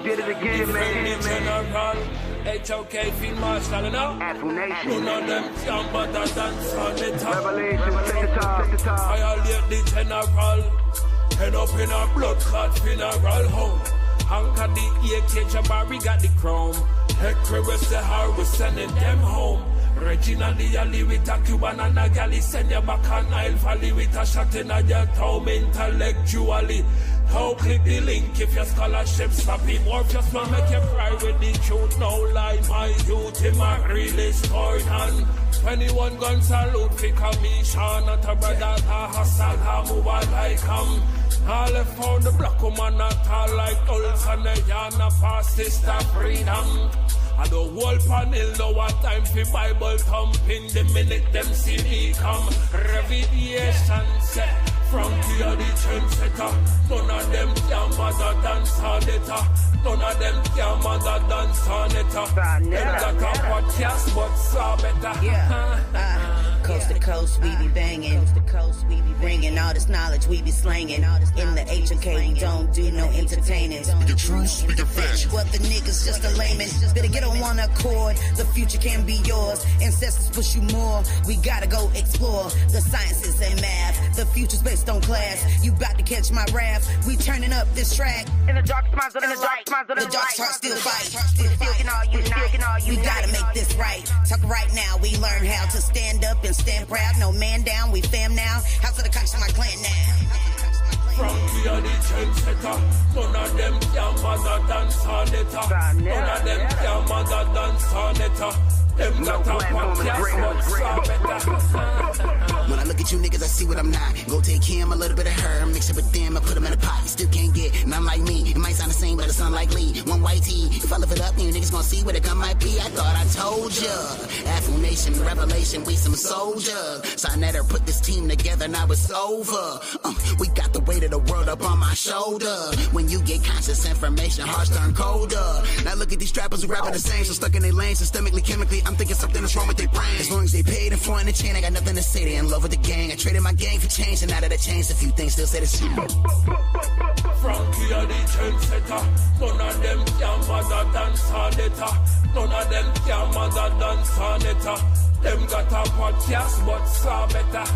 did it again, man. General, HOK Field Marshal, you know? None of them can but a dance on the top. Revelation, set the top. I violate the general. Head up in a blood clot funeral home. Anchor the AK, Jabari got the chrome. Hectorus the how we sending them home. Regina the alley with a Cuban and a galley. Send you back on Nile Valley with a shot in a your toe intellectually. How click the link if your scholarship sloppy. More if you smell make you cry with the truth. No lie, my youth him a really scored and 21 gun salute for commission. Not a brother, a hustle, a move like all left on the black woman not all like Ulls and the Yana past sister freedom. I don't hold panel, no what time for Bible thumping the minute them see me come. Revelation set from here the trendsetter. None of them can bother dance Sonetta. None of them can bother dance Sonetta. Them got a podcast but saw better. Yeah. Coast to coast, we be banging. Coast to coast, we be bringing all this knowledge, we be slanging. In the HOK, we don't do no entertaining. Speaking truth, speaking facts. What the niggas just a layman. Better get on one accord. The future can be yours. Ancestors push you more. We gotta go explore the sciences and math. The future's based on class. You bout to catch my wrath. We turning up this track. In the dark minds of the light. The dark heart still fight. We gotta make this right. Talk right now. We learn how to stand up and stand proud. No man down. We fam now. House of the Cox to my clan now. From here the trendsetter. None of them can bother dance Sonetta. None of them can bother dance Sonetta. Them got a podcast but saw better. When I look at you niggas, I see what I'm not. Go take him, a little bit of her, mix it with them, I put him in a pot. You still can't get none like me. It might sound the same, but it's unlikely. One white tee. If I lift it up, you niggas gonna see what it come might be. I thought I told ya. Affirmation, revelation, we some soldiers. Sonetta put this team together, now it's over. We got the weight of the world up on my shoulder. When you get conscious information, hearts turn colder. Now look at these trappers who rapping the same, so stuck in their lane, systemically, chemically. I'm thinking something is wrong with their brain. As long as they paid and flying the chain, I got nothing to say. They in love with the gang. I traded my gang for change, and now that I changed a few things, still say the same. From here the trendsetter. None of them can bother dance Sonetta. None of them can bother dance Sonetta. Them got a podcast but saw better.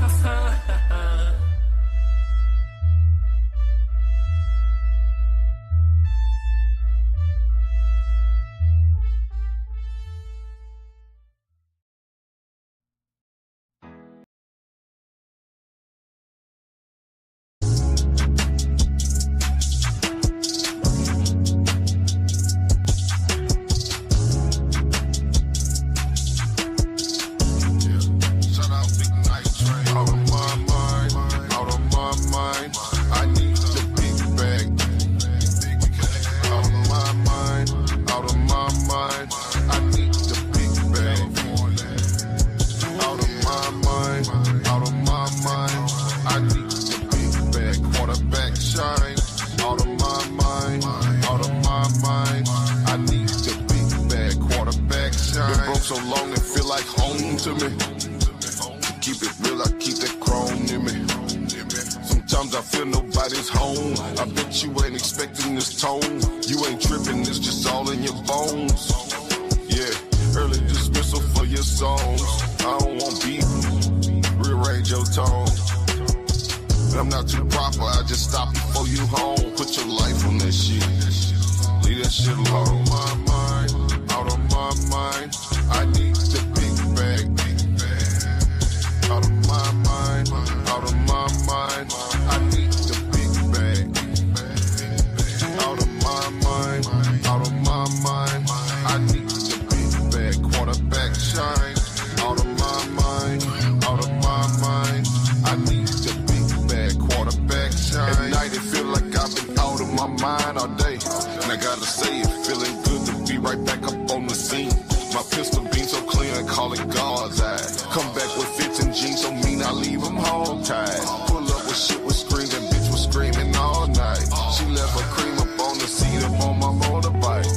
So long it feel like home to me. To keep it real, I keep that chrome in me. Sometimes I feel nobody's home. I bet you ain't expecting this tone. You ain't tripping, it's just all in your bones. Yeah, early dismissal for your songs. I don't want beef, rearrange your tone. I'm not too proper, I just stop before you home. Put your life on that shit, leave that shit alone. Out of my mind, I need the big bag. Out of my mind, out of my mind, I need the big bag. Out of my mind, out of my mind, I need the big bag. Quarterback shine. Out of my mind, out of my mind, I need the big bag. Quarterback shine. At night it feel like I've been out of my mind all day, and I gotta say it feeling good to be right back up on the scene. My pistol beam so clean, I call it God's eye. Come back with fits and jeans, so mean I leave them home tied. Pull up with shit was screaming, bitch was screaming all night. She left her cream up on the seat up on my motorbike.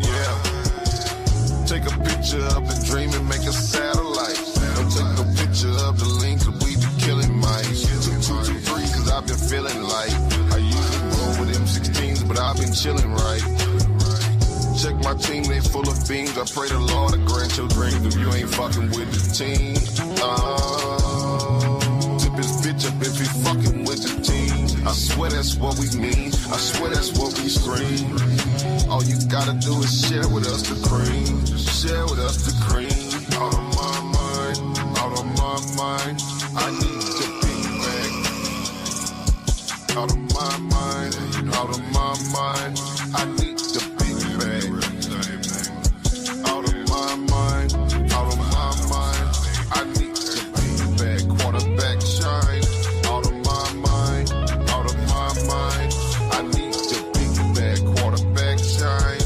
Yeah. Take a picture of the dream and make a satellite. Don't take no picture of the link, cause we be killing mice. 223, cause I've been feeling like I usually roll with M16s, but I've been chilling right. my team, they full of beans. I pray the Lord to grant your dreams if you ain't fucking with the team. Tip his bitch up if you fucking with the team. I swear that's what we mean. I swear that's what we scream. All you gotta do is share with us the cream. Share with us the cream. Out of my mind, out of my mind. I need the big bag. Out of my mind, out of my mind. I need the big bag. Out of my mind, out of my mind. I need the big bag. Quarterback shine. Out of my mind, out of my mind. I need the big bag. Quarterback shine.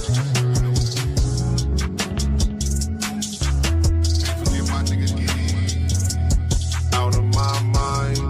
Forget my nigga again. Out of my mind.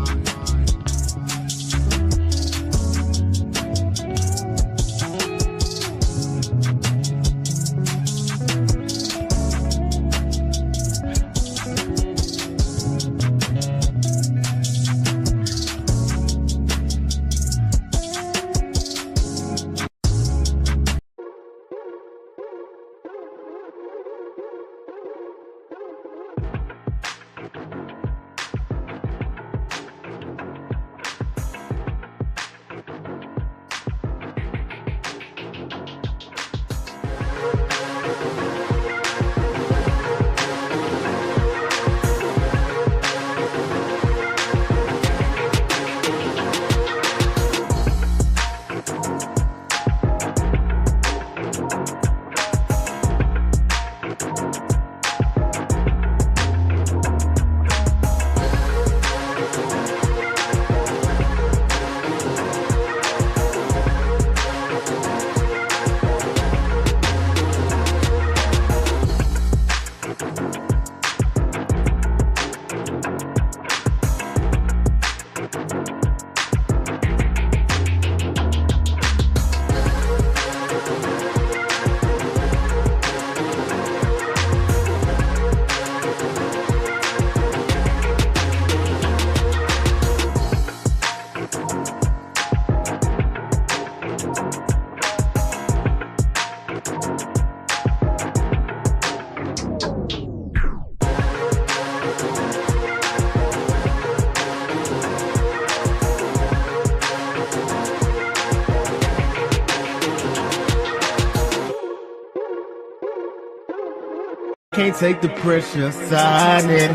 Can't take the pressure, sign it.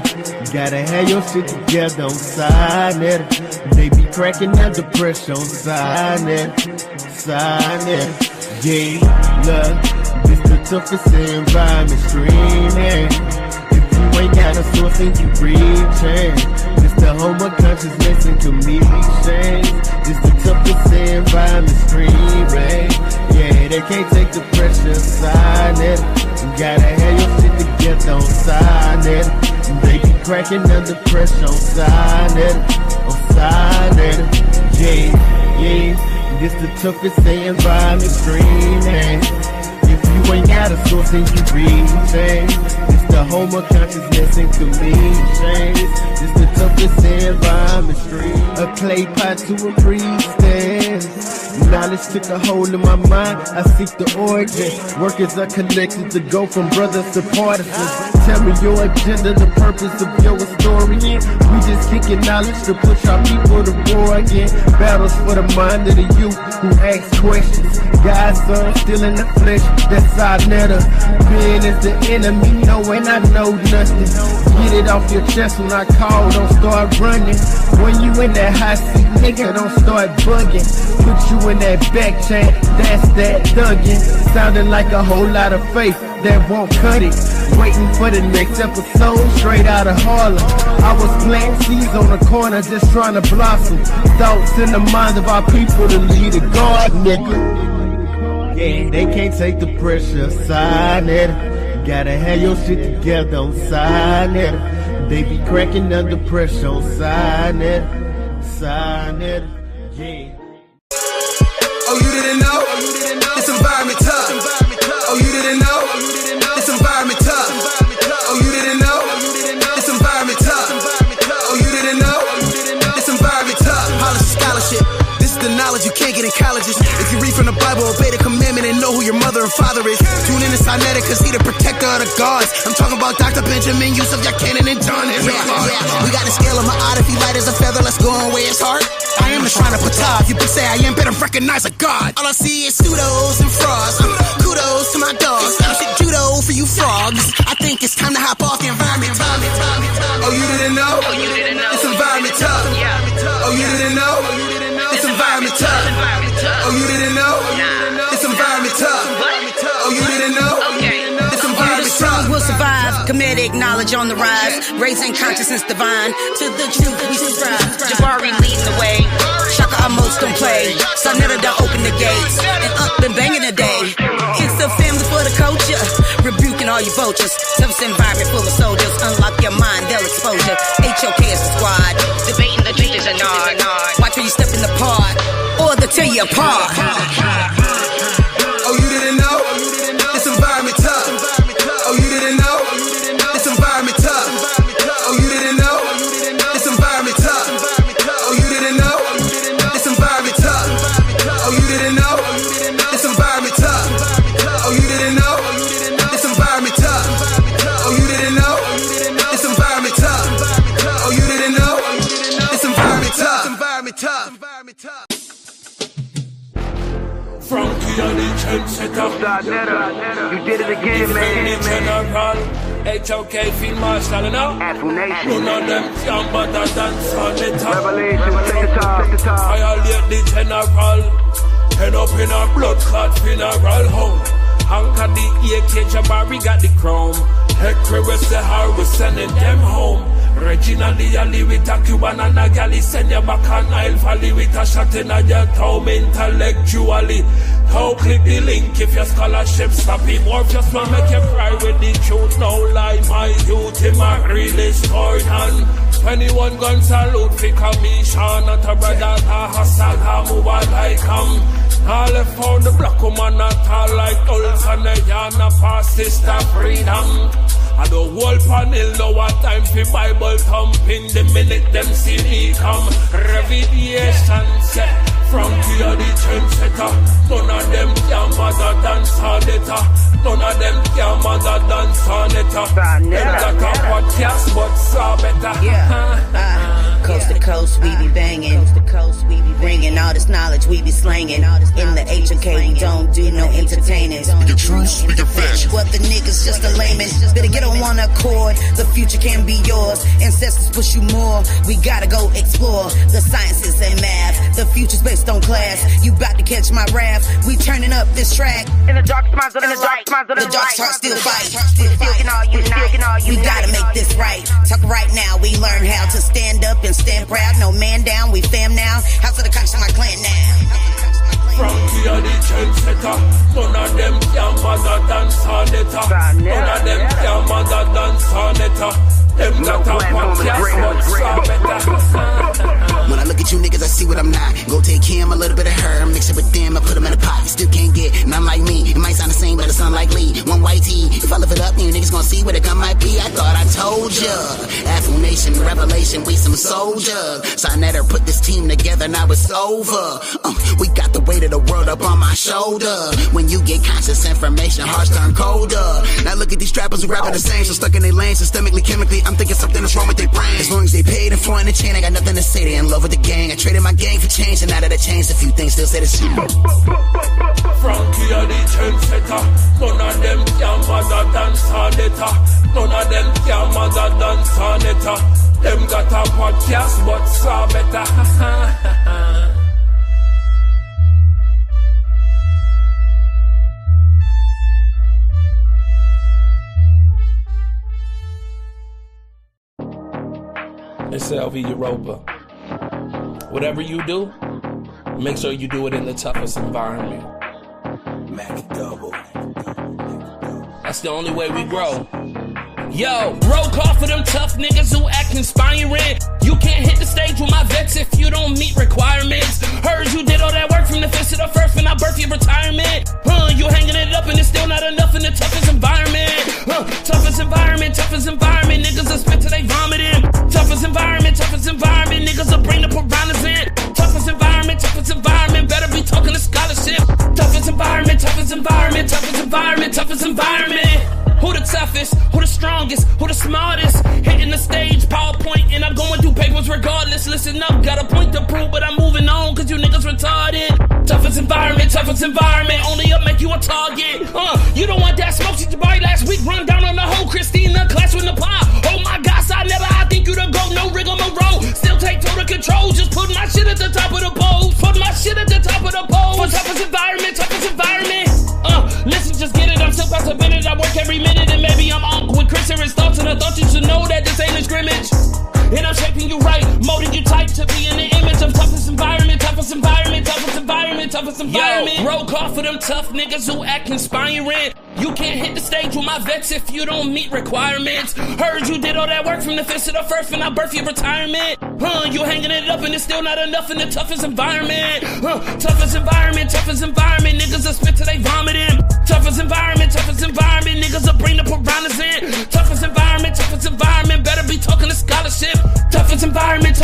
Gotta have your shit together, don't sign it. They be cracking under pressure, don't sign it. Sign it. Yeah, look, this the toughest environment streaming. If you ain't got a source and you reaching, this the home of consciousness and communication. This the toughest environment streaming. Yeah, they can't take the pressure, sign it. You gotta have your shit together, don't sign it. They be cracking under pressure, don't sign it. Don't sign it. Yeah, yeah. This the toughest environment streaming. If you ain't got a source and you reaching, it's the home of consciousness and communication. It's the toughest environment stream. A clay pot to a priestess. Knowledge took a hold of my mind. I seek the origin. Workers are connected to go from brothers to partisans. Tell me your agenda, the purpose of your historian. We just kicking knowledge to push our people to war again. Battles for the mind of the youth who ask questions. God's son still in the flesh, that's our letter. Being is the enemy, knowing I know nothing. Get it off your chest when I call, don't start running. When you in that hot seat, nigga, don't start bugging. Put you in that back chain, that's that thugging. Sounding like a whole lot of faith that won't cut it. Waiting for the next episode, straight out of Harlem. I was planting seeds on the corner, just trying to blossom. Thoughts in the minds of our people to lead a garden, nigga. Yeah, they can't take the pressure, sign it. Gotta have your shit together, don't sign it. They be cracking under pressure, don't sign it. Sign it, yeah. Oh, you didn't know? This environment tough. Oh, you didn't know? This environment tough. Oh, you didn't know? This environment tough. Oh, you didn't know? This environment tough. Polish scholarship. This is the knowledge you can't get in colleges. If you read from the Bible, obey the commandment, and know who your mother and father is. Tune in to Sinetta, cause he the protector of the gods. I'm talking about Dr. Benjamin, Yusuf, Cannon, and John Henry Clark. We got a scale of my odd, if he light as a feather, let's go and weigh his heart. I am the shrine of Ptah, if you can say I am, better recognize a god. All I see is pseudos and frauds. Kudos to my dogs, shit judo for you frogs. I think it's time to hop off the environment. Oh, you didn't know? This environment tough. Oh, you didn't know? This environment tough. Oh, you didn't know? This environment tough. Oh, you didn't know? This environment tough. Will survive, comedic knowledge on the rise, raising consciousness divine, to the truth we subscribe. Jabari leading the way, Shaka almost don't play, Sonetta don't open the gates, and up and banging the day. It's the family for the culture, rebuking all you vultures. Tough environment full of soldiers, unlock your mind, they'll exposure. HOK is the squad, debating the truth is a nod. Watch when you step in the pod, or they'll tear you apart. Oh, you didn't know? This environment tough. Oh, you didn't know? This environment tough. Oh, you didn't know? This environment tough. Oh, you didn't know? This environment tough. Oh, you didn't know? This environment tough. Oh, you didn't know? This environment tough. Oh, you didn't know? This environment tough. Oh, you didn't know? This environment tough. Frankie and the trendsetter. You did it again, man. General, HOK Field Marshal, you know? Afro Nation. None of them can bother dance on the top. Revelation, take the top. Violate the general. Head up in a blood clot funeral home. Anchor the AK, Jabari got the chrome. Hector was the how we sending them home. Regina the alley with a Cuban and a galley. Send you back on Nile Valley with a shot in your toe intellectually. How click the link if your scholarship stop him. Or just wanna make you cry with the truth. No lie, my youth, him a really story. And 21 gun salute for commission. Not a brother, a hustle, a move like all left found the black woman not all like Ulls and the Yana past sister freedom. I the whole panel know what time for Bible thumping the minute them see me come. Revidiation set Frankie are the trendsetter. None of them can bother dance on it. None of them can bother dance on it. Them got a podcast but saw better. Coast to coast, we be banging. Coast to coast, we be bringing all this knowledge, we be slanging. In the HOK, we don't do no entertaining. Speaking truth, speaking facts. What the niggas just a layman. Better get on one accord. The future can be yours. Ancestors push you more. We gotta go explore. The sciences and math. The future's based on class. You bout to catch my wrath. We turning up this track. In the dark minds of the light. The dark heart still fight. We gotta make this right. Talk right now. We learn how to stand up and stand proud. No man down. We fam now. House of the Cox in my clan now. Frankie are the trendsetter. None of them can bother dance on it. None of them can bother dance on it. Them got a podcast but saw better. When I look at you niggas, I see what I'm not. Go take him, a little bit of her, mix it with them, I put him in a pot. You still can't get none like me. It might sound the same, but it's unlikely. One white tee, if I lift it up, you niggas gonna see what it gun might be. I thought I told ya. Afro Nation, revelation, we some soldiers. Sinetta put this team together, now it's over. We got the weight of the world up on my shoulder. When you get conscious information, hearts turn colder. Now look at these trappers who rapping the same, so stuck in their lane, systemically, chemically. I'm thinking something is wrong with their brain. As long as they paid and flowing the chain, I got nothing to say. They in love with the gang. I traded my gang for change, and now that I changed a few things, still say the same. Frankie are the trendsetter. None of them can bother dance on it. None of them can bother dance on it. Them got a podcast but saw better. It's LV Europa. Whatever you do, make sure you do it in the toughest environment. Mac double. That's the only way we grow. Yo, roll call for them tough niggas who act inspiring. You can't hit the stage with my vets if you don't meet requirements. Heard you did all that work from the fifth to the first when I birthed your retirement. You hanging it up and it's still not enough in the toughest environment. Toughest environment, niggas will spit till they vomiting. Toughest environment, niggas will bring the piranhas in. Toughest environment, better be talking to scholarship. Toughest strongest, who the smartest. Hitting the stage, PowerPoint, and I'm going through papers regardless. Listen up, got a point to prove, but I'm moving on, cause you niggas retarded. Toughest environment, only up make you a target. You don't want that smoke, since your body last week run down on the whole Christina class with the pop. Oh my gosh, I think you the GOAT, no rigmarole. Still take total control, just put my shit at the top of the pole. Put my shit at the top of the pole. For toughest environment. Listen, just get it, I'm still past a minute. I work every minute, and maybe I'm on with Chris and his thoughts, and I thought you should know that this ain't a scrimmage. And I'm shaping you right, molding you tight to be in the image of toughest environment. Yo, roll call for them tough niggas who act inspiring. You can't hit the stage with my vets if you don't meet requirements. Heard you did all that work from the fifth to the first, and I birth your retirement. You hanging it up and it's still not enough in the toughest environment. Toughest environment, niggas will spit till they vomiting. Toughest environment, niggas will bring the piranhas in. Toughest environment, better be talking to scholarship. Toughest environment.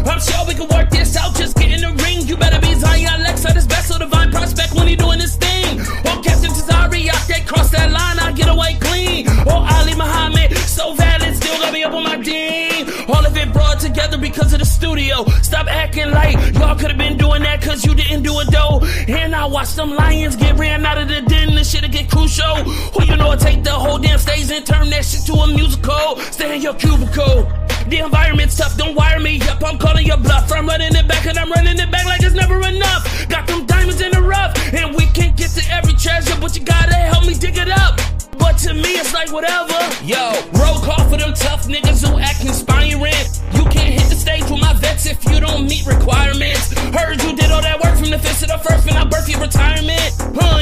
I'm sure we can work this out, just get in the ring. You better be Zion Lexa, this best of divine prospect when he doing his thing. Or Captain Tazari, out there, cross that line, I get away clean. Or Ali Muhammad, so valid, still got me up on my team. All of it brought together because of the studio. Stop acting like y'all could have been doing that cause you didn't do it though. And I watch them lions get ran out of the den, this shit'll get crucial. Who you know take the whole damn stage and turn that shit to a musical. Stay in your cubicle. The environment's tough, don't wire me up, I'm calling your bluff. I'm running it back and I'm running it back like it's never enough. Got them diamonds in the rough, and we can't get to every treasure, but you gotta help me dig it up. But to me it's like whatever. Yo, roll call for them tough niggas who act inspiring. You can't hit the stage with my vets if you don't meet requirements. Heard you did all that work from the fifth to the first, and I birth your retirement.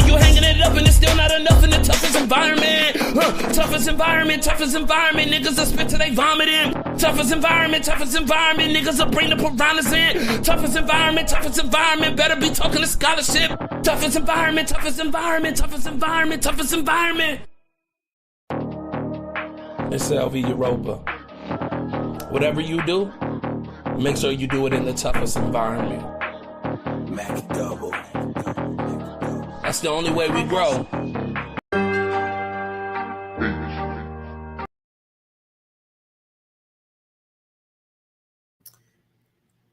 You hanging it up and it's still not enough in the toughest environment. Toughest environment, niggas will spit till they vomiting. Toughest environment, niggas will bring the piranhas in. Toughest environment, better be talking to scholarship. Toughest environment. It's LV Europa. Whatever you do, make sure you do it in the toughest environment. Mac double. That's the only way we grow.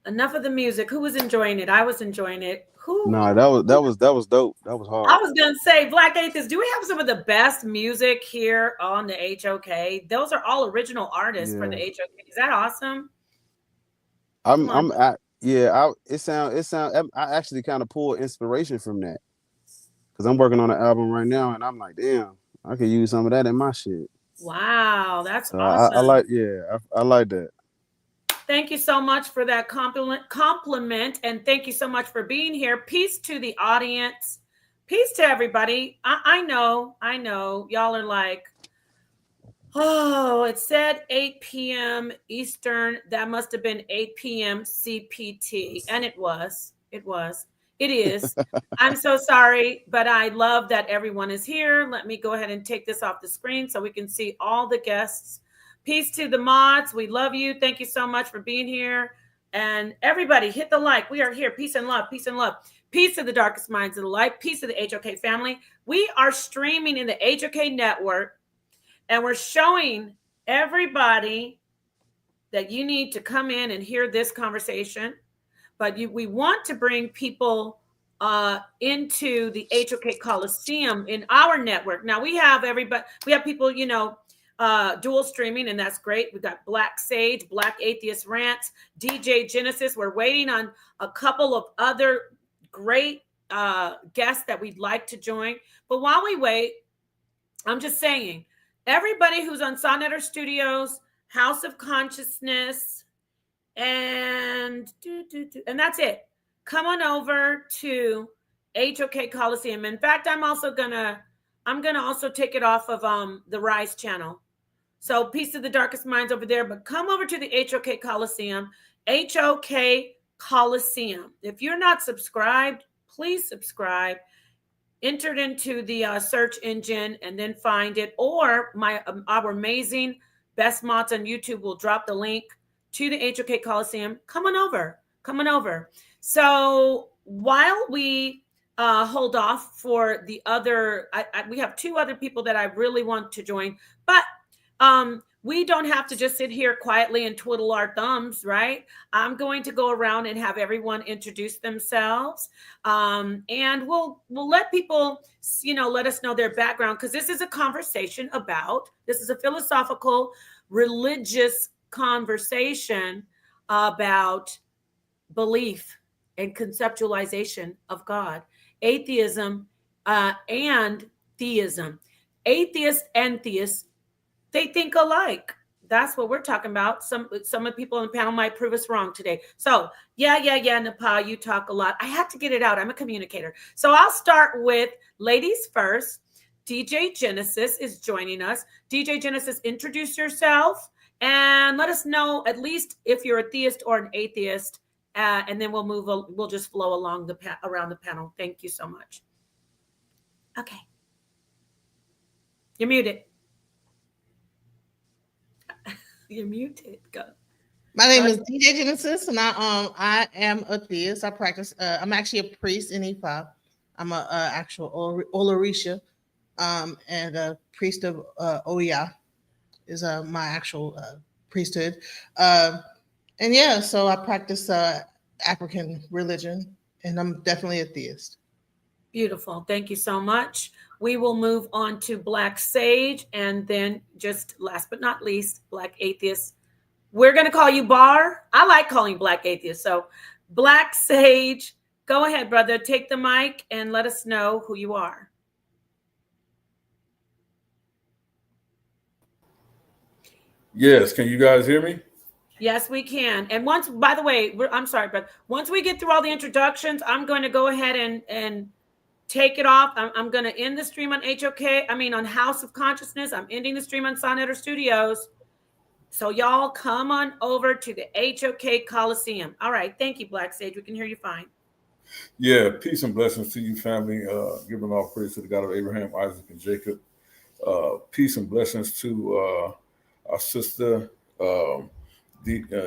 Enough of the music. Who was enjoying it? I was enjoying it. Who? Nah, that was dope. That was hard. I was gonna say, Black Atheist, do we have some of the best music here on the HOK? Those are all original artists for the HOK. Is that awesome? It sound. I actually kind of pulled inspiration from that because I'm working on an album right now, and I'm like, damn, I could use some of that in my shit. Wow, that's so awesome. I like that. Thank you so much for that compliment, and thank you so much for being here. Peace to the audience. Peace to everybody. I know. Y'all are like, oh, it said 8 p.m. Eastern. That must have been 8 p.m. CPT. And it was. It is. I'm so sorry, but I love that everyone is here. Let me go ahead and take this off the screen so we can see all the guests. Peace to the mods. We love you. Thank you so much for being here. And everybody, hit the like. We are here. Peace and love. Peace and love. Peace to the darkest minds of the light. Peace to the HOK family. We are streaming in the HOK network, and we're showing everybody that you need to come in and hear this conversation. But we want to bring people into the HOK Coliseum in our network. Now we have people, dual streaming, and that's great. We've got Black Sage, Black Atheist Rants, DJ Genesis. We're waiting on a couple of other great guests that we'd like to join. But while we wait, I'm just saying, everybody who's on Sonnetter Studios, House of Consciousness, and that's it. Come on over to HOK Coliseum. In fact, I'm gonna also take it off of the Rise channel. So peace to the darkest minds over there, but come over to the HOK Coliseum, HOK Coliseum. If you're not subscribed, please subscribe. Enter it into the search engine and then find it. Or our amazing best mods on YouTube will drop the link to the HOK Coliseum. Come on over. So while we hold off for the other. We have two other people that I really want to join, but we don't have to just sit here quietly and twiddle our thumbs, right? I'm going to go around and have everyone introduce themselves, and we'll let people, let us know their background, because this is a conversation about. This is a philosophical, religious conversation about belief and conceptualization of God, atheism and theism. Atheists and theists, they think alike. That's what we're talking about. Some of the people on the panel might prove us wrong today. So yeah, Nepal, you talk a lot. I have to get it out. I'm a communicator. So I'll start with ladies first. DJ Genesis is joining us. DJ Genesis, introduce yourself and let us know at least if you're a theist or an atheist. And then we'll just flow along around the panel. Thank you so much. Okay. You're muted. You're muted. Go. My name is DJ Genesis, and I am a theist. I practice. I'm actually a priest in Ifa. I'm a actual Olarisha, and a priest of Oya is my actual priesthood. And yeah, so I practice African religion, and I'm definitely a theist. Beautiful. Thank you so much. We will move on to Black Sage, and then just last but not least, Black Atheist. We're going to call you Bar. I like calling Black Atheist. So Black Sage, go ahead, brother. Take the mic and let us know who you are. Yes. Can you guys hear me? Yes, we can. And once, by the way, I'm sorry, but once we get through all the introductions, I'm going to go ahead and take it off. I'm going to end the stream on on House of Consciousness. I'm ending the stream on Sonetter Studios. So y'all come on over to the HOK Coliseum. All right. Thank you, Black Sage. We can hear you fine. Yeah. Peace and blessings to you, family. Giving all praise to the God of Abraham, Isaac, and Jacob. Peace and blessings to our sister,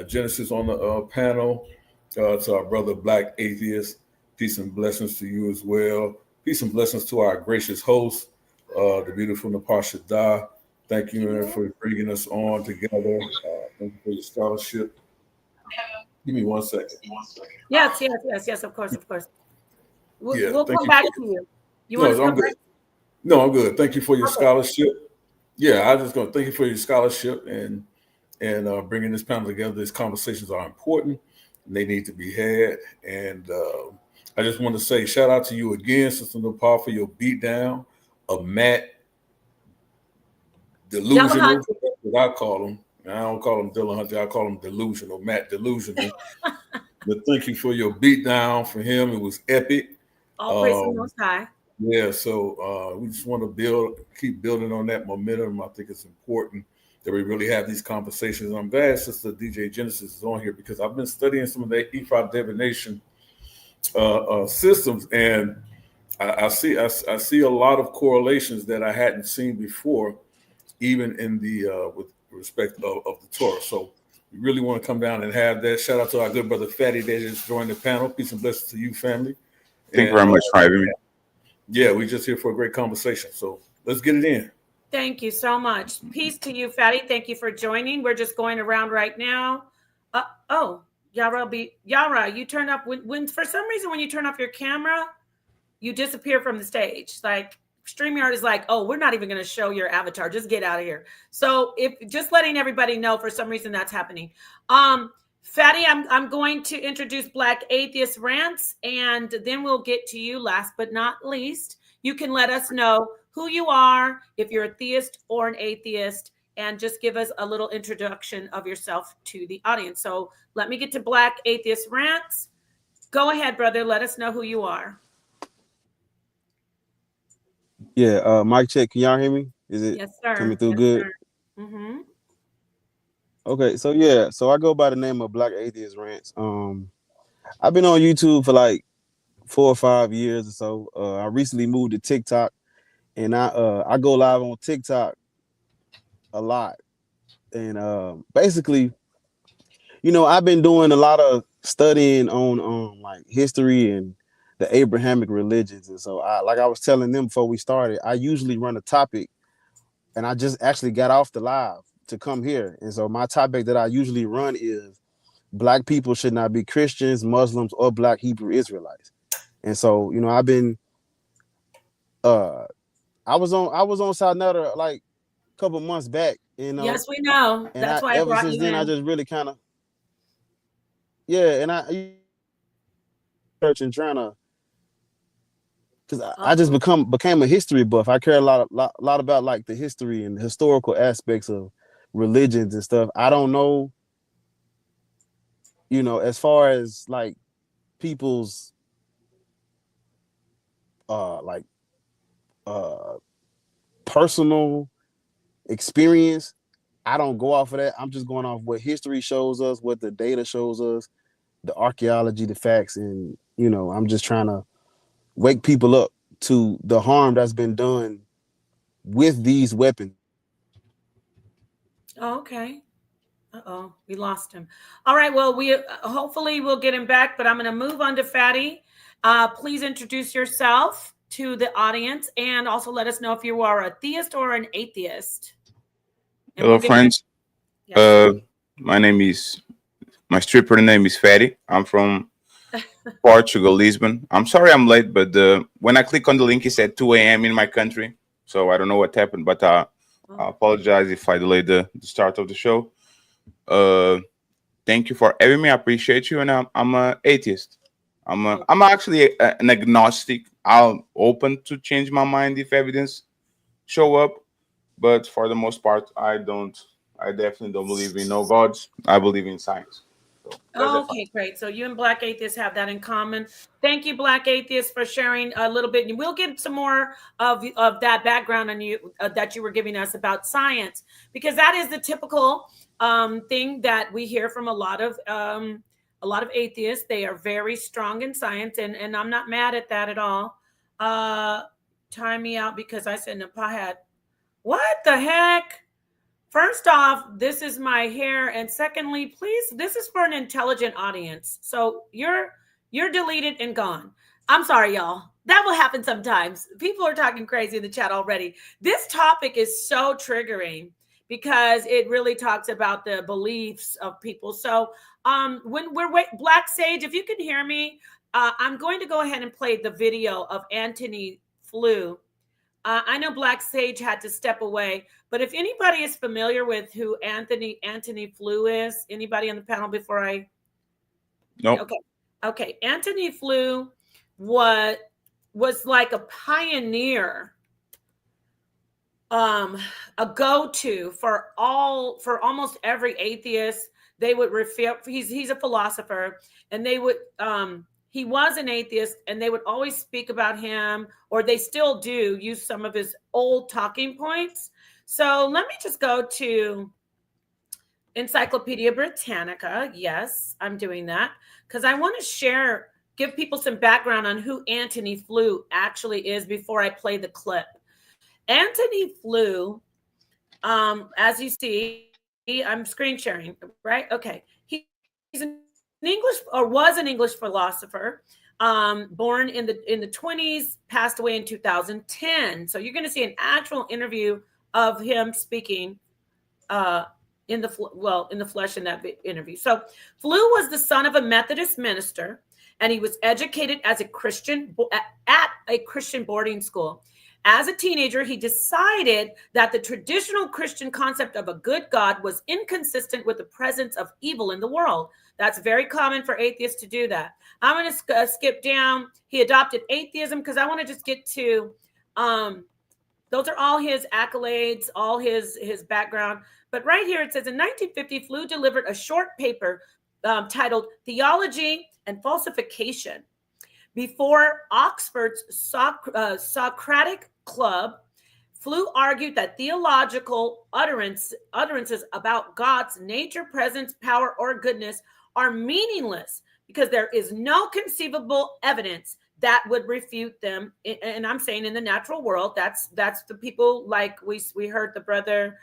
Genesis on the panel, to our brother Black Atheist. Peace and blessings to you as well. Peace and blessings to our gracious host, the beautiful Napasha Da. Thank you for bringing us on together. Thank you for your scholarship. Give me 1 second. Yes, of course. We'll come back to you. You want to come back? No, I'm good. Thank you for your scholarship. Yeah, I'm just going to thank you for your scholarship and bringing this panel together. These conversations are important, and they need to be had. And I just want to say shout out to you again, Sister Nepal, for your beatdown of Matt Delusional. I call him. I don't call him Dylan Hunter. I call him Delusional. Matt Delusional. But thank you for your beatdown for him. It was epic. All praise the Most High. Yeah, so we just want to keep building on that momentum. I think it's important that we really have these conversations. And I'm glad Sister DJ Genesis is on here because I've been studying some of the Ephod divination systems, and I see a lot of correlations that I hadn't seen before, even in the with respect of the Torah. So we really want to come down and have that. Shout out to our good brother Fatty that just joined the panel. Peace and blessings to you, family. Thank you very much for having me. Yeah, we're just here for a great conversation. So let's get it in. Thank you so much. Peace to you, Fatty. Thank you for joining. We're just going around right now. Yara, you turn up when for some reason when you turn off your camera, you disappear from the stage. Like StreamYard is like, oh, we're not even going to show your avatar. Just get out of here. So if just letting everybody know for some reason that's happening. Fatty, I'm going to introduce Black Atheist Rants, and then we'll get to you last but not least. You can let us know who you are, if you're a theist or an atheist, and just give us a little introduction of yourself to the audience. So let me get to Black Atheist Rants. Go ahead, brother. Let us know who you are. Yeah, mic check. Can y'all hear me? Is it coming through good? Mm-hmm. Okay, so I go by the name of Black Atheist Rants. I've been on YouTube for like 4 or 5 years or so. I recently moved to TikTok, and I go live on TikTok a lot. And basically, I've been doing a lot of studying on like history and the Abrahamic religions. And so like I was telling them before we started, I usually run a topic, and I just actually got off the live to come here. And so my topic that I usually run is Black people should not be Christians, Muslims, or Black Hebrew Israelites. And so, you know, I've been I was on South Nutter like a couple months back, you know. Yes, we know. And That's why I ever brought since you then in. I just really kind of and I search and trying to, because I just became a history buff. I care a lot about like the history and the historical aspects of religions and stuff. I don't know, you know, as far as like people's like personal experience. I don't go off of that. I'm just going off what history shows us, what the data shows us, the archaeology, the facts, and you know, I'm just trying to wake people up to the harm that's been done with these weapons. Oh, okay. Uh-oh, we lost him. All right, well, we hopefully we'll get him back, but I'm going to move on to Fatty. Please introduce yourself to the audience and also let us know if you are a theist or an atheist. And Hello, friends. My stripper name is Fatty. I'm from Portugal, Lisbon. I'm sorry I'm late, but when I click on the link, it said 2 a.m. in my country. So I don't know what happened, but I apologize if I delayed the start of the show. Thank you for having me. I appreciate you. And I'm an atheist. I'm actually an agnostic. I'm open to change my mind if evidence show up. But for the most part, I definitely don't believe in no gods. I believe in science. So okay, great. So you and Black Atheists have that in common. Thank you, Black Atheists, for sharing a little bit. And we'll get some more of that background on you that you were giving us about science, because that is the typical thing that we hear from a lot of atheists. They are very strong in science, and I'm not mad at that at all. Time me out because I said Napahat. What the heck? First off, this is my hair, and secondly, please, this is for an intelligent audience. So you're deleted and gone. I'm sorry, y'all. That will happen sometimes. People are talking crazy in the chat already. This topic is so triggering because it really talks about the beliefs of people. So when we're Black Sage, if you can hear me, I'm going to go ahead and play the video of Anthony Flew. I know Black Sage had to step away, but if anybody is familiar with who Anthony Flew is, anybody on the panel before I? No. Okay. Anthony Flew was like a pioneer, a go-to for almost every atheist. They would refer. He's a philosopher, and they would. He was an atheist, and they would always speak about him, or they still do use some of his old talking points. So let me just go to Encyclopedia Britannica. Yes, I'm doing that because I want to give people some background on who Anthony Flew actually is before I play the clip. Anthony Flew, as you see, I'm screen sharing, right? Okay. He's an English, or was an English philosopher, born in the 20s, passed away in 2010. So you're going to see an actual interview of him speaking in the flesh in that interview. So Flew was the son of a Methodist minister, and he was educated as a Christian at a Christian boarding school. As a teenager, he decided that the traditional Christian concept of a good God was inconsistent with the presence of evil in the world. That's very common for atheists to do that. I'm going to skip down. He adopted atheism because I want to just get to, those are all his accolades, all his background. But right here it says, in 1950, Flew delivered a short paper titled Theology and Falsification before Oxford's Socratic Club. Flew argued that theological utterances about God's nature, presence, power, or goodness are meaningless because there is no conceivable evidence that would refute them. And I'm saying in the natural world, that's the people like we heard the brother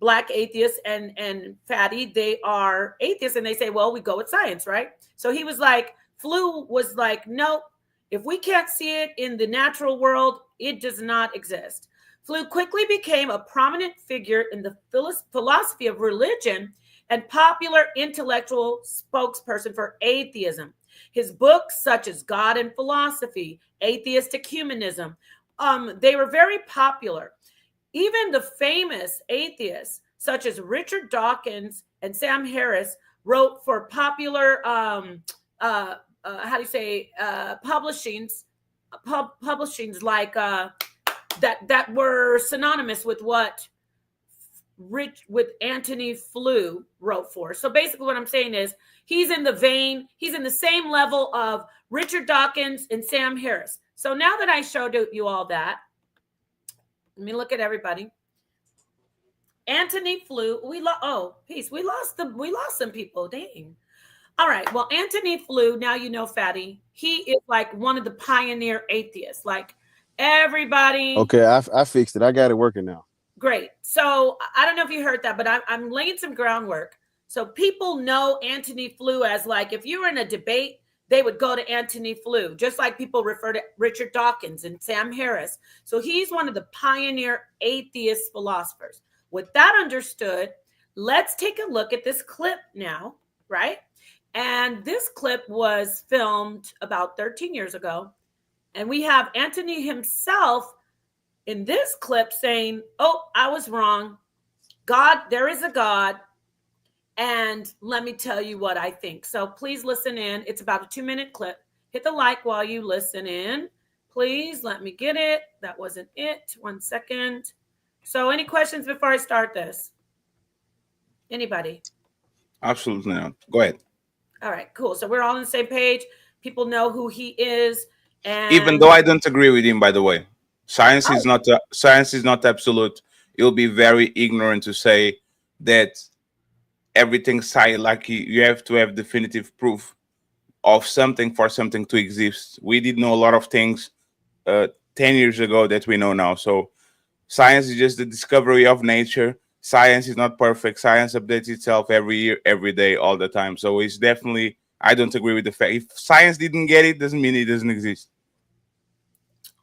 Black Atheists and Fatty, they are atheists, and they say, well, we go with science, right? So he was like, Flew was like, nope, if we can't see it in the natural world, it does not exist. Flew quickly became a prominent figure in the philosophy of religion and popular intellectual spokesperson for atheism. His books, such as God and Philosophy, Atheistic Humanism, they were very popular. Even the famous atheists, such as Richard Dawkins and Sam Harris, wrote for popular, publishings like that were synonymous with what Antony Flew wrote for. So basically what I'm saying is he's in the same level of Richard Dawkins and Sam Harris. So now that I showed you all that, let me look at everybody. Antony Flew, we lost some people. Dang. All right. Well, Antony Flew, now you know, Fatty, he is like one of the pioneer atheists. Like everybody. Okay, I fixed it. I got it working now. Great. So I don't know if you heard that, but I'm laying some groundwork. So people know Antony Flew as, like, if you were in a debate, they would go to Antony Flew, just like people refer to Richard Dawkins and Sam Harris. So he's one of the pioneer atheist philosophers. With that understood, let's take a look at this clip now, right? And this clip was filmed about 13 years ago. And we have Antony himself in this clip saying, oh, I was wrong. God, there is a God. And let me tell you what I think. So please listen in. It's about a 2-minute clip. Hit the like while you listen in. Please let me get it. That wasn't it. 1 second. So any questions before I start this? Anybody? Absolutely not. Go ahead. All right, cool. So we're all on the same page. People know who he is. And even though I don't agree with him, by the way, science is not absolute. You'll be very ignorant to say that everything's science. Like you have to have definitive proof of something for something to exist. We did know a lot of things 10 years ago that we know now. So science is just the discovery of nature. Science is not perfect. Science updates itself every year, every day, all the time. So it's definitely, I don't agree with the fact. If science didn't get it, doesn't mean it doesn't exist.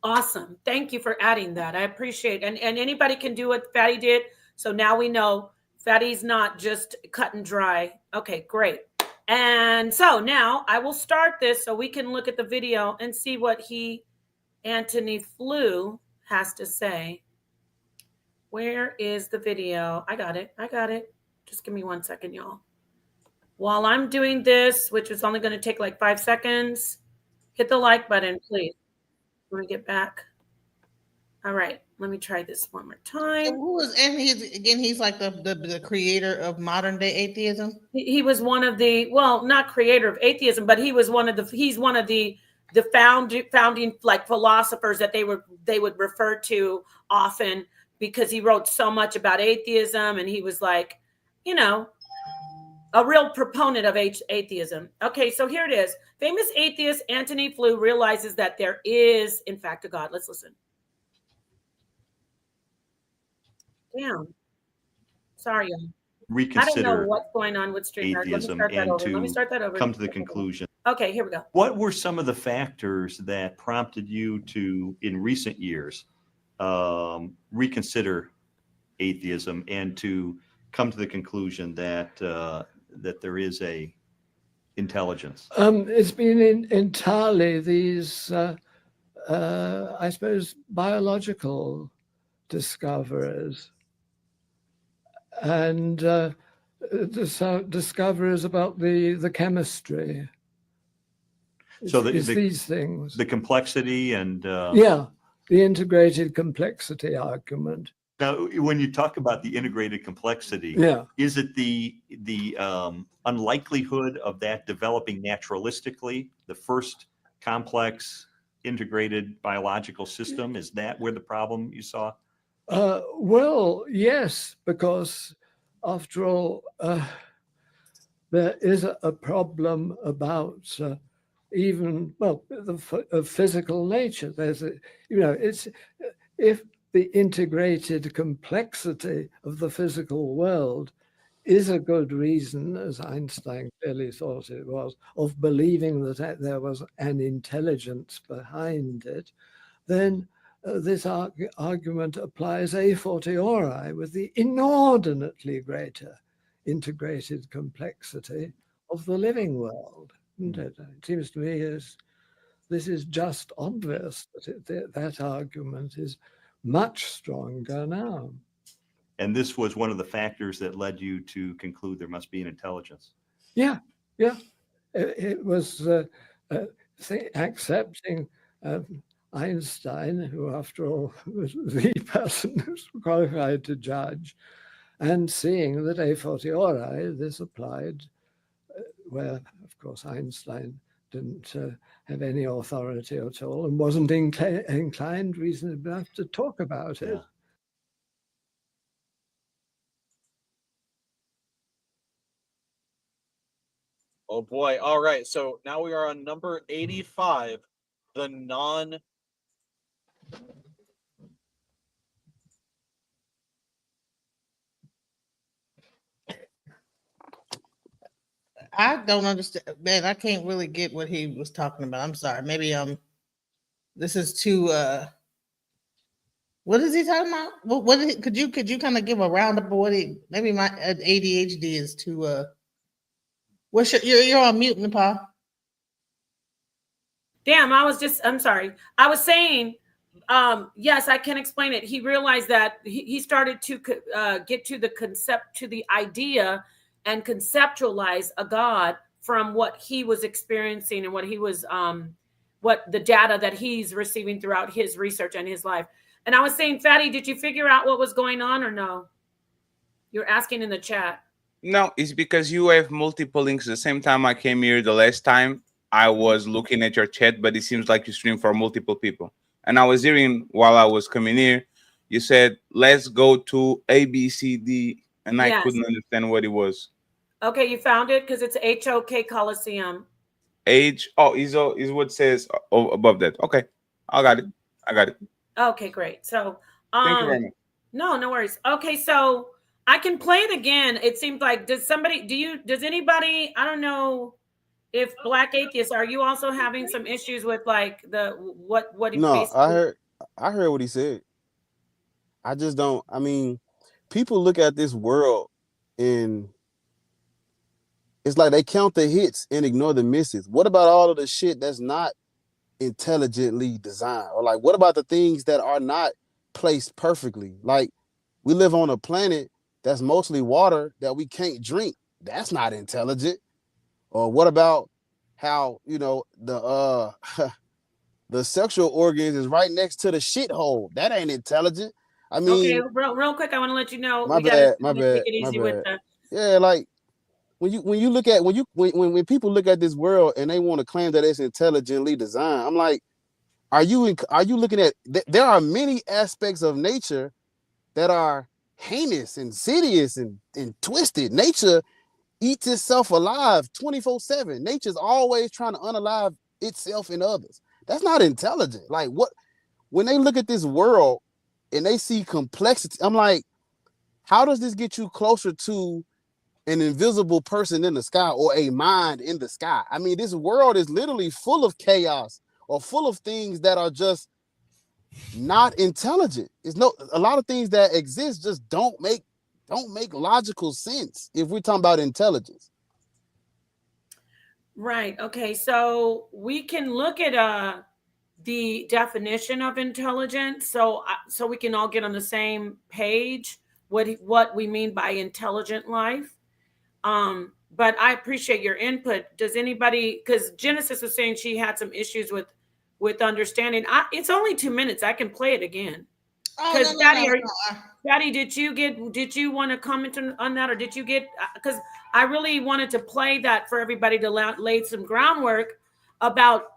Awesome. Thank you for adding that. I appreciate it. And anybody can do what Fatty did. So now we know Fatty's not just cut and dry. Okay, great. And so now I will start this so we can look at the video and see what Antony Flew has to say. Where is the video? I got it. Just give me 1 second, y'all. While I'm doing this, which is only going to take like 5 seconds, hit the like button, please. Let me get back. All right, let me try this one more time. So he's like the creator of modern day atheism. He was one of the, well, not creator of atheism, but he's one of the founding like philosophers that they would refer to often, because he wrote so much about atheism, and he was like, you know, a real proponent of atheism. Okay, so here it is. Famous atheist Antony Flew realizes that there is, in fact, a God. Let's listen. Damn. Sorry, y'all. Reconsider. I don't know what's going on with StreamYard. Let me start that over. Come to the conclusion. Okay, here we go. What were some of the factors that prompted you to, in recent years, reconsider atheism and to come to the conclusion that that there is a intelligence? It's been entirely these, I suppose, biological discoveries and discoveries about the chemistry. So these things, the complexity and the integrated complexity argument. Now, when you talk about the integrated complexity, is it the unlikelihood of that developing naturalistically, the first complex integrated biological system? Is that where the problem you saw? Well, yes, because after all, there is a problem about the physical nature. There's it's if the integrated complexity of the physical world is a good reason, as Einstein clearly thought it was, of believing that there was an intelligence behind it, then this argument applies a fortiori with the inordinately greater integrated complexity of the living world. It seems to me this is just obvious that that argument is much stronger now. And this was one of the factors that led you to conclude there must be an intelligence. Yeah. It was accepting Einstein, who after all was the person who's qualified to judge, and seeing that a fortiori this applied, where of course Einstein didn't have any authority at all and wasn't inclined reasonably enough to talk about it. Oh boy. All right. So now we are on number 85, the non. I don't understand, man. I can't really get what he was talking about. I'm sorry. Maybe this is too what is he talking about? Could you kind of give a roundup of what he? Maybe my ADHD is too what's you're on mute, Nepal. Damn, I'm sorry. I was saying, yes, I can explain it. He realized that he started to get to the idea and conceptualize a God from what he was experiencing and what he was, what the data that he's receiving throughout his research and his life. And I was saying, Fatty, did you figure out what was going on or no? You're asking in the chat. No, it's because you have multiple links. The same time I came here the last time, I was looking at your chat, but it seems like you stream for multiple people. And I was hearing while I was coming here, you said, let's go to ABCD. And I couldn't understand what it was. Okay, you found it? Because it's HOK Coliseum. Is what says above that. Okay, I got it. Okay, great. So thank you very much. No worries. Okay, so I can play it again. It seems like does anybody, I don't know if Black Atheists, are you also having some issues with like what he No, I heard what he said. I just don't, I mean, people look at this world and it's like they count the hits and ignore the misses. What about all of the shit that's not intelligently designed? Or like, what about the things that are not placed perfectly? Like, we live on a planet that's mostly water that we can't drink. That's not intelligent. Or what about how, the sexual organs is right next to the shithole? That ain't intelligent. I mean, okay, real quick, I want to let you know. My bad. Yeah, like when people look at this world and they want to claim that it's intelligently designed, I'm like, are you looking at? There are many aspects of nature that are heinous, insidious, and twisted. Nature eats itself alive 24/7. Nature's always trying to unalive itself and others. That's not intelligent. Like, what? When they look at this world and they see complexity, I'm like, how does this get you closer to an invisible person in the sky or a mind in the sky? I mean, this world is literally full of chaos or full of things that are just not intelligent. A lot of things that exist just don't make logical sense if we're talking about intelligence. Right. Okay. So we can look at the definition of intelligence, so we can all get on the same page what we mean by intelligent life. But I appreciate your input. Does anybody? Because Genesis was saying she had some issues with understanding. It's only 2 minutes. I can play it again. Because Daddy, did you want to comment on that, or did you get? Because I really wanted to play that for everybody to lay some groundwork about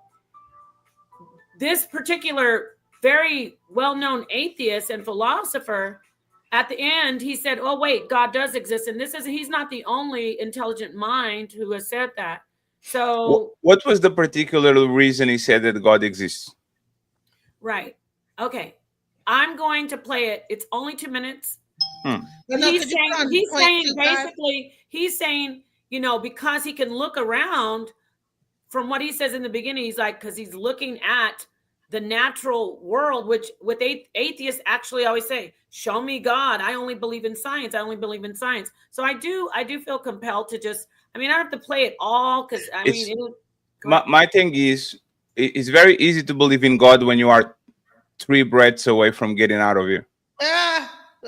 this particular very well-known atheist and philosopher. At the end, he said, "Oh wait, God does exist," and he's not the only intelligent mind who has said that. So, what was the particular reason he said that God exists? Right. Okay. I'm going to play it. It's only 2 minutes. But no, he's could you put on saying point 25? basically, he's saying, you know, because he can look around from what he says in the beginning, he's like, because he's looking at the natural world, which with atheists actually always say, show me God. I only believe in science. I only believe in science. So I do feel compelled to just, I mean, I don't have to play it all because I It's mean, my thing is, it's very easy to believe in God when you are 3 breaths away from getting out of here.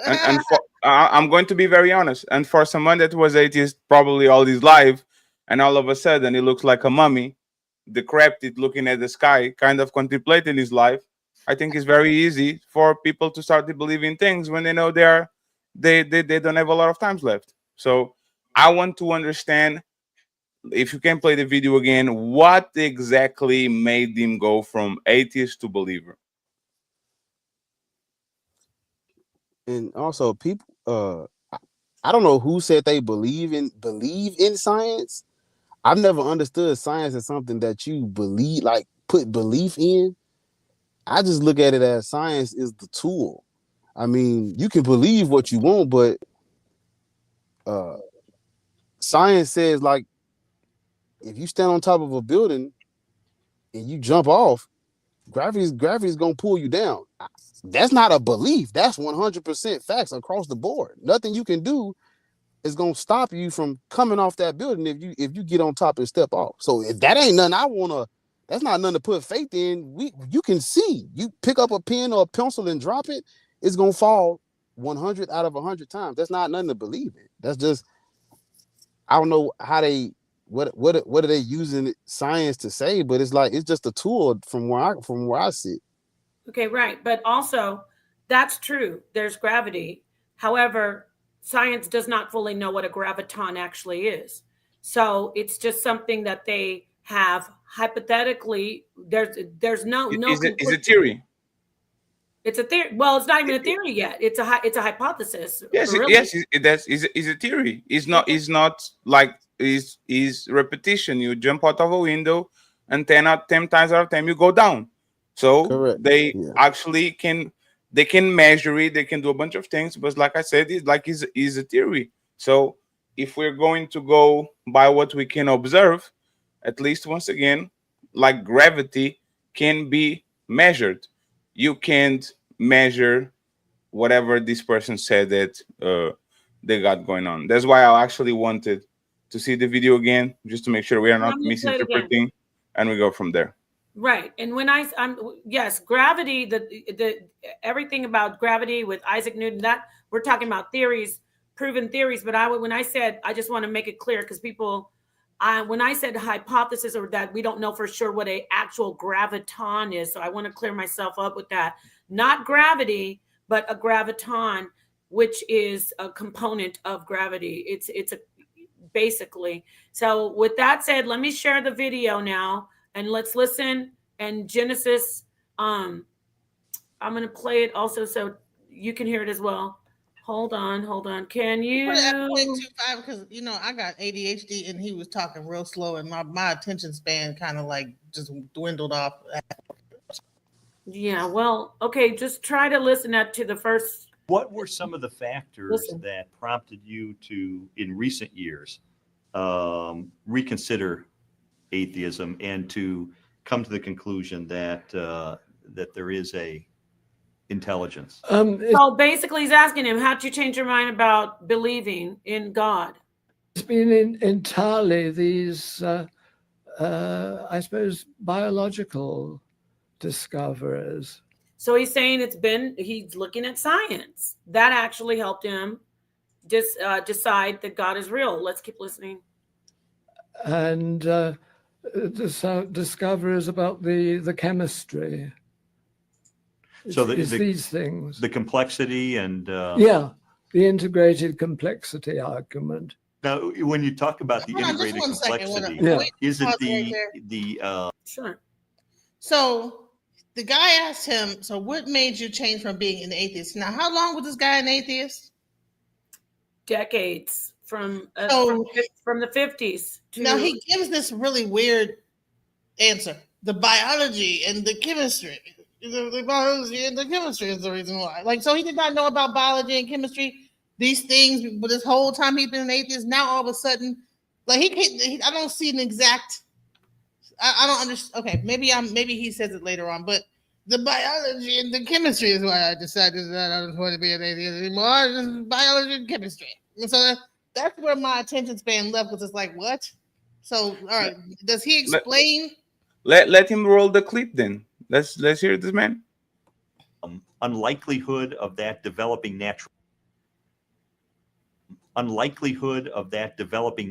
And for, I'm going to be very honest. And for someone that was atheist probably all his life, and all of a sudden he looks like a mummy, decrepit, looking at the sky, kind of contemplating his life, I think it's very easy for people to start to believe in things when they know they don't have a lot of times left. So I want to understand, if you can play the video again, what exactly made him go from atheist to believer. And also, people, I don't know who said they believe in science. I've never understood science as something that you believe, like put belief in. I just look at it as science is the tool. I mean, you can believe what you want, but science says, like, if you stand on top of a building and you jump off, gravity's gonna pull you down. That's not a belief. That's 100% facts across the board. Nothing you can do is gonna stop you from coming off that building if you get on top and step off. So if that ain't nothing that's not nothing to put faith in. You can see. You pick up a pen or a pencil and drop it, it's gonna fall 100 out of 100 times. That's not nothing to believe in. That's just, I don't know how they what are they using science to say, but it's like it's just a tool from where I sit. okay, right. But also, that's true. There's gravity. However, science does not fully know what a graviton actually is. So it's just something that they have hypothetically. There's no Is a theory. It's a theory. Well, it's not even a theory yet. It's a hypothesis. Yes, really. yes, is a theory. It's not like is repetition. You jump out of a window, and 10 times out of 10 you go down. So correct. They actually can measure it. They can do a bunch of things. But like I said, it's a theory. So if we're going to go by what we can observe, at least once again, like gravity can be measured. You can't measure whatever this person said that they got going on. That's why I actually wanted to see the video again, just to make sure we are not misinterpreting, and we go from there. Right. And when yes, gravity, the everything about gravity with Isaac Newton, that we're talking about theories, proven theories. But when I said, I just want to make it clear, because people, when I said hypothesis, or that we don't know for sure what a actual graviton is, so I want to clear myself up with that. Not gravity, but a graviton, which is a component of gravity. It's a basically. So with that said, let me share the video now, and let's listen. And Genesis, I'm going to play it also so you can hear it as well. Hold on. Can you? Put it at 0.25, because I got ADHD, and he was talking real slow, and my attention span kind of like just dwindled off. Yeah, well, okay, just try to listen to the first. What were some of the factors that prompted you to, in recent years, reconsider atheism and to come to the conclusion that that there is a intelligence? So basically, he's asking him, how'd you change your mind about believing in God? It's been entirely these, I suppose, biological discoveries. So he's saying he's looking at science. That actually helped him just decide that God is real. Let's keep listening. And discoveries about the chemistry. So these things. The complexity and... the integrated complexity argument. Now, when you talk about the integrated complexity, is it the Sure. So the guy asked him, so what made you change from being an atheist? Now, how long was this guy an atheist? Decades, from the 50s. Now he gives this really weird answer. The biology and the chemistry. The biology and the chemistry is the reason why. Like, so he did not know about biology and chemistry these things, but this whole time he's been an atheist, now all of a sudden, like I don't see an exact. I don't understand. Okay, maybe he says it later on, but the biology and the chemistry is why I decided that I don't want to be an atheist anymore. Just biology and chemistry, and so that's where my attention span left because it's like what? So all right, does he explain? Let him roll the clip then. Let's hear this man. Unlikelihood of that developing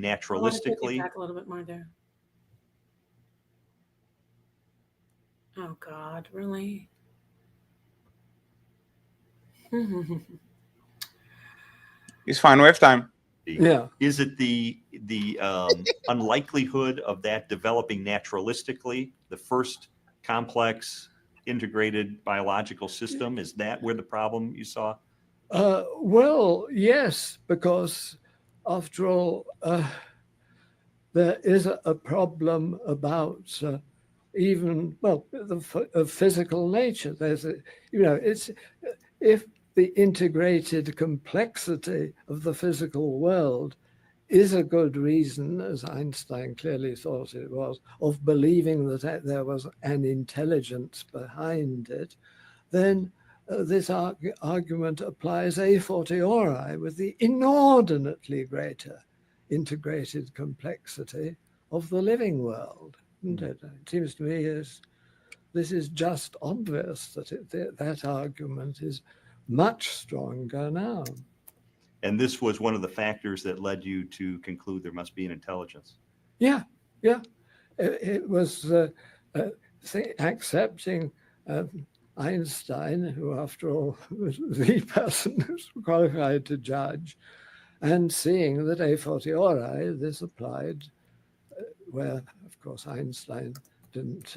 naturalistically. Back a little bit more there. Oh God, really? It's fine. We have time. Yeah. Is it the unlikelihood of that developing naturalistically, the first complex integrated biological system? Is that where the problem you saw? Well, yes, because after all, there is a problem about even the physical nature. There's it's if the integrated complexity of the physical world is a good reason, as Einstein clearly thought it was, of believing that there was an intelligence behind it, then this argument applies a fortiori with the inordinately greater integrated complexity of the living world. It seems to me this is just obvious that that argument is much stronger now. And this was one of the factors that led you to conclude there must be an intelligence. Yeah. It was accepting Einstein, who after all was the person who's qualified to judge, and seeing that a fortiori this applied where, of course, Einstein didn't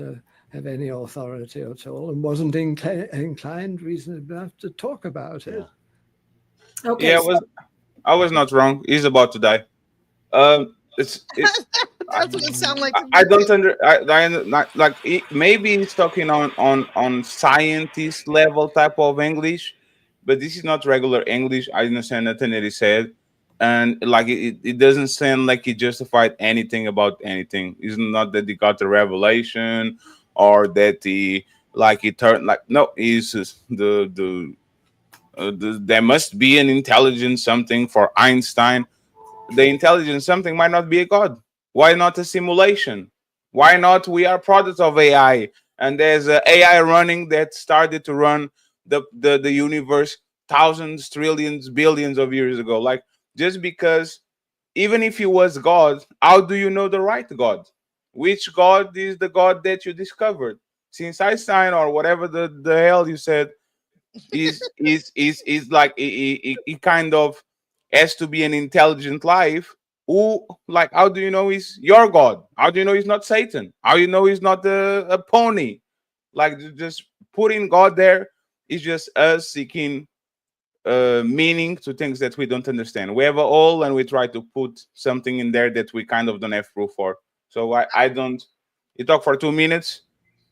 have any authority at all and wasn't inclined reasonably enough to talk about it. Okay. Yeah, I was not wrong. He's about to die. It's That's what it sounds like. I don't maybe he's talking on scientist level type of English, but this is not regular English. I understand nothing that he said, and like it doesn't sound like he justified anything about anything. It's not that he got the revelation or that he turned no. He's just there must be an intelligence something for Einstein. The intelligence something might not be a god. Why not a simulation? Why not we are products of AI and there's a AI running that started to run the universe thousands, trillions, billions of years ago? Like, just because even if he was God, how do you know the right God? Which God is the God that you discovered? Since Einstein or whatever the hell you said is like it kind of has to be an intelligent life. Who, like, how do you know he's your God? How do you know he's not Satan? How do you know he's not a pony? Like, just putting God there is just us seeking meaning to things that we don't understand. We have a all and we try to put something in there that we kind of don't have proof for. So I don't. You talk for 2 minutes,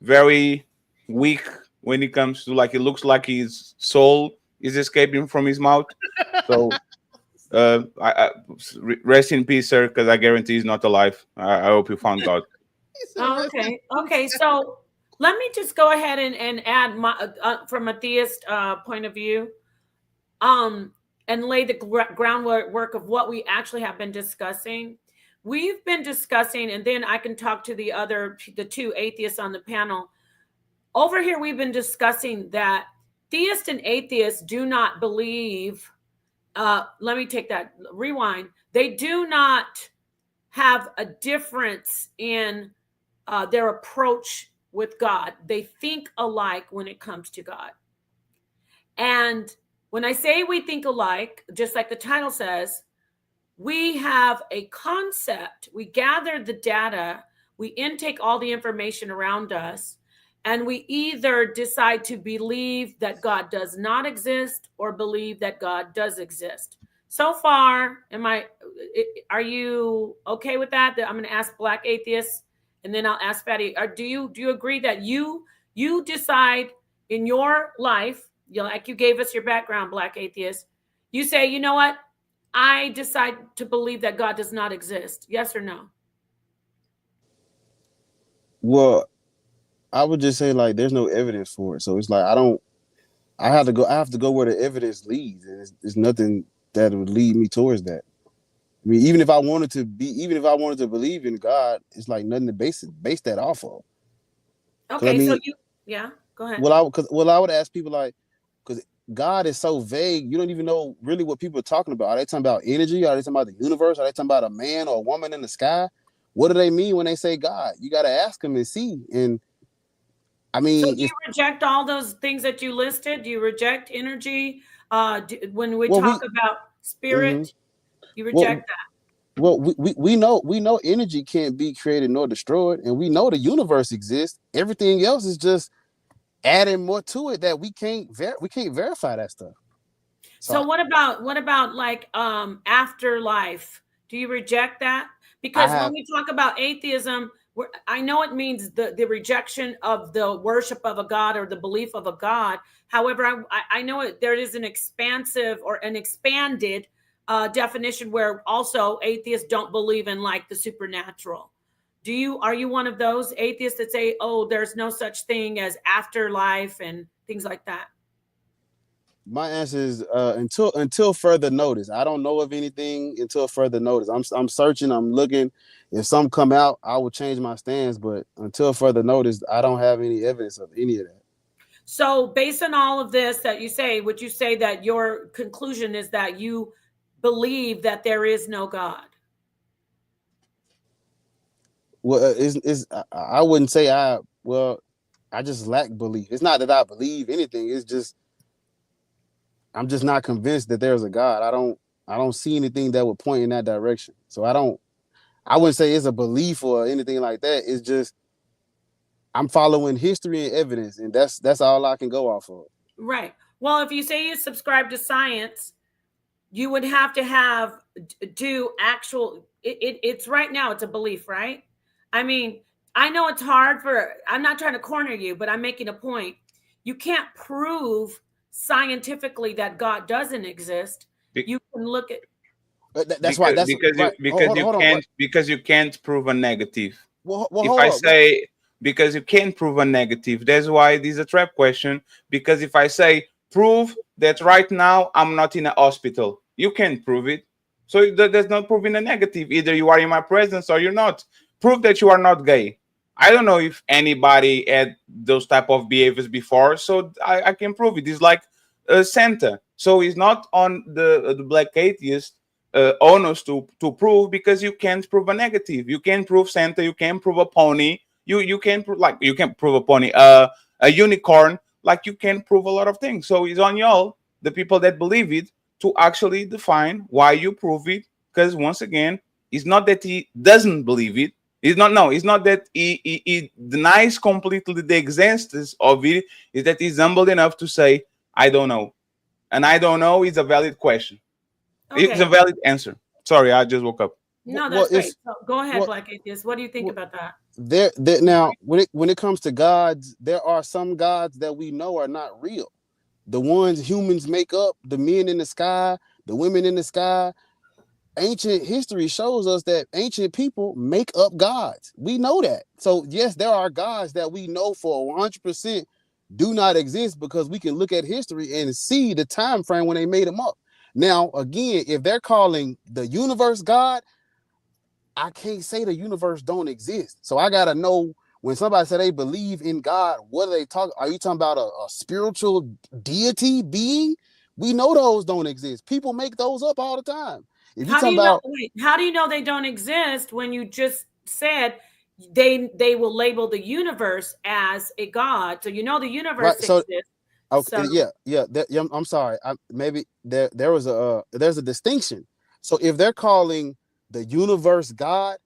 very weak when it comes to, like, it looks like his soul is escaping from his mouth. So rest in peace, sir, because I guarantee he's not alive. I hope you found God. Okay. So let me just go ahead and add my from a theist point of view, and lay the groundwork of what we actually have been discussing. We've been discussing, and then I can talk to the two atheists on the panel. Over here, we've been discussing that theists and atheists do not believe. Let me take that, rewind. They do not have a difference in their approach with God. They think alike when it comes to God. And when I say we think alike, just like the title says, we have a concept. We gather the data, we intake all the information around us, and we either decide to believe that God does not exist or believe that God does exist. So far, are you okay with that? I'm going to ask Black atheists, and then I'll ask Fatty. Do you agree that you decide in your life, like you gave us your background, Black atheist, You say, you know what? I decide to believe that God does not exist. Yes or no? Well, I would just say like there's no evidence for it. So it's like I have to go where the evidence leads, and it's nothing that would lead me towards that. I mean, even if I wanted to believe in God, it's like nothing to base that off of. Because I Okay, so mean, yeah, go ahead. I would ask people like, because God is so vague, you don't even know really what people are talking about. Are they talking about energy? Are they talking about the universe? Are they talking about a man or a woman in the sky? What do they mean when they say God? You got to ask them and see. And I So mean, do you reject all those things that you listed? Do you reject energy? When we well, talk about mhm. spirit, you well, reject that. we know energy can't be created nor destroyed, and we know the universe exists. Everything else is just adding more to it that we can't verify that stuff. So So what about like afterlife? Do you reject that? I Because when have we talk about atheism, I know it means the rejection of the worship of a god or the belief of a god. However, I know there is an expansive or an expanded definition where also atheists don't believe in like the supernatural. Are you one of those atheists that say, oh, there's no such thing as afterlife and things like that? my answer is until further notice. I don't know of anything until further notice. I'm searching. I'm looking. If some come out, I will change my stance. But until further notice, I don't have any evidence of any of that. So, based on all of this that you say, would you say that your conclusion is that you believe that there is no God? Well, I wouldn't say I just lack belief. It's not that I believe anything. It's just I'm just not convinced that there's a God. I don't see anything that would point in that direction. So I wouldn't say it's a belief or anything like that. It's just I'm following history and evidence, and that's all I can go off of. Right. Well, if you say you subscribe to science, you would have to do actual it's right now it's a belief, right? I mean, I know it's hard I'm not trying to corner you, but I'm making a point. You can't prove scientifically that God doesn't exist. You can look at That's why. That's right. Hold on. Because you can't prove a negative. Well, If hold I on. say because you can't prove a negative, that's why this is a trap question. Because if I say prove that right now I'm not in a hospital, you can't prove it. So there's no proving a negative. Either you are in my presence or you're not. Prove that you are not gay. I don't know if anybody had those type of behaviors before, so I can prove it. It's like Santa. So it's not on the black atheist onus to prove, because you can't prove a negative. You can't prove Santa. You can't prove a pony. You can't prove, like, you can't prove a pony, a unicorn. Like, you can't prove a lot of things. So it's on y'all, the people that believe it, to actually define why you prove it. Because once again, it's not that he doesn't believe it. It's not, no, it's not that he denies completely the existence of it. It's that he's humble enough to say, I don't know. And I don't know is a valid question. Okay. It's a valid answer. Sorry, I just woke up. No, that's great. So go ahead, Black Atheist. What do you think about that? There now, when it comes to gods, there are some gods that we know are not real. The ones humans make up, the men in the sky, the women in the sky. Ancient history shows us that ancient people make up gods. We know that. So yes, there are gods that we know for 100% do not exist, because we can look at history and see the time frame when they made them up. Now, again, if they're calling the universe God, I can't say the universe don't exist. So I gotta know, when somebody say they believe in God, what are they talking? Are you talking about a spiritual deity being? We know those don't exist. People make those up all the time. If you talking about, how do you know they don't exist when you just said they will label the universe as a god? So you know the universe exists. Okay, so. yeah. I'm sorry. Maybe there's a distinction. So if they're calling the universe God,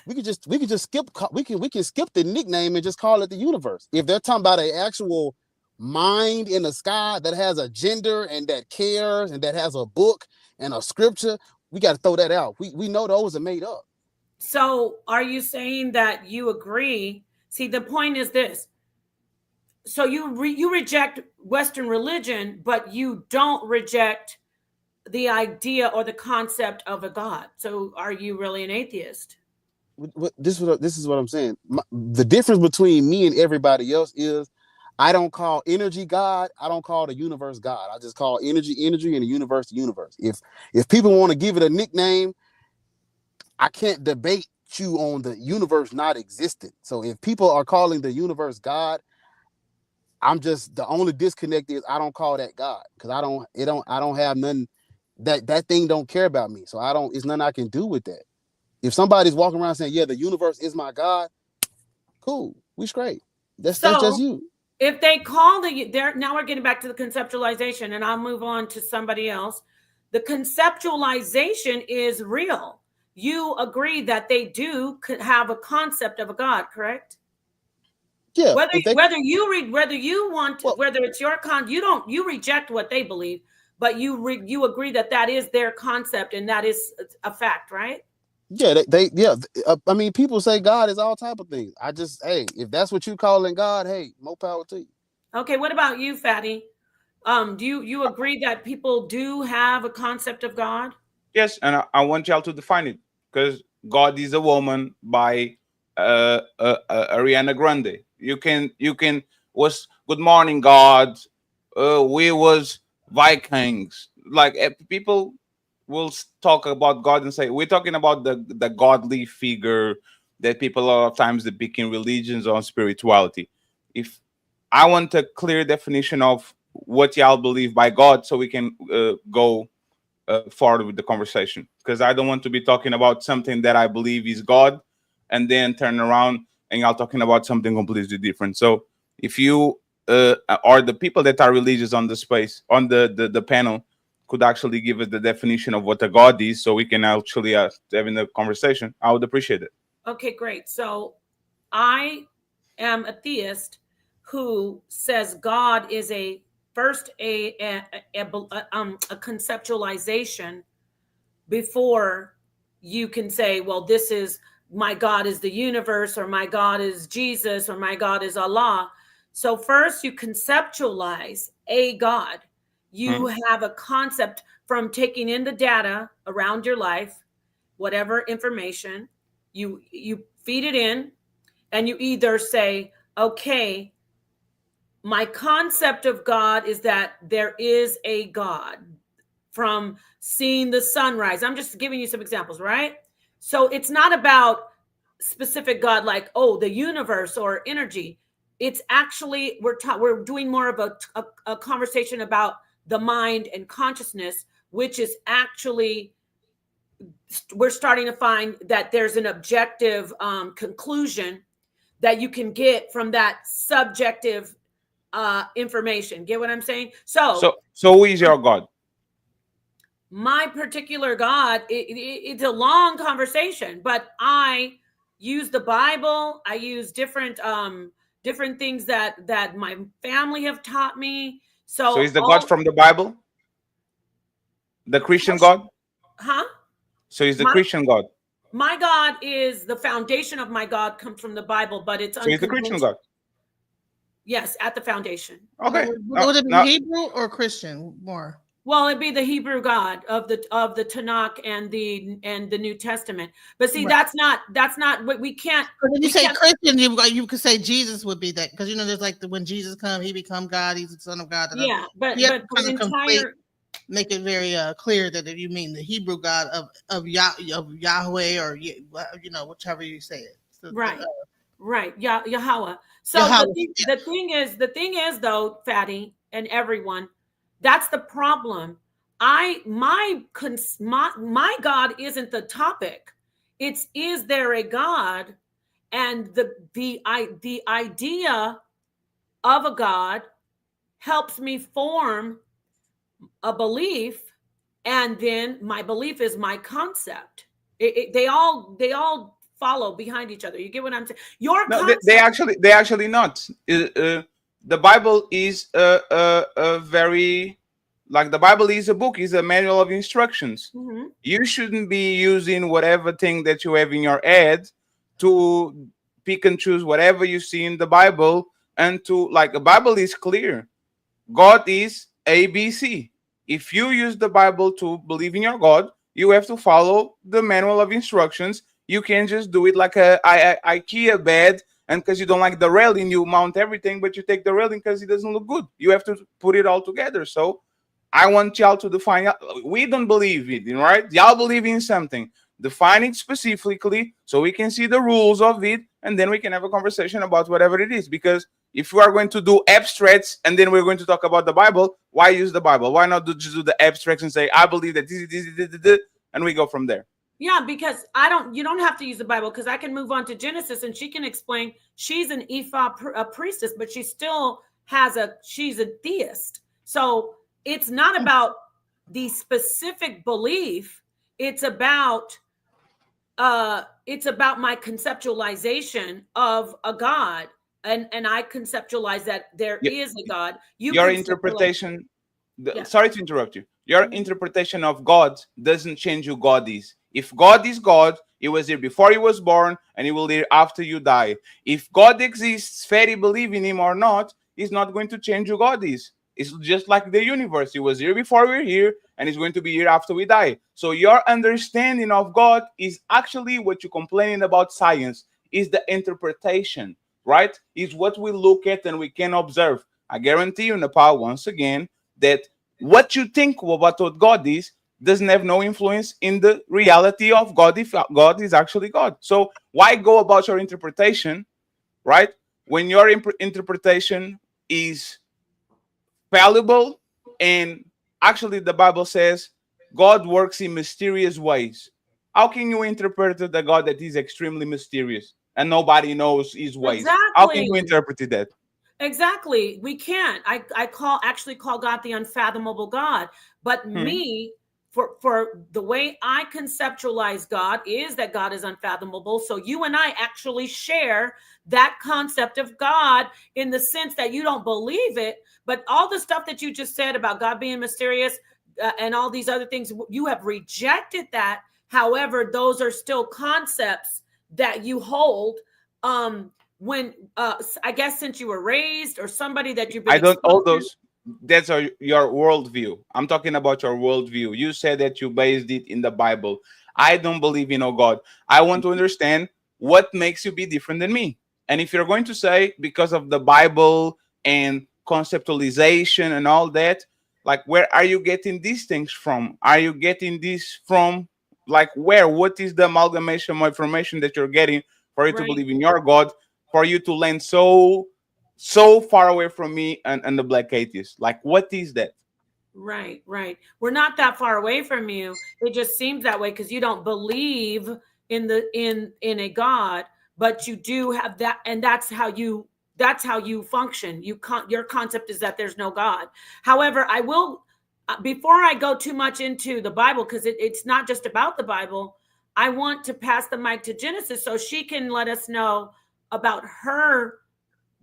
we can just skip we can skip the nickname and just call it the universe. If they're talking about an actual mind in the sky that has a gender and that cares and that has a book and a scripture, we got to throw that out. We know those are made up. So are you saying that you agree? See, the point is this. So you reject Western religion, but you don't reject the idea or the concept of a God. So are you really an atheist? This is what I'm saying. The difference between me and everybody else is I don't call energy God. I don't call the universe God. I just call energy, and the universe, the universe. If people want to give it a nickname, I can't debate you on the universe not existing. So if people are calling the universe God, I'm just, the only disconnect is I don't call that God because I don't have nothing, that thing don't care about me. So it's nothing I can do with that. If somebody's walking around saying, yeah, the universe is my God, cool, we straight. That's just you. If they call now we're getting back to the conceptualization, and I'll move on to somebody else. The conceptualization is real. You agree that they could have a concept of a God, correct? Yeah. Whether it's your you reject what they believe, but you agree that is their concept and that is a fact, right? Yeah, I mean, people say God is all type of things. I just, hey, if that's what you calling God, hey, more power to you. Okay, what about you, Fatty? Do you agree that people do have a concept of God? Yes, and I want y'all to define it, because God is a woman by Ariana Grande. You can was good morning God. We was Vikings. Like people will talk about God and say we're talking about the godly figure that people a lot of times depict in religions or spirituality. If I want a clear definition of what y'all believe by God, so we can go forward with the conversation, because I don't want to be talking about something that I believe is God and then turn around and y'all talking about something completely different. So if you or the people that are religious on the space on the panel could actually give us the definition of what a God is, so we can actually having a conversation, I would appreciate it. Okay, great. So I am a theist who says God is a conceptualization before you can say, well, this is my God is the universe, or my God is Jesus, or my God is Allah. So first you conceptualize a God. You have a concept from taking in the data around your life, whatever information, you feed it in, and you either say, okay, my concept of God is that there is a God, from seeing the sunrise. I'm just giving you some examples, right? So it's not about specific God like, oh, the universe or energy. It's actually, we're doing more of a conversation about the mind and consciousness, which is actually, we're starting to find that there's an objective conclusion that you can get from that subjective information. Get what I'm saying? So who is your God? My particular God, it's a long conversation, but I use the Bible. I use different things that my family have taught me. So is the God from the Bible the Christian God? Huh? So is the Christian God? My God is the foundation of my God comes from the Bible, but it's so he's the Christian God. Yes, at the foundation. Okay. Would it be Hebrew or Christian more? Well, it'd be the Hebrew God of the Tanakh and the New Testament. But see, Right. that's not what we can't. But when you say Christian, you could say Jesus would be that, because there's like when Jesus comes, he become God, he's the Son of God. Yeah, but make it very clear that if you mean the Hebrew God of Yahweh, or whichever you say it. So, right, Yahweh. So the thing is though, Fatty and everyone, that's the problem. My God isn't the topic. It's, is there a God? And the idea of a God helps me form a belief, and then my belief is my concept. They all follow behind each other. You get what I'm saying? They actually not. The Bible is a very, like, the Bible is a book, is a manual of instructions. Mm-hmm. You shouldn't be using whatever thing that you have in your head to pick and choose whatever you see in the Bible, and to, like, the Bible is clear. God is ABC. If you use the Bible to believe in your God, you have to follow the manual of instructions. You can't just do it like a IKEA bed, and because you don't like the railing, you mount everything, but you take the railing because it doesn't look good. You have to put it all together. So I want y'all to define. We don't believe it, right? Y'all believe in something. Define it specifically so we can see the rules of it, and then we can have a conversation about whatever it is. Because if we are going to do abstracts and then we're going to talk about the Bible, why use the Bible? Why not just do the abstracts and say, I believe that this, and we go from there? Yeah, because you don't have to use the Bible, because I can move on to Genesis and she can explain. She's an Ephah a priestess, but she still she's a theist. So it's not about the specific belief. It's about my conceptualization of a God. And I conceptualize that there is a God. Your interpretation, sorry to interrupt you. Your interpretation of God doesn't change who God is. If God is God, he was here before you was born, and he will be here after you die. If God exists, Ferry believe in him or not, he's not going to change who God is. It's just like the universe. He was here before we're here, and he's going to be here after we die. So your understanding of God is actually what you're complaining about science, is the interpretation, right? Is what we look at and we can observe. I guarantee you, Nepal, once again, that what you think about what God is doesn't have no influence in the reality of God, if God is actually God. So why go about your interpretation, right, when your interpretation is fallible? And actually the Bible says God works in mysterious ways. How can you interpret the God that is extremely mysterious and nobody knows his ways? Exactly. How can you interpret that? Exactly. We can't. I actually call God the unfathomable God. But me, for the way I conceptualize God is that God is unfathomable. So you and I actually share that concept of God, in the sense that you don't believe it, but all the stuff that you just said about God being mysterious and all these other things, you have rejected that. However, those are still concepts that you hold. When I guess since you were raised, or somebody that you've been I don't all exposed those. That's your worldview. I'm talking about your worldview. You said that you based it in the Bible. I don't believe in a God. I want to understand what makes you be different than me. And if you're going to say because of the Bible and conceptualization and all that, like, where are you getting these things from? Are you getting this from, like, where? What is the amalgamation of information that you're getting for you to Right. believe in your God, for you to land so far away from me and the black atheist? Like, what is that? Right. We're not that far away from you. It just seems that way because you don't believe in a God, but you do have that, and that's how you function. Your concept is that there's no God. However, I will, before I go too much into the Bible, because it's not just about the Bible, I want to pass the mic to Genesis so she can let us know about her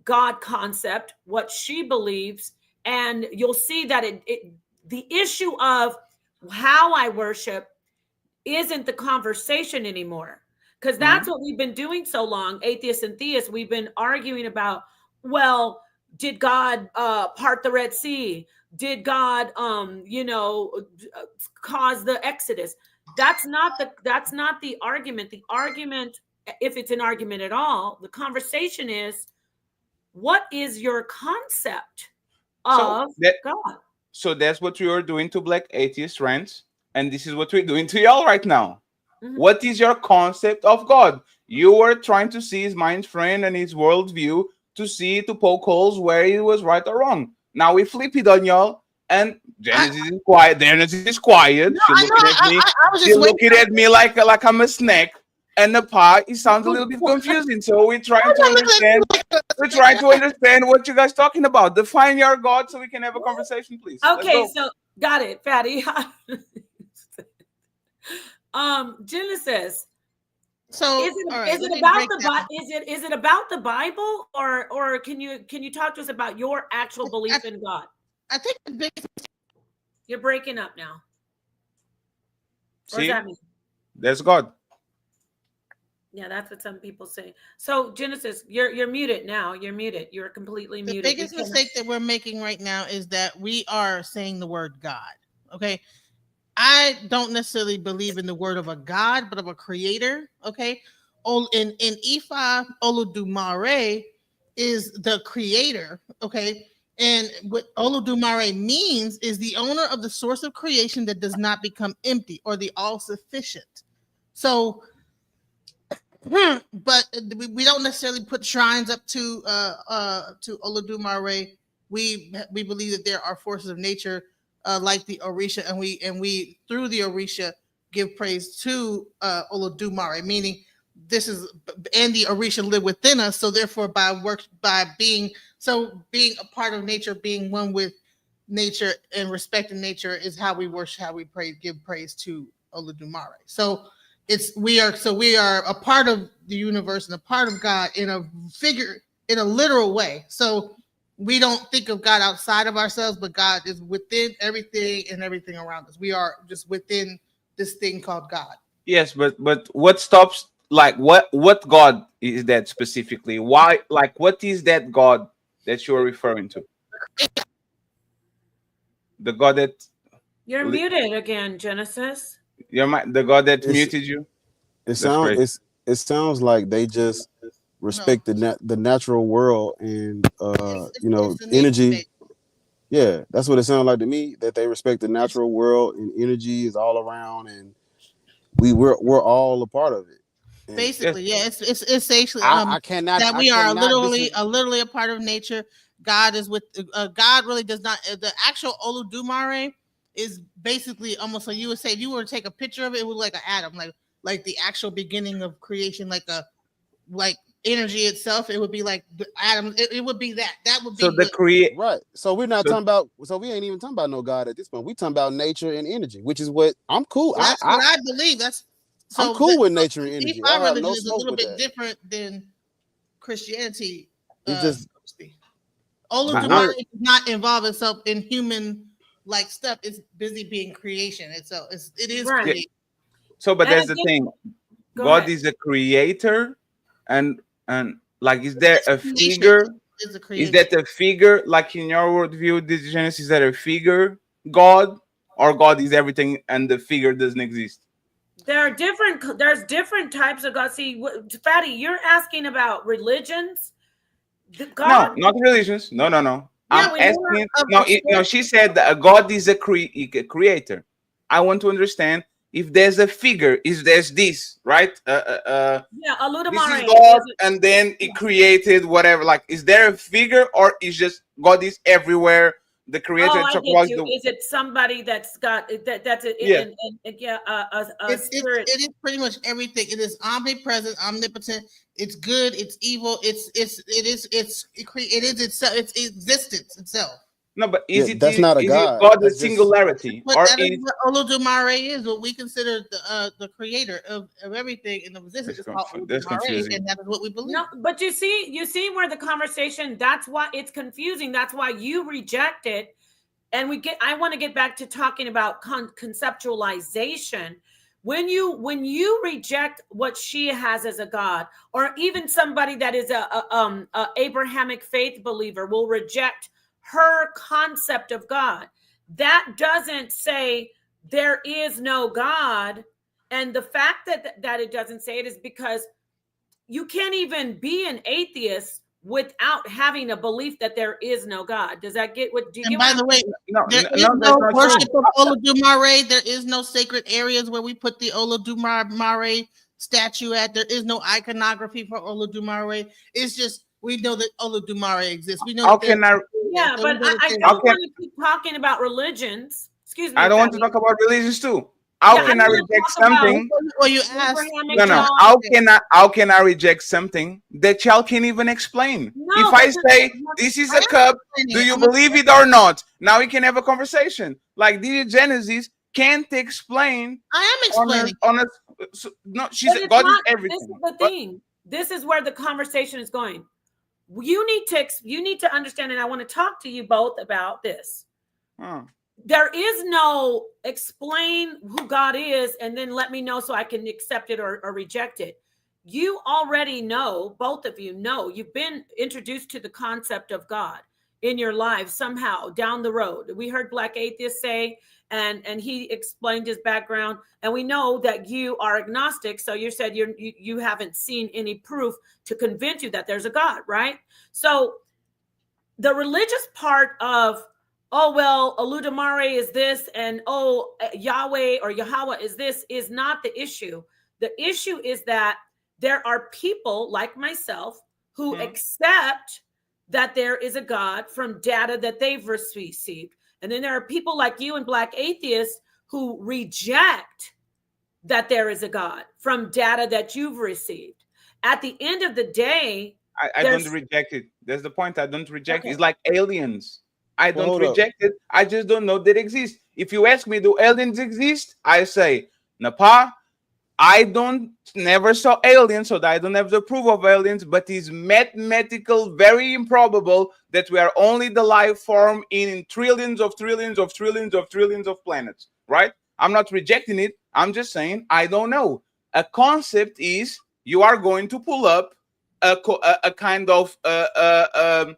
God concept, what she believes, and you'll see that the issue of how I worship isn't the conversation anymore, because that's what we've been doing so long. Atheists and theists, we've been arguing about, well, did God part the Red Sea? Did God cause the Exodus? That's not the argument. The argument, if it's an argument at all, the conversation is, what is your concept of God? So that's what we are doing to black atheist rants, and this is what we're doing to y'all right now. What is your concept of God? You were trying to see his mind frame and his worldview to poke holes where he was right or wrong. Now we flip it on y'all, and Genesis is quiet. Genesis is quiet. She looking at me. She looking at me like I'm a snack. And the part, it sounds a little bit confusing. So we're trying to understand. We're trying to understand what you guys talking about. Define your God so we can have a conversation, please. Okay, so got it, Fatty. Genesis. So is it about the Bible, or can you talk to us about your actual belief in God? I think the biggest. You're breaking up now. What See, does that mean? That's God. Yeah, that's what some people say. So Genesis, you're muted now. You're muted. You're completely muted. The biggest mistake that we're making right now is that we are saying the word God. Okay. I don't necessarily believe in the word of a God, but of a creator. Okay. In Ifa, Olodumare is the creator. Okay. And what Olodumare means is the owner of the source of creation that does not become empty, or the all sufficient. So, but we don't necessarily put shrines up to Olodumare. We believe that there are forces of nature like the Orisha, and we through the Orisha give praise to Olodumare, meaning this is, and the Orisha live within us. So therefore, by being a part of nature, being one with nature and respecting nature is how we worship, how we pray, give praise to Olodumare. So we are a part of the universe and a part of God in a literal way. So we don't think of God outside of ourselves, but God is within everything and everything around us. We are just within this thing called God. Yes, but what stops, like what God is that specifically? Why, like what is that God that you're referring to? The God that You're muted again, Genesis. the God that muted you. It sounds like they just respect the natural world and energy. Yeah, that's what it sounds like to me. That they respect the natural world and energy is all around, and we're all a part of it. And basically, yeah, it's actually I cannot that we I are cannot literally a part of nature. God is with God really does not, the actual Olodumare is basically almost like you would say, if you were to take a picture of it, it would look like an atom, like the actual beginning of creation, like energy itself. It would be like the atom. It would be that would be so the create right. So we're not talking about. So we ain't even talking about no God at this point. We talking about nature and energy, which is what I'm cool. That's what I believe. I'm cool with nature and energy. I have religion no is a smoke little with bit that. different than Christianity. It's just Olodumare does not involve itself in human like stuff. It's busy being creation itself. It is Right. creation. So, but there's the thing. God is a creator, and like, is there a figure? Is that a figure? Like in your worldview, this Genesis, is that a figure God, or God is everything and the figure doesn't exist? There's different types of God. See, Fatty, you're asking about religions. No, not religions. No. I'm asking. No. She said that God is a creator. I want to understand if there's a figure. Is there's this right? Yeah, This is Olodumare. God, and then He created whatever. Like, is there a figure, or is just God is everywhere? The creator. Oh, I get you. Is it somebody that's got that's a Yeah. a spirit? It is pretty much everything. It is omnipresent, omnipotent. It's good. It's evil. It's existence itself. No, but that's not a God. God That's a singularity, But or that is is what Olodumare is, what we consider the creator of everything in existence. It's called that's Olodumare, confusing. and that is what we believe. No, but you see where the conversation. That's why it's confusing. That's why you reject it, and I want to get back to talking about conceptualization. When you reject what she has as a God, or even somebody that is a Abrahamic faith believer will reject her concept of God. That doesn't say there is no God. And the fact that it doesn't say it is because you can't even be an atheist without having a belief that there is no God. Does that get what? Do you And get by what the way, there is no worship of Olodumare. There is no sacred areas where we put the Olodumare statue at. There is no iconography for Olodumare. It's just we know that Olodumare exists. We know. How can I? Yeah, but I don't want to keep talking about religions. Excuse me. I don't want to talk about religions too. How can I reject something? Well, you asked. No. How can I reject something that y'all can't even explain? No, if I say this is a cup, do you believe it or not? Now we can have a conversation. Like the Genesis can't explain. I am explaining. No, she said God is everything. This is the thing. This is where the conversation is going. You need to understand, and I want to talk to you both about this. There is no explain who God is and then let me know so I can accept it or reject it. You already know, both of you know, you've been introduced to the concept of God. in your life somehow down the road. We heard Black Atheist say, and he explained his background, and we know that you are agnostic. So you said you haven't seen any proof to convince you that there's a God, right? So the religious part of, oh, well, Oludumare is this, and oh, Yahweh or Yahweh is this, is not the issue. The issue is that there are people like myself who accept that there is a God from data that they've received. And then there are people like you and Black Atheists who reject that there is a God from data that you've received. At the end of the day, I don't reject it. That's the point. I don't reject it. It's like aliens. I Well, don't hold up. reject it. I just don't know that exist. If you ask me, do aliens exist? I say, Napa, I never saw aliens, so I don't have the proof of aliens, but it's mathematical, very improbable that we are only the life form in trillions of trillions of trillions of trillions of planets, right? I'm not rejecting it. I'm just saying, I don't know. A concept is you are going to pull up a kind of an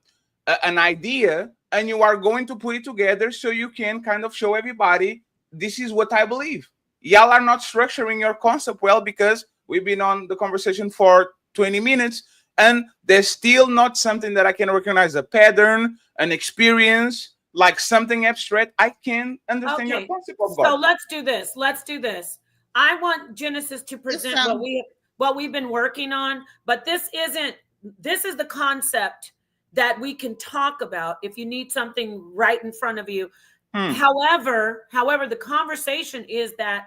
idea, and you are going to put it together so you can kind of show everybody, this is what I believe. Y'all are not structuring your concept well, because we've been on the conversation for 20 minutes and there's still not something that I can recognize, a pattern, an experience, like something abstract. I can understand your concept of God. So let's do this. Let's do this. I want Genesis to present what we've been working on, but this is the concept that we can talk about if you need something right in front of you. However, the conversation is that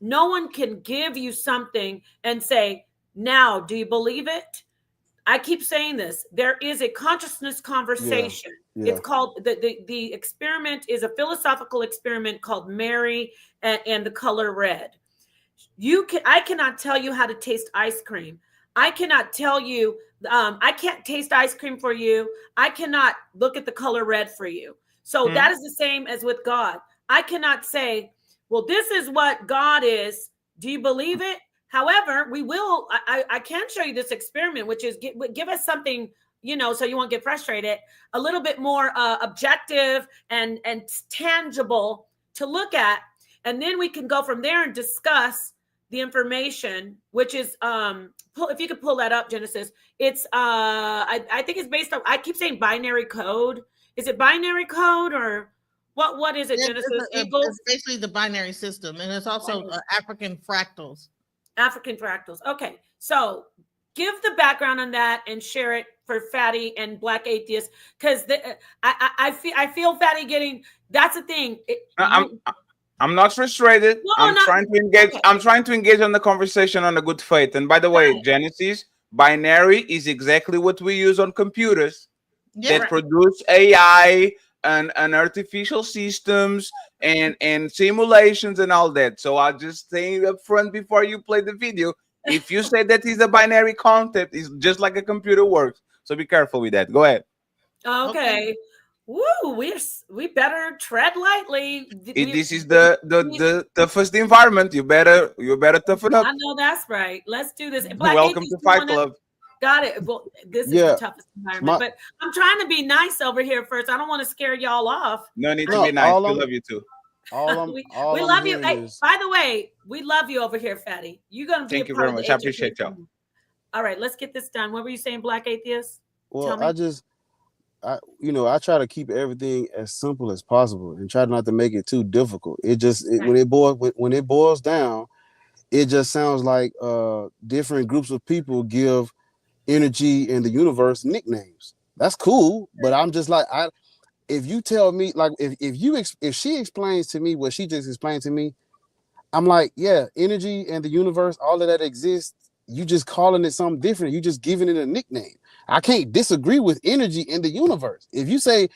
no one can give you something and say, now, do you believe it? I keep saying this. There is a consciousness conversation. Yeah. It's called, the experiment is a philosophical experiment called Mary and the color red. I cannot tell you how to taste ice cream. I cannot tell you, I can't taste ice cream for you. I cannot look at the color red for you. So that is the same as with God. I cannot say, well, this is what God is. Do you believe it? However, we will, I can show you this experiment, which is give us something, so you won't get frustrated, a little bit more objective and tangible to look at. And then we can go from there and discuss the information, which is, if you could pull that up, Genesis, it's, I think it's based on, I keep saying binary code. Is it binary code or what is it, Genesis? It's basically the binary system, and it's also African fractals. African fractals. Okay, so give the background on that and share it for Fatty and Black Atheist, because I feel Fatty getting. That's the thing. I'm not frustrated. I'm trying to engage. Okay. I'm trying to engage on the conversation on a good faith. And by the way, Genesis, binary is exactly what we use on computers that produce AI and artificial systems and simulations and all that. So I'll just say up front before you play the video, if you say that is a binary concept, it's just like a computer works. So be careful with that. Go ahead. Okay. Woo, we better tread lightly. This is the toughest environment. You better toughen up. I know that's right. Let's do this. Welcome to Fight Club. Got it. Well, this is the toughest environment, but I'm trying to be nice over here first. I don't want to scare y'all off. No need to be nice. We love you too. We love you. Hey, by the way, we love you over here, Fatty. You're gonna be. Thank you very much. I appreciate y'all. All right, let's get this done. What were you saying, Black Atheist? Well, I try to keep everything as simple as possible and try not to make it too difficult. When it boils down, it just sounds like different groups of people give energy in the universe nicknames. That's cool, but I'm just like, if you tell me, like, if she explains to me what she just explained to me, I'm like, yeah, energy and the universe, all of that exists. You just calling it something different. You just giving it a nickname. I can't disagree with energy in the universe. If you say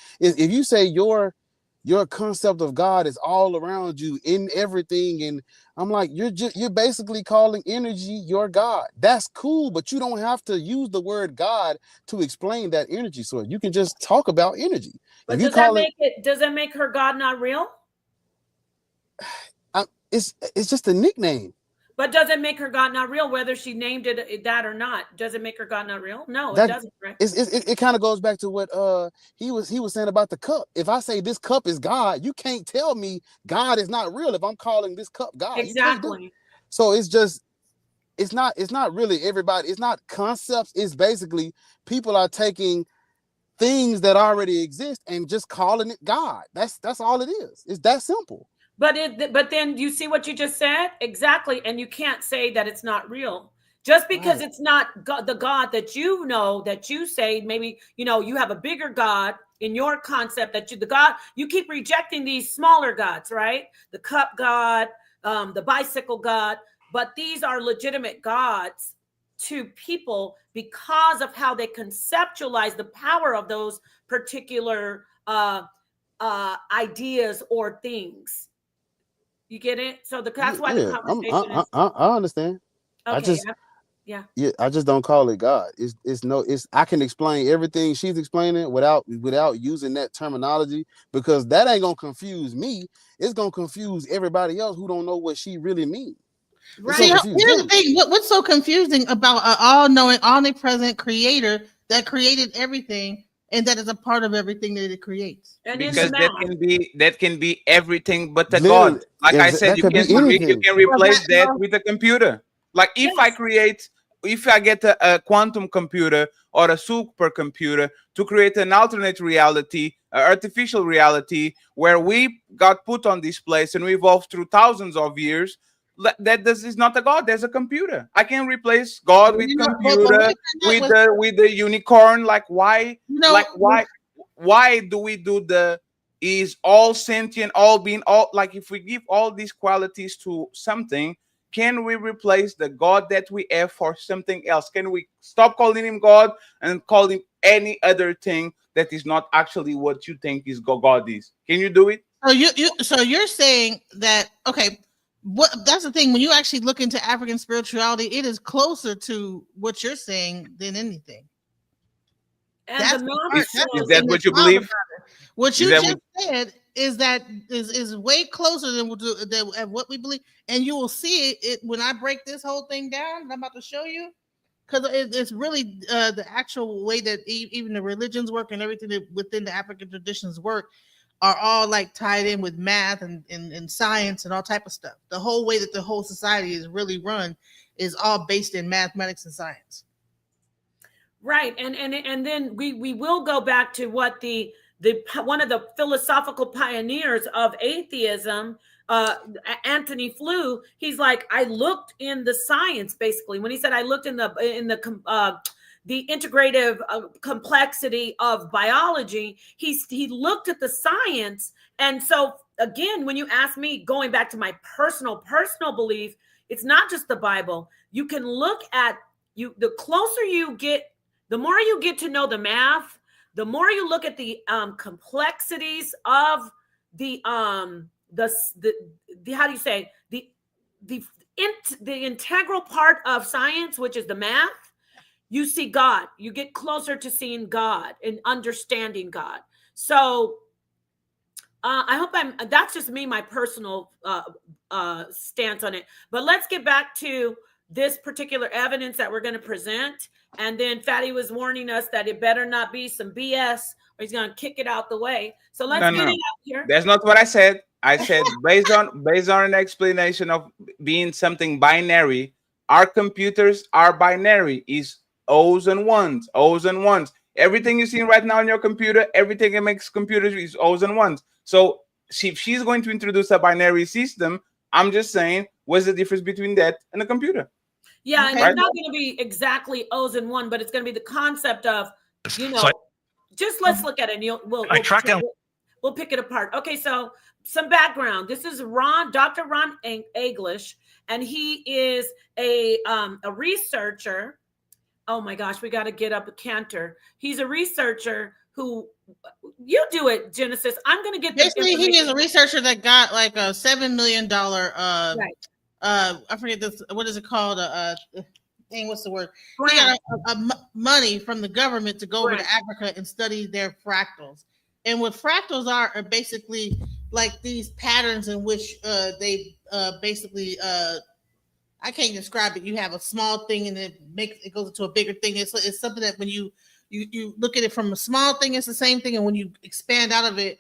your concept of God is all around you in everything, and I'm like, you're basically calling energy your God. That's cool, but you don't have to use the word God to explain that energy source. You can just talk about energy. But does that make her God not real? It's just a nickname. But does it make her God not real, whether she named it that or not? Does it make her God not real? No, it doesn't, right? It kind of goes back to what he was saying about the cup. If I say this cup is God, you can't tell me God is not real if I'm calling this cup God. You can't do it. So it's not really everybody, it's not concepts, it's basically people are taking things that already exist and just calling it God. That's all it is. It's that simple. But then you see what you just said? Exactly. And you can't say that it's not real. Just because it's not God, the God that you know, that you say, maybe, you have a bigger God in your concept that you keep rejecting these smaller gods, right? The cup God, the bicycle God, but these are legitimate gods to people because of how they conceptualize the power of those particular ideas or things. You get it? So that's why the conversation is. I understand. Okay. I just don't call it God. I can explain everything she's explaining without using that terminology, because that ain't gonna confuse me. It's gonna confuse everybody else who don't know what she really means. Right. See, here's the thing. What's so confusing about an all-knowing, omnipresent creator that created everything and that is a part of everything that it creates? Because that can be everything but a God. Like I said, you can replace that with a computer. Like if I get a quantum computer or a supercomputer to create an alternate reality, artificial reality, where we got put on this place and we evolved through thousands of years, is not a God. There's a computer. I can replace God with computer, with the unicorn. Like why? Why do we do is all sentient, all being, all, like if we give all these qualities to something, can we replace the God that we have for something else? Can we stop calling him God and call him any other thing that is not actually what you think is God is? Can you do it? So you're saying that, okay, that's the thing. When you actually look into African spirituality, it is closer to what you're saying than anything. And is that what you believe? What you just said is way closer than what we believe, and you will see it when I break this whole thing down. I'm about to show you, because it's really the actual way that even the religions work and everything that within the African traditions work are all like tied in with math and science and all type of stuff. The whole way that the whole society is really run is all based in mathematics and science. Right, and then we will go back to what the one of the philosophical pioneers of atheism, Anthony Flew, he's like, I looked in the science, basically, when he said I looked in the integrative complexity of biology, he looked at the science. And so again, when you ask me, going back to my personal belief, it's not just the Bible. You can look at the closer you get, the more you get to know the math, the more you look at the complexities of the how do you say, the integral part of science, which is the math, you see God. You get closer to seeing God and understanding God. So I hope that's just me, my personal stance on it. But let's get back to this particular evidence that we're going to present. And then Fatty was warning us that it better not be some BS or he's going to kick it out the way. So let's get it out here. That's not what I said. I said based on an explanation of being something binary, our computers are binary, is O's and ones, O's and ones. Everything you see right now on your computer, everything that makes computers is O's and ones. So if she's going to introduce a binary system, I'm just saying, what's the difference between that and a computer? Yeah, and it's not going to be exactly O's and one, but it's going to be the concept of, just let's look at it. We'll pick it apart. Okay, so some background. This is Dr. Ron English, and he is a researcher. Oh my gosh, we got to get up a canter. He's a researcher who, you do it, Genesis. I'm going to get this. Basically, he is a researcher that got like a $7 million. I forget this. What is it called? What's the word? He got money from the government to go over to Africa and study their fractals. And what fractals are basically like these patterns in which they basically I can't describe it. You have a small thing and it goes into a bigger thing. It's something that when you look at it from a small thing, it's the same thing, and when you expand out of it,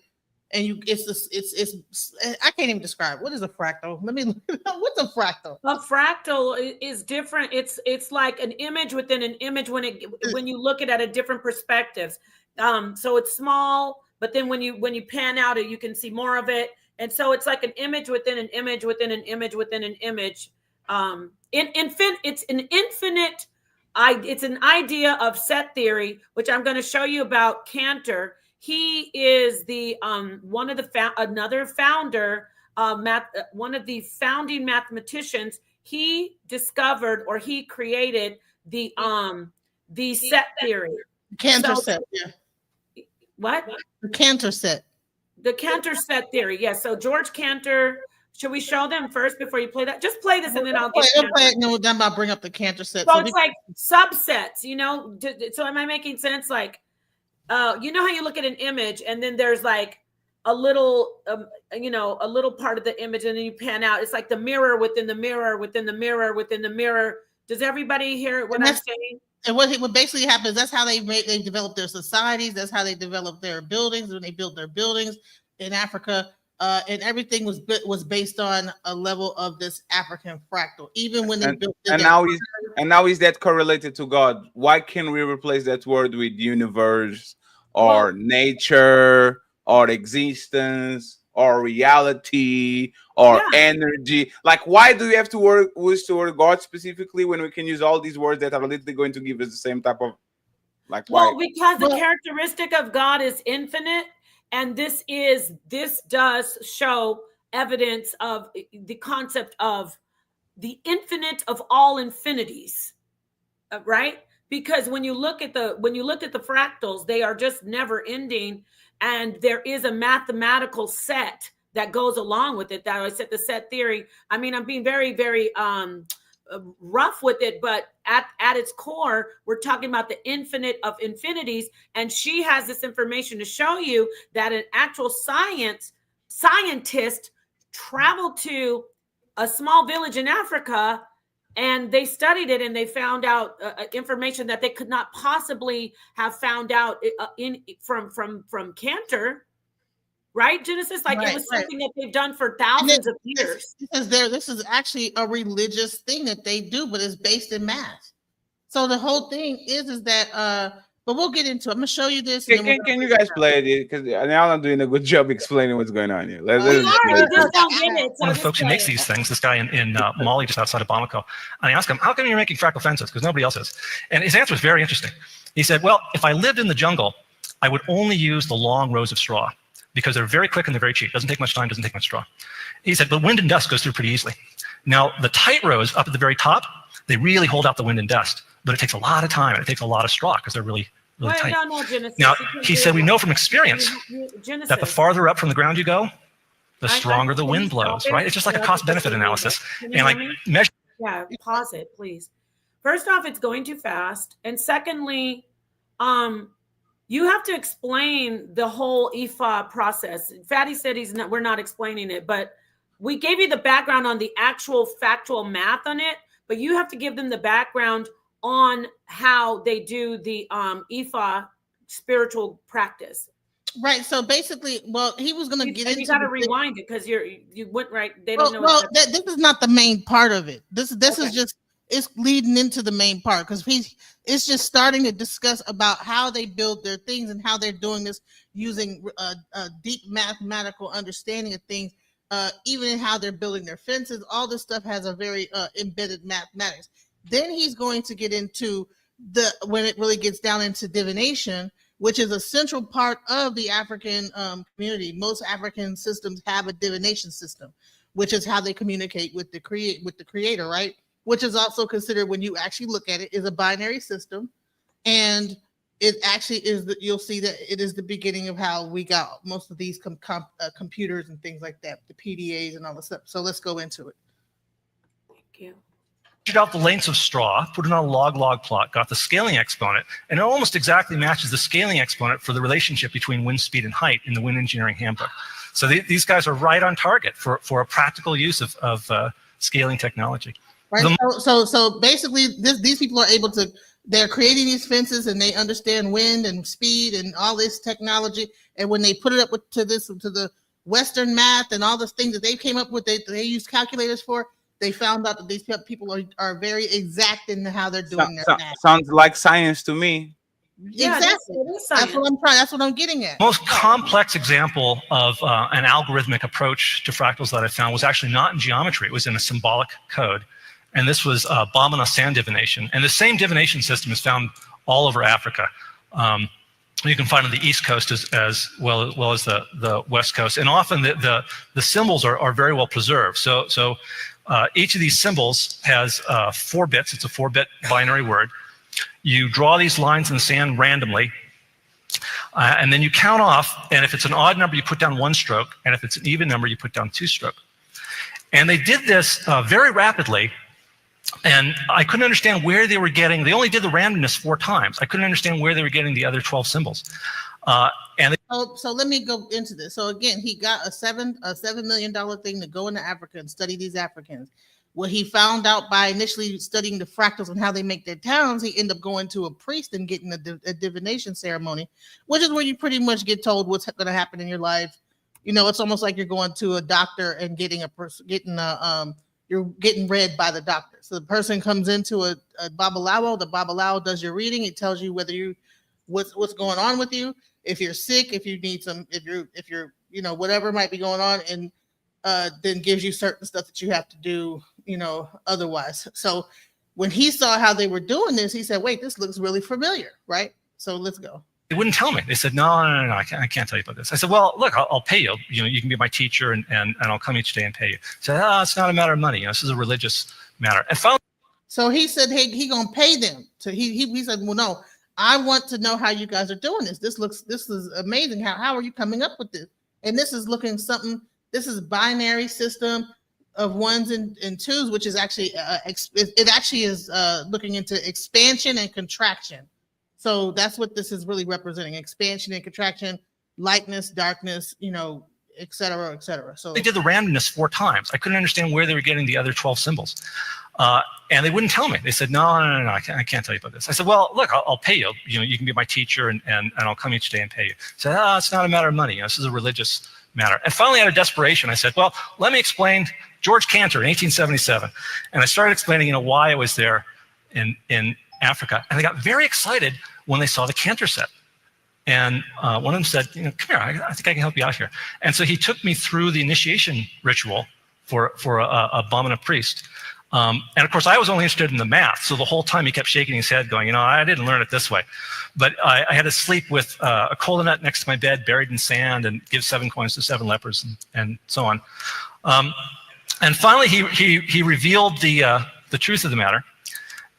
and it's I can't even describe. What is a fractal? Let me look it up. What's a fractal? A fractal is different. It's like an image within an image when you look at it at different perspectives. So it's small, but then when you pan out it, you can see more of it, and so it's like an image within an image within an image within an image. It's an infinite. It's an idea of set theory, which I'm going to show you about Cantor. He is the one of the founding mathematicians. He discovered or he created the set theory. Cantor set, yeah. What? The Cantor set. The Cantor set theory. Yes. So George Cantor. Should we show them first before you play that? Just play this and then I'll get it. No, then I'll bring up the Cantor set. So it's like subsets, you know. So am I making sense? Like, you know how you look at an image and then there's like a little, a little part of the image, and then you pan out. It's like the mirror within the mirror within the mirror within the mirror. Does everybody hear what I'm saying? And what basically happens? That's how they develop their societies. That's how they develop their buildings. When they built their buildings in Africa. And everything was based on a level of this African fractal. Even when they built it, and now is that correlated to God? Why can't we replace that word with universe or nature or existence or reality or energy? Like, why do we have to use the word God specifically when we can use all these words that are literally going to give us the same type of Well, because the characteristic of God is infinite. And this does show evidence of the concept of the infinite of all infinities, right? Because when you look at the fractals, they are just never ending, and there is a mathematical set that goes along with it. That I said the set theory. I mean, I'm being very, very rough with it, but at its core, we're talking about the infinite of infinities. And she has this information to show you that an actual scientist traveled to a small village in Africa, and they studied it, and they found out information that they could not possibly have found out from Cantor. Right, Genesis? Like it was something that they've done for thousands of years. This is actually a religious thing that they do, but it's based in math. So the whole thing is that but we'll get into it. I'm gonna show you this. Can you guys play it? Because now I'm doing a good job explaining what's going on here. One of the folks who makes these things, this guy in Mali, just outside of Bamako, and I asked him, how come you're making fractal fences? Because nobody else is. And his answer was very interesting. He said, well, if I lived in the jungle, I would only use the long rows of straw, because they're very quick and they're very cheap. Doesn't take much time, doesn't take much straw. He said, but wind and dust goes through pretty easily. Now, the tight rows up at the very top, they really hold out the wind and dust, but it takes a lot of time and it takes a lot of straw because they're really tight. No, Genesis, now, he said, we know from experience that the farther up from the ground you go, the stronger the wind blows, right? It's just like a cost-benefit analysis. And like measure. Yeah, pause it, please. First off, it's going too fast. And secondly, you have to explain the whole IFA process. Fatty said we're not explaining it, but we gave you the background on the actual factual math on it, but you have to give them the background on how they do the IFA spiritual practice. Right. So basically, well, he was going to get into. You got to rewind it because you went right. They don't know. Well, this is not the main part of it. This is just. It's leading into the main part because it's just starting to discuss about how they build their things and how they're doing this using a deep mathematical understanding of things, even in how they're building their fences. All this stuff has a very embedded mathematics. Then he's going to get into when it really gets down into divination, which is a central part of the African community. Most African systems have a divination system, which is how they communicate with the creator, right? Which is also considered, when you actually look at it, is a binary system. And it actually is, you'll see that it is the beginning of how we got most of these computers and things like that, the PDAs and all this stuff. So let's go into it. Thank you. Measured out the lengths of straw, put it on a log plot, got the scaling exponent, and it almost exactly matches the scaling exponent for the relationship between wind speed and height in the wind engineering handbook. So these guys are right on target for a practical use of scaling technology. Right. So basically, these people are able to. They're creating these fences, and they understand wind and speed and all this technology. And when they put it up to the Western math and all the things that they came up with, they use calculators for. They found out that these people are very exact in how they're doing their math. Sounds like science to me. Yeah, Exactly. That's what I'm trying. That's what I'm getting at. Most complex example of an algorithmic approach to fractals that I found was actually not in geometry. It was in a symbolic code. And this was Bamana sand divination. And the same divination system is found all over Africa. You can find on the East Coast as well as the West Coast. And often the symbols are very well preserved. So each of these symbols has 4 bits. It's a 4-bit binary word. You draw these lines in the sand randomly, and then you count off. And if it's an odd number, you put down 1 stroke. And if it's an even number, you put down 2 stroke. And they did this very rapidly. And I couldn't understand where they were getting. They only did the randomness 4 times. I couldn't understand where they were getting the other 12 symbols. So let me go into this. So again, he got a $7 million thing to go into Africa and study these Africans. What he found out by initially studying the fractals and how they make their towns, he ended up going to a priest and getting a divination ceremony, which is where you pretty much get told what's going to happen in your life. You know, it's almost like you're going to a doctor and you're getting read by the doctor. So the person comes into a babalawo. The babalawo does your reading. It tells you what's going on with you. If you're sick, if you need some, if you're whatever might be going on, and then gives you certain stuff that you have to do, otherwise. So when he saw how they were doing this, he said, "Wait, this looks really familiar, right?" So let's go. They wouldn't tell me. They said, no, I can't tell you about this. I said, well, look, I'll pay you. You can be my teacher, and I'll come each day and pay you. He said, it's not a matter of money. This is a religious matter. And so he said, hey, he gonna pay them. So he said, well, no, I want to know how you guys are doing this. This is amazing. How are you coming up with this? And this is looking something. This is binary system of 1s and 2s, which is actually it actually is looking into expansion and contraction. So that's what this is really representing: expansion and contraction, lightness, darkness, et cetera, et cetera. So they did the randomness 4 times. I couldn't understand where they were getting the other 12 symbols. And they wouldn't tell me. They said, no, I can't tell you about this. I said, well, look, I'll pay you. You can be my teacher, and I'll come each day and pay you. He said, it's not a matter of money. This is a religious matter. And finally, out of desperation, I said, well, let me explain George Cantor in 1877. And I started explaining, why I was there in Africa. And they got very excited when they saw the Cantor set. And one of them said, come here, I think I can help you out here. And so he took me through the initiation ritual for a Bamana priest. And of course, I was only interested in the math. So the whole time he kept shaking his head going, I didn't learn it this way. But I had to sleep with a cola nut next to my bed, buried in sand, and give 7 coins to 7 lepers, and so on. And finally, he revealed the truth of the matter.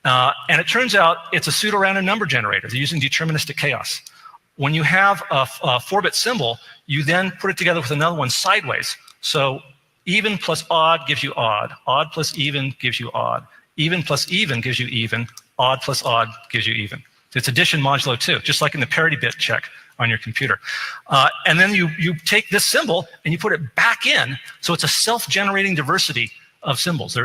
And it turns out it's a pseudo-random number generator. They're using deterministic chaos. When you have a 4-bit symbol, you then put it together with another one sideways. So even plus odd gives you odd. Odd plus even gives you odd. Even plus even gives you even. Odd plus odd gives you even. It's addition modulo 2, just like in the parity bit check on your computer. And then you take this symbol and you put it back in, so it's a self-generating diversity of symbols.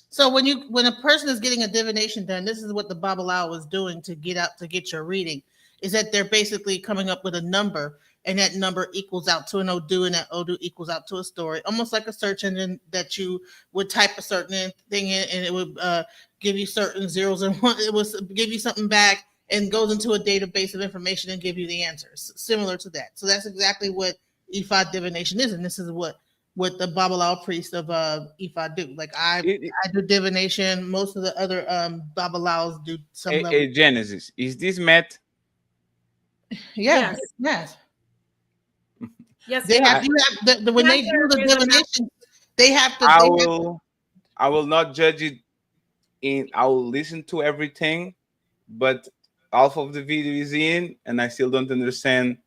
So when a person is getting a divination done, this is what the babalawo is doing to get your reading, is that they're basically coming up with a number, and that number equals out to an Odu, and that Odu equals out to a story, almost like a search engine that you would type a certain thing in, and it would give you certain zeros and one. It would give you something back and goes into a database of information and give you the answers, similar to that. So that's exactly what Ifa divination is, and this is what the babalawo priest of Ifa do. Like I do divination. Most of the other babalawos do some level. Hey, Genesis, is this math? Yes. Yes, they have when they do the divination, they have to. I will not judge it. I will listen to everything, but half of the video is in, and I still don't understand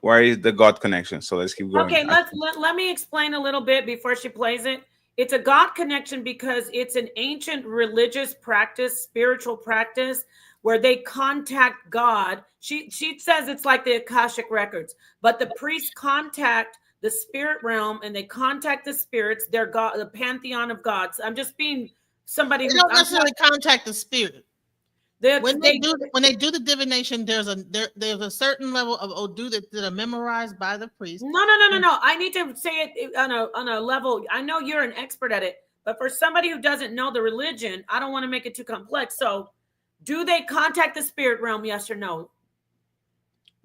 where is the God connection. So let's keep going. Okay, let me explain a little bit before she plays it. It's a God connection because it's an ancient religious practice, spiritual practice, where they contact God. She says it's like the Akashic records, but the priests contact the spirit realm, and they contact the spirits, their God, the pantheon of gods. I'm just being somebody They who don't necessarily contact the spirit. When they do the divination, there's a certain level of Odu that are memorized by the priest. No. I need to say it on a level. I know you're an expert at it, but for somebody who doesn't know the religion, I don't want to make it too complex. So, do they contact the spirit realm? Yes or no?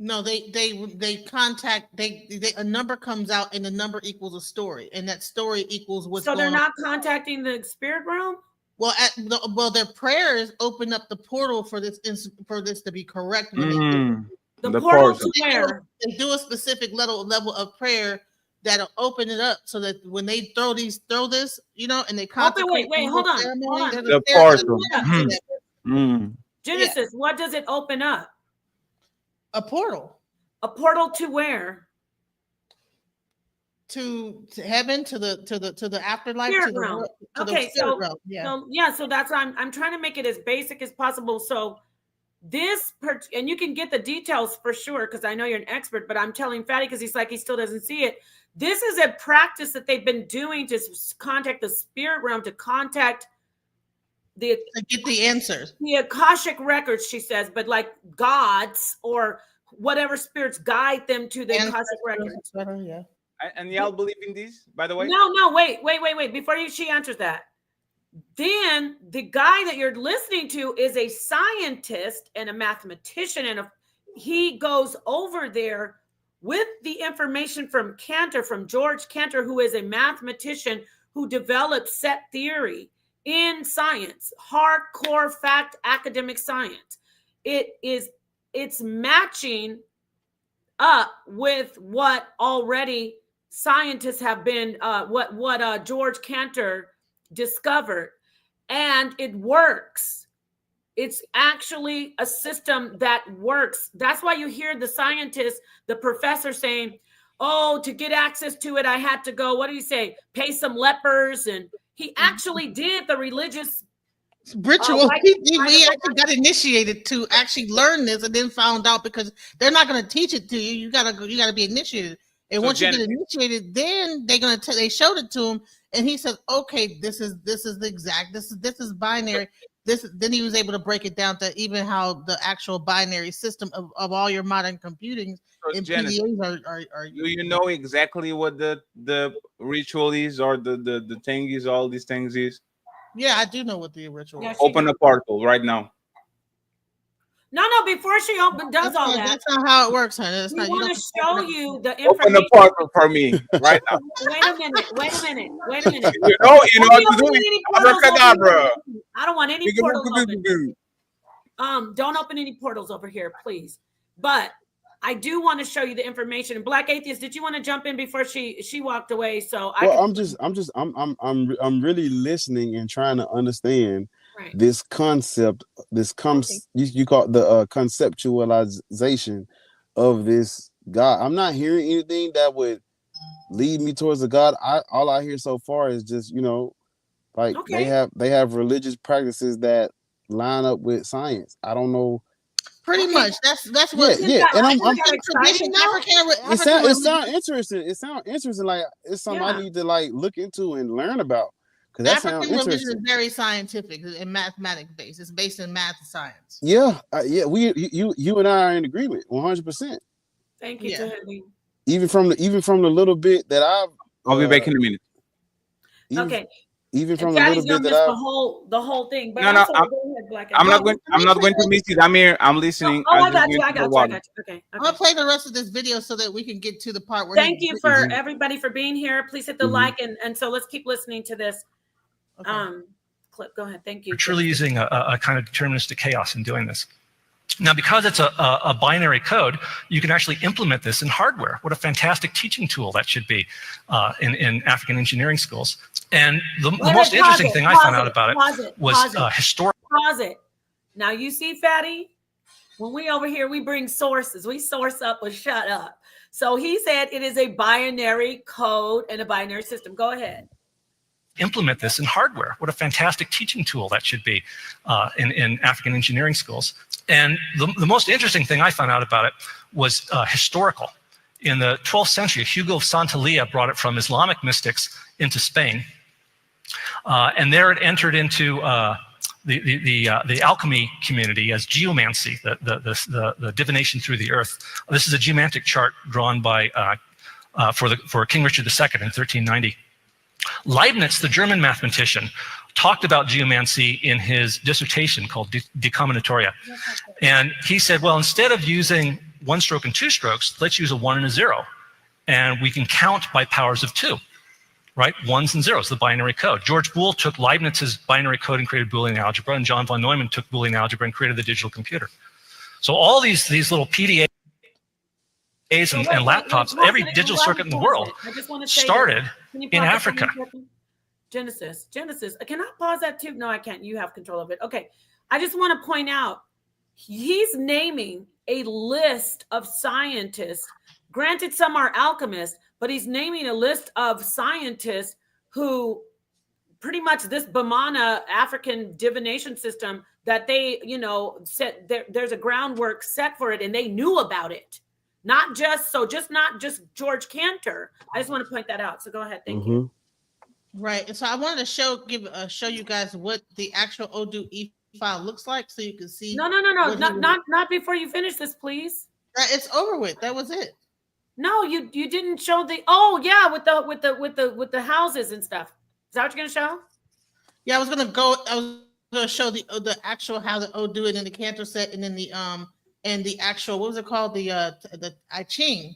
No, they contact. A number comes out, and the number equals a story, and that story equals what's. So they're going not on. contacting the spirit realm. Well, their prayers open up the portal for this to be correct. When they do. The portal to They where? do a specific level of prayer that'll open it up, so that when they throw this, and they consecrate. Wait, hold on. The portal. Genesis, what does it open up? A portal. A portal to where? To heaven, to the afterlife, Spirit to the realm. world, to the Okay, spirit realm. Yeah. So that's why I'm trying to make it as basic as possible. So and you can get the details for sure, because I know you're an expert, but I'm telling Fatty because he's like, he still doesn't see it. This is a practice that they've been doing to contact the spirit realm, to contact to get the answers. The Akashic records, she says, but like gods or whatever spirits guide them to the Akashic records. Yeah. And y'all believe in these, by the way? No, wait. Before she answers that, then the guy that you're listening to is a scientist and a mathematician, and he goes over there with the information from George Cantor, who is a mathematician who developed set theory in science, hardcore fact academic science. It's matching up with what already scientists have been what George Cantor discovered, and it works. It's actually a system that works. That's why you hear the scientists, the professor saying, oh, to get access to it, I had to go, what do you say, pay some lepers. And he actually did the religious ritual. We actually got initiated to actually learn this, and then found out, because they're not going to teach it to you. You gotta be initiated. And once you get initiated, then they showed it to him, and he said, okay, this is binary. Then he was able to break it down to even how the actual binary system of all your modern computing and PDAs are. Do you know exactly what the ritual is, or the thing is, all these things is? Yeah, I do know what the ritual is. Open a portal right now. No, before she does all that. That's not how it works, honey. We want to show you the information. Open the portal for me right now. Wait a minute. You know what to do. Abracadabra. I don't want any portals open. Don't open any portals over here, please. But I do want to show you the information. And Black Atheist, did you want to jump in before she walked away? So I'm really listening and trying to understand this concept. You call it the conceptualization of this God. I'm not hearing anything that would lead me towards a God. All I hear so far is just, they have religious practices that line up with science. I don't know. Pretty much. That's what. Yeah. And I'm tradition. It sounds interesting. It sounds interesting. Like it's something I need to look into and learn about. Because that sounds religion interesting. is very scientific and mathematic based. It's based in math and science. Yeah. You and I are in agreement 100%. Thank you, Tahiti. Even from the little bit that I'll be back in a minute. Okay. Even from the little bit that the whole thing. But I'm not going to miss it. I'm here. I'm listening. I got you. Okay. I'm gonna play the rest of this video so that we can get to the part where. Thank you for everybody for being here. Please hit the like and so let's keep listening to this clip. Go ahead. Thank you. We're truly using a kind of deterministic chaos in doing this. Now, because it's a binary code, you can actually implement this in hardware. What a fantastic teaching tool that should be in African engineering schools. And the most interesting thing I found out about it was historical. Pause it. Now, you see, Fatty, when we over here, we bring sources. We source up or shut up. So he said it is a binary code and a binary system. Go ahead. Implement this in hardware. What a fantastic teaching tool that should be in African engineering schools. And the most interesting thing I found out about it was historical. In the 12th century, Hugo of Santillana brought it from Islamic mystics into Spain. And there it entered into the alchemy community as geomancy, the divination through the earth. This is a geomantic chart drawn by for King Richard II in 1390. Leibniz, the German mathematician, talked about geomancy in his dissertation called De Combinatoria. And he said, well, instead of using 1 stroke and 2 strokes, let's use a 1 and a 0. And we can count by powers of 2, right? 1s and 0s, the binary code. George Boole took Leibniz's binary code and created Boolean algebra, and John von Neumann took Boolean algebra and created the digital computer. So all these little PDAs and laptops, every digital circuit in the world started in Africa. Genesis, can I pause that too? No, I can't. You have control of it. Okay. I just want to point out, he's naming a list of scientists. Granted, some are alchemists, but he's naming a list of scientists who pretty much this Bamana African divination system that they, set there's a groundwork set for it and they knew about it. Not just George Cantor. I just want to point that out. So go ahead. Thank you. Right. And so I wanted to show you guys what the actual Odoo e-file looks like so you can see. No. Not before you finish this, please. It's over with. That was it. No, you didn't show the with the houses and stuff. Is that what you're gonna show? Yeah, I was gonna show the actual how the Odoo and then the Cantor set and then the actual, what was it called? The I Ching.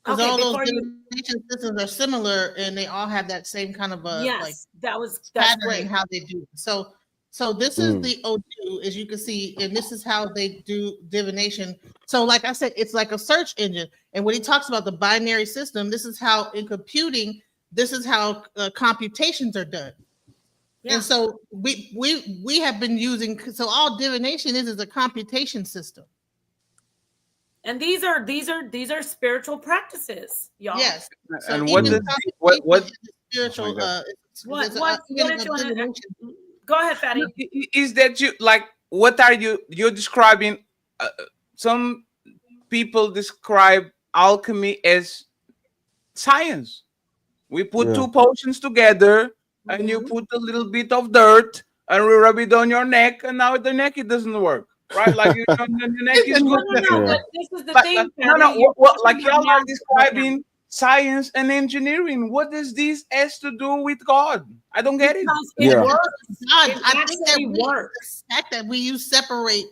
Because all those divination systems are similar and they all have that same kind of that's great how they do it. So this is the Odoo, as you can see, and this is how they do divination. So like I said, it's like a search engine. And when he talks about the binary system, this is how in computing, this is how computations are done. Yeah. And so we have been using, so all divination is a computation system. And these are spiritual practices, y'all. Yes. So and what spiritual what did you want to go ahead, Fatty? Is that what are you're describing? Some people describe alchemy as science. We put 2 potions together and you put a little bit of dirt and we rub it on your neck, and now the neck it doesn't work. Right, like your neck is good. No, this is the thing. Like y'all are describing science and engineering. What does this has to do with God? I don't get it. It works. I think that works. The fact that we separate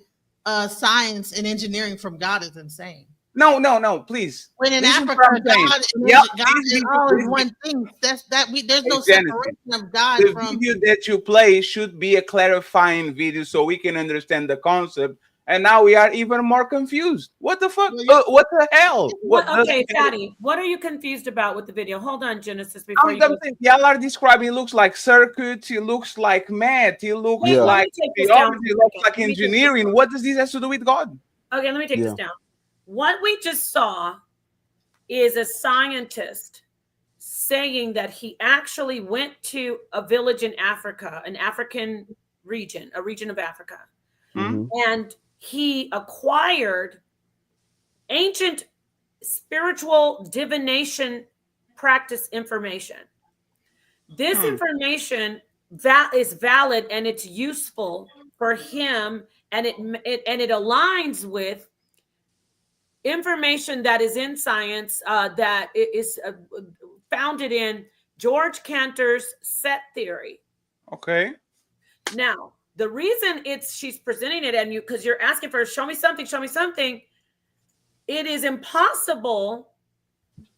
science and engineering from God is insane. No, please. When in Africa, God is all in one thing. There's no separation of God from. The video that you play should be a clarifying video so we can understand the concept. And now we are even more confused. What the fuck? What the hell? Okay, Fatty, what are you confused about with the video? Hold on, Genesis. Before y'all are describing. It looks like circuits. It looks like math. It looks like theology. It looks like engineering. What does this have to do with God? Okay, let me take this down. What we just saw is a scientist saying that he actually went to a village in Africa, an African region, a region of Africa, and he acquired ancient spiritual divination practice information. This information that is valid and it's useful for him, and it aligns with information that is in science that is founded in George Cantor's set theory. Okay. Now, the reason she's presenting it and because you're asking for show me something, it is impossible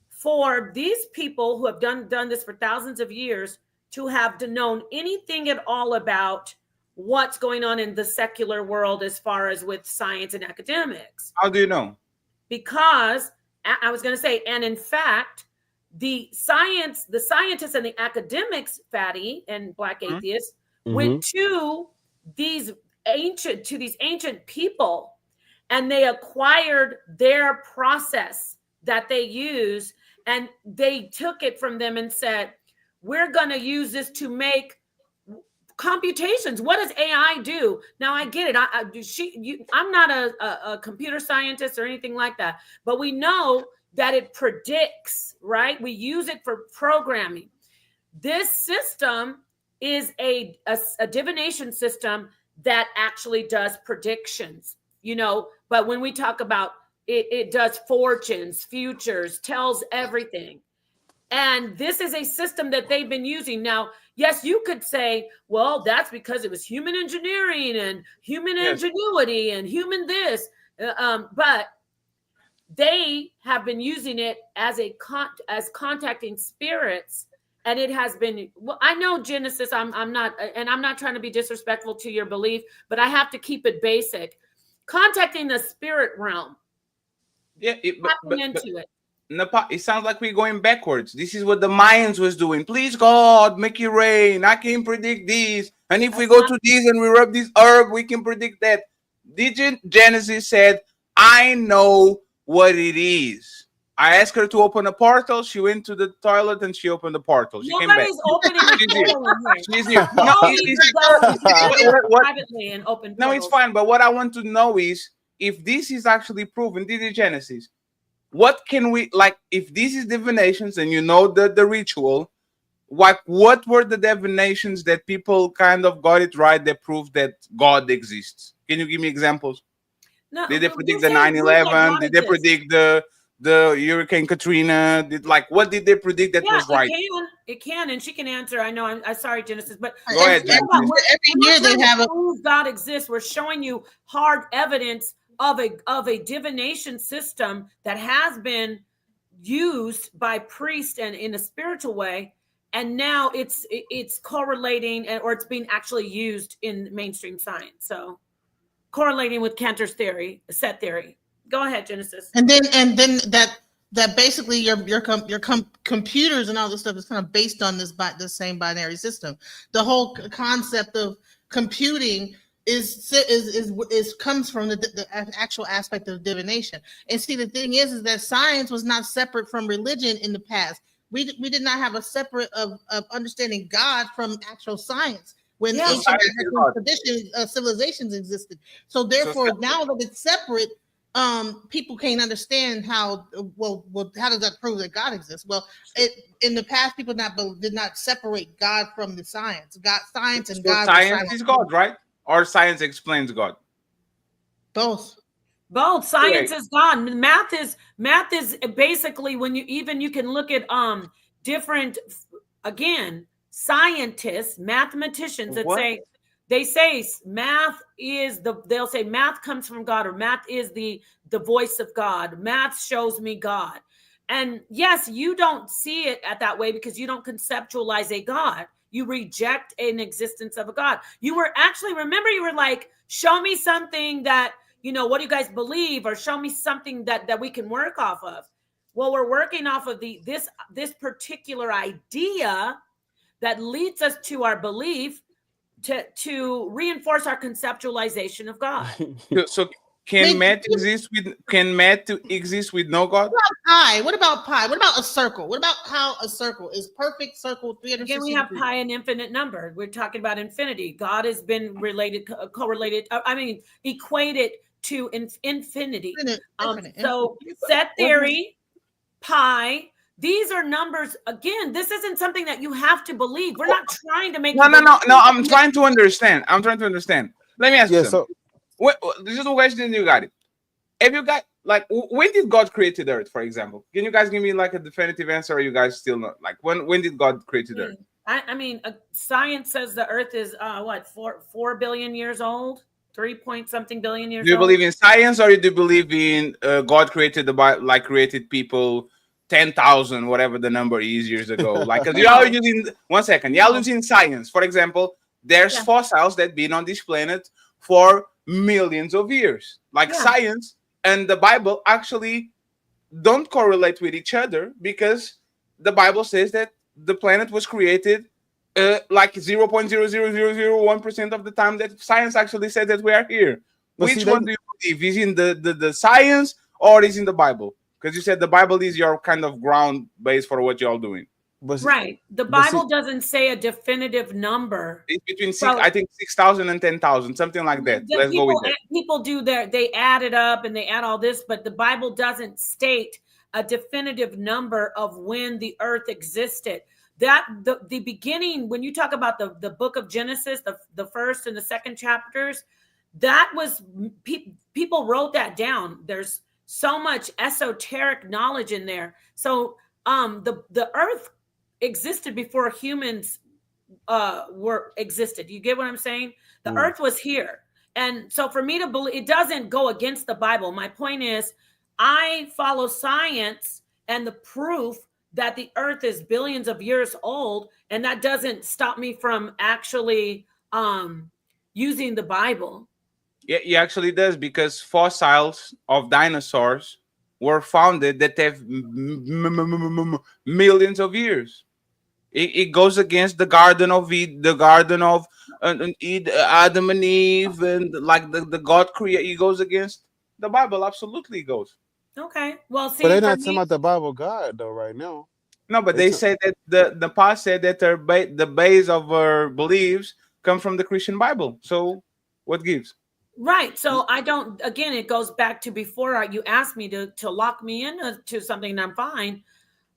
for these people who have done this for thousands of years to have known anything at all about what's going on in the secular world as far as with science and academics. How do you know? Because I was going to say, and in fact, the scientists and the academics, Fatty and Black Atheists, went to these ancient people, and they acquired their process that they use, and they took it from them and said, we're going to use this to make computations. What does AI do? Now I get it. I'm not a computer scientist or anything like that, but we know that it predicts, right? We use it for programming. This system is a divination system that actually does predictions, but when we talk about it does fortunes, futures, tells everything. And this is a system that they've been using. Now, yes, you could say, well, that's because it was human engineering and human ingenuity and human this. But they have been using it as as contacting spirits. And it has been, well, I know Genesis, I'm not trying to be disrespectful to your belief, but I have to keep it basic. Contacting the spirit realm. Yeah, into it. It sounds like we're going backwards. This is what the Mayans was doing. Please, God, make it rain. I can predict this. And if we go to this and we rub this herb, we can predict that. Genesis said, I know what it is. I asked her to open a portal. She went to the toilet and she opened the portal. She came back. Nobody's opening a portal in here. She's here. Privately and open. No, it's fine. But what I want to know is, if this is actually proven, this is Genesis. What can we, like, if this is divinations and the ritual, what were the divinations that people kind of got it right that proved that God exists? Can you give me examples? No, did they predict the 9/11? Did they predict the Hurricane Katrina? What did they predict that was right? It can, and she can answer. I know. I'm sorry, Genesis, but go ahead. Every year they have a God exists. We're showing you hard evidence of a divination system that has been used by priests and in a spiritual way, and now it's correlating, or it's being actually used in mainstream science. So correlating with Cantor's theory, set theory. Go ahead, Genesis. And then that basically your computers and all this stuff is kind of based on this same binary system. The whole concept of computing comes from the actual aspect of divination. And see, the thing is that science was not separate from religion in the past. We did not have a separate of understanding God from actual science when ancient civilizations existed. So therefore, now that it's separate, people can't understand how. Well, how does that prove that God exists? Well, in the past, people did not separate God from the science. Science and God. Science is God, right? Or science explains God? Both. Science is God. Math is basically when you can look at different, again, scientists, mathematicians that say math is they'll say math comes from God, or math is the voice of God. Math shows me God. And yes, you don't see it at that way because you don't conceptualize a God. You reject an existence of a God. You were like, show me something that, what do you guys believe? Or show me something that we can work off of. Well, we're working off of this particular idea that leads us to our belief to reinforce our conceptualization of God. So can math exist with no God? What about pi? What about a circle? What about how a circle is perfect circle 360 Again, we have pi, an infinite number. We're talking about infinity. God has been equated to infinity. So set theory, pi, these are numbers. Again, this isn't something that you have to believe. We're not trying to make No. I'm trying to understand. Let me ask you something. This is a question. You got it. Have you got, when did God create the earth, for example? Can you guys give me a definitive answer, or are you guys still not? When did God create the earth? I mean, science says the earth is 4 billion years old, 3-point-something billion years old. Do you believe in science, or do you believe in God created created people 10,000, whatever the number is, years ago? Because y'all are using, one second, y'all using science. For example, there's fossils that been on this planet for millions of years. Science and the Bible actually don't correlate with each other, because the Bible says that the planet was created 0.00001% of the time that science actually said that we are here. Which one do you believe? Is in the science, or is in the Bible? Because you said the Bible is your kind of ground base for what y'all doing. Right. The Bible doesn't say a definitive number. It's between 6,000 and 10,000, something like that. Let's go with that. People they add it up and they add all this, but the Bible doesn't state a definitive number of when the earth existed. that the beginning, when you talk about the book of Genesis, the first and the second chapters, that was people wrote that down. There's so much esoteric knowledge in there. So the earth existed before humans existed. You get what I'm saying? The earth was here. And so for me to believe, it doesn't go against the Bible. My point is, I follow science and the proof that the earth is billions of years old, and that doesn't stop me from actually using the Bible. Yeah, it actually does, because fossils of dinosaurs were founded that have millions of years. It goes against the Garden of Eden, the Garden of Adam and Eve, and like the God create. It goes against the Bible. Absolutely goes. Okay. Well, see, But they're for not me, talking about the Bible God though right now. No, but they say that the past said that the base of our beliefs come from the Christian Bible. So what gives? right. So I don't, again, it goes back to before you asked me to lock me into something, and I'm fine.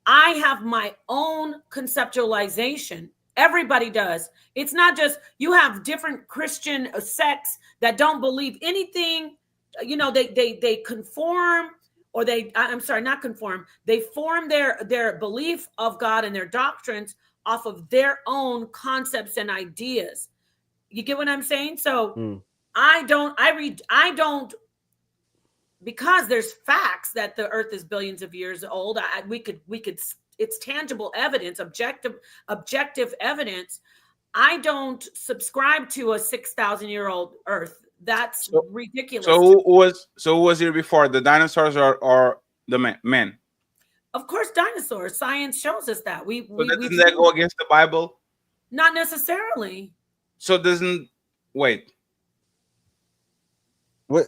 I have my own conceptualization. Everybody does. It's not just, you have different Christian sects that don't believe anything. You know, they conform, or I'm sorry, not conform. They form their belief of God and their doctrines off of their own concepts and ideas. You get what I'm saying? So I don't, because there's facts that the earth is billions of years old. We could, it's tangible evidence, objective evidence. I don't subscribe to a 6,000-year-old earth. That's ridiculous. So who was here before, the dinosaurs or the men? Of course, dinosaurs. Science shows us that. Doesn't that go against the Bible? Not necessarily. So wait. What?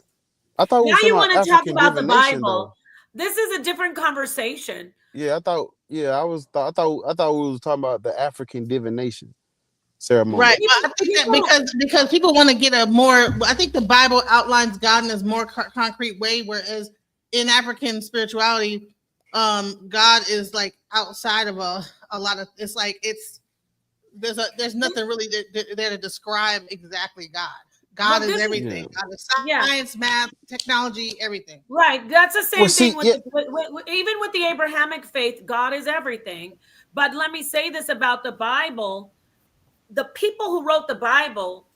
I thought now you want to talk about the Bible. Though. This is a different conversation. Yeah, I thought we was talking about the African divination ceremony. Right. Well, I think that because people want to get a more, I think the Bible outlines God in a more concrete way, whereas in African spirituality, God is like outside of a lot of, it's like there's nothing really there to describe exactly God. God is everything. God is science, math, technology, everything. Right. That's the same thing even with the Abrahamic faith. God is everything. But let me say this about the Bible. The people who wrote the Bible,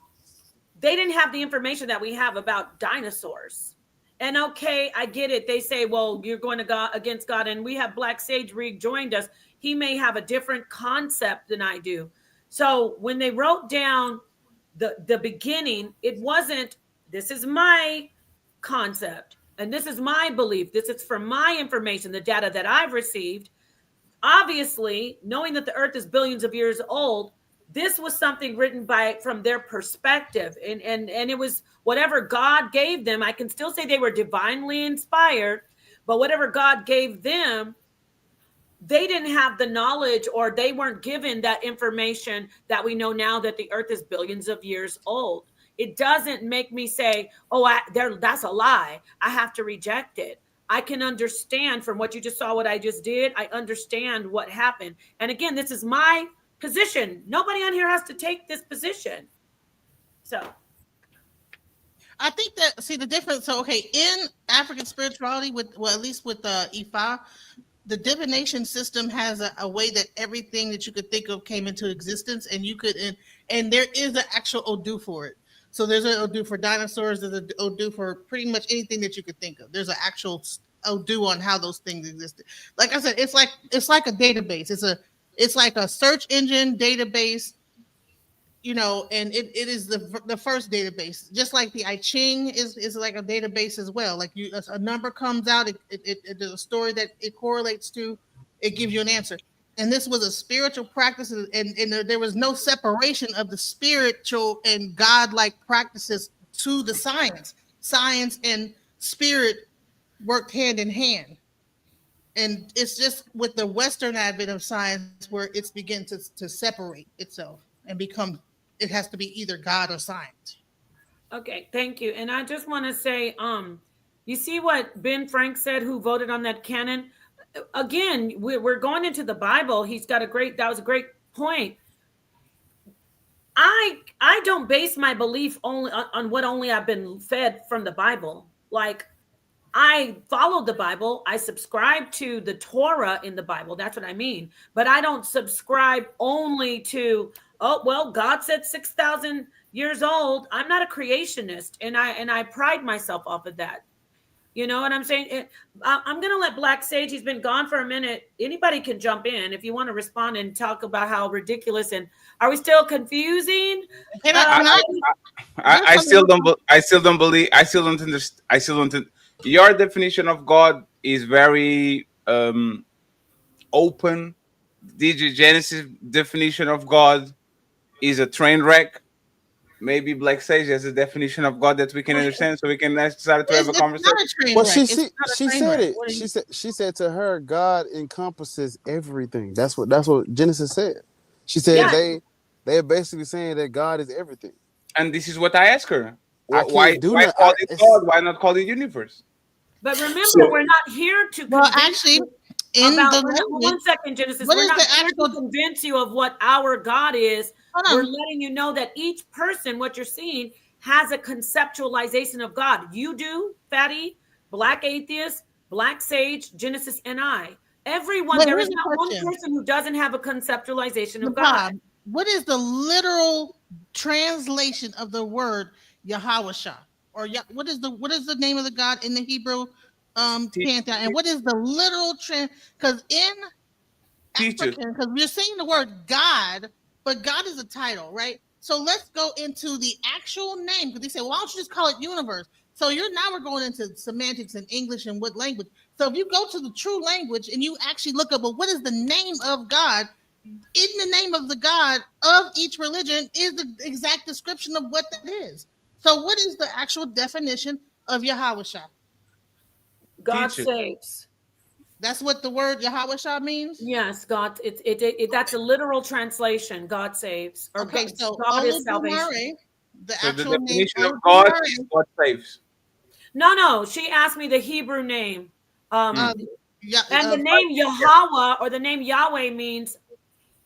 they didn't have the information that we have about dinosaurs. And okay, I get it. They say, well, you're going to go against God. And we have Black Sage rejoined us. He may have a different concept than I do. So when they wrote down the beginning, it wasn't, this is my concept and this is my belief. This is from my information, the data that I've received. Obviously, knowing that the earth is billions of years old, this was something written from their perspective. And it was whatever God gave them. I can still say they were divinely inspired, but whatever God gave them, they didn't have the knowledge, or they weren't given that information that we know now that the earth is billions of years old. It doesn't make me say, oh, that's a lie. I have to reject it. I can understand from what you just saw, what I just did. I understand what happened. And again, this is my position. Nobody on here has to take this position. So I think that, see the difference. So, okay, in African spirituality, at least with Ifa, the divination system has a way that everything that you could think of came into existence, and you could, and there is an actual Odu for it. So there's an Odu for dinosaurs. There's an Odu for pretty much anything that you could think of. There's an actual Odu on how those things existed. Like I said, it's like a database. It's like a search engine database, you know, and it is the first database. Just like the I Ching is like a database as well. Like a number comes out, it there's a story that it correlates to, it gives you an answer. And this was a spiritual practice, and there was no separation of the spiritual and godlike practices to the science. Science and spirit worked hand in hand. And it's just with the Western advent of science where it's beginning to separate itself and become, it has to be either God or science. Okay, thank you. And I just want to say, you see what Ben Frank said, who voted on that canon? again, we're going into the Bible. That was a great point. I don't base my belief only on what only I've been fed from the Bible. Like, I follow the Bible. I subscribe to the Torah in the Bible. That's what I mean. But I don't subscribe only to, oh, well, God said 6,000 years old. I'm not a creationist, and I pride myself off of that. You know what I'm saying? I'm going to let Black Sage, he's been gone for a minute. Anybody can jump in if you want to respond and talk about how ridiculous, and are we still confusing? I still don't believe. I still don't understand. Your definition of God is very open. DJ Genesis definition of God is a train wreck. Maybe Black Sage has a definition of God that we can understand, so we can start to have a conversation. Well, she said it. She said to her, God encompasses everything. That's what Genesis said. She said they're basically saying that God is everything. And this is what I ask her. Why that. Call it God? Why not call it universe? But remember, we're not here to. Well, actually, one second, Genesis. We're not here to convince you of what our God is. We're letting you know that each person, what you're seeing, has a conceptualization of God. You do, Fatty, Black Atheist, Black Sage, Genesis, and I. Everyone, there is not one person who doesn't have a conceptualization of God. What is the literal translation of the word Yahawashah? Or what is the name of the God in the Hebrew pantheon? And what is the literal because in African, because we're saying the word God, but God is a title, right? So let's go into the actual name, because they say, well, why don't you just call it universe? So we're going into semantics and English and what language. So if you go to the true language and you actually look up, well, what is the name of God? In the name of the God of each religion is the exact description of what that is. So what is the actual definition of Yahawashah? God saves. That's what the word Yahawashah means? Yes, God. That's a literal translation. God saves. Or okay, God, so God is salvation. The actual name of God is God saves. No. She asked me the Hebrew name. And the name Yahweh or the name Yahweh means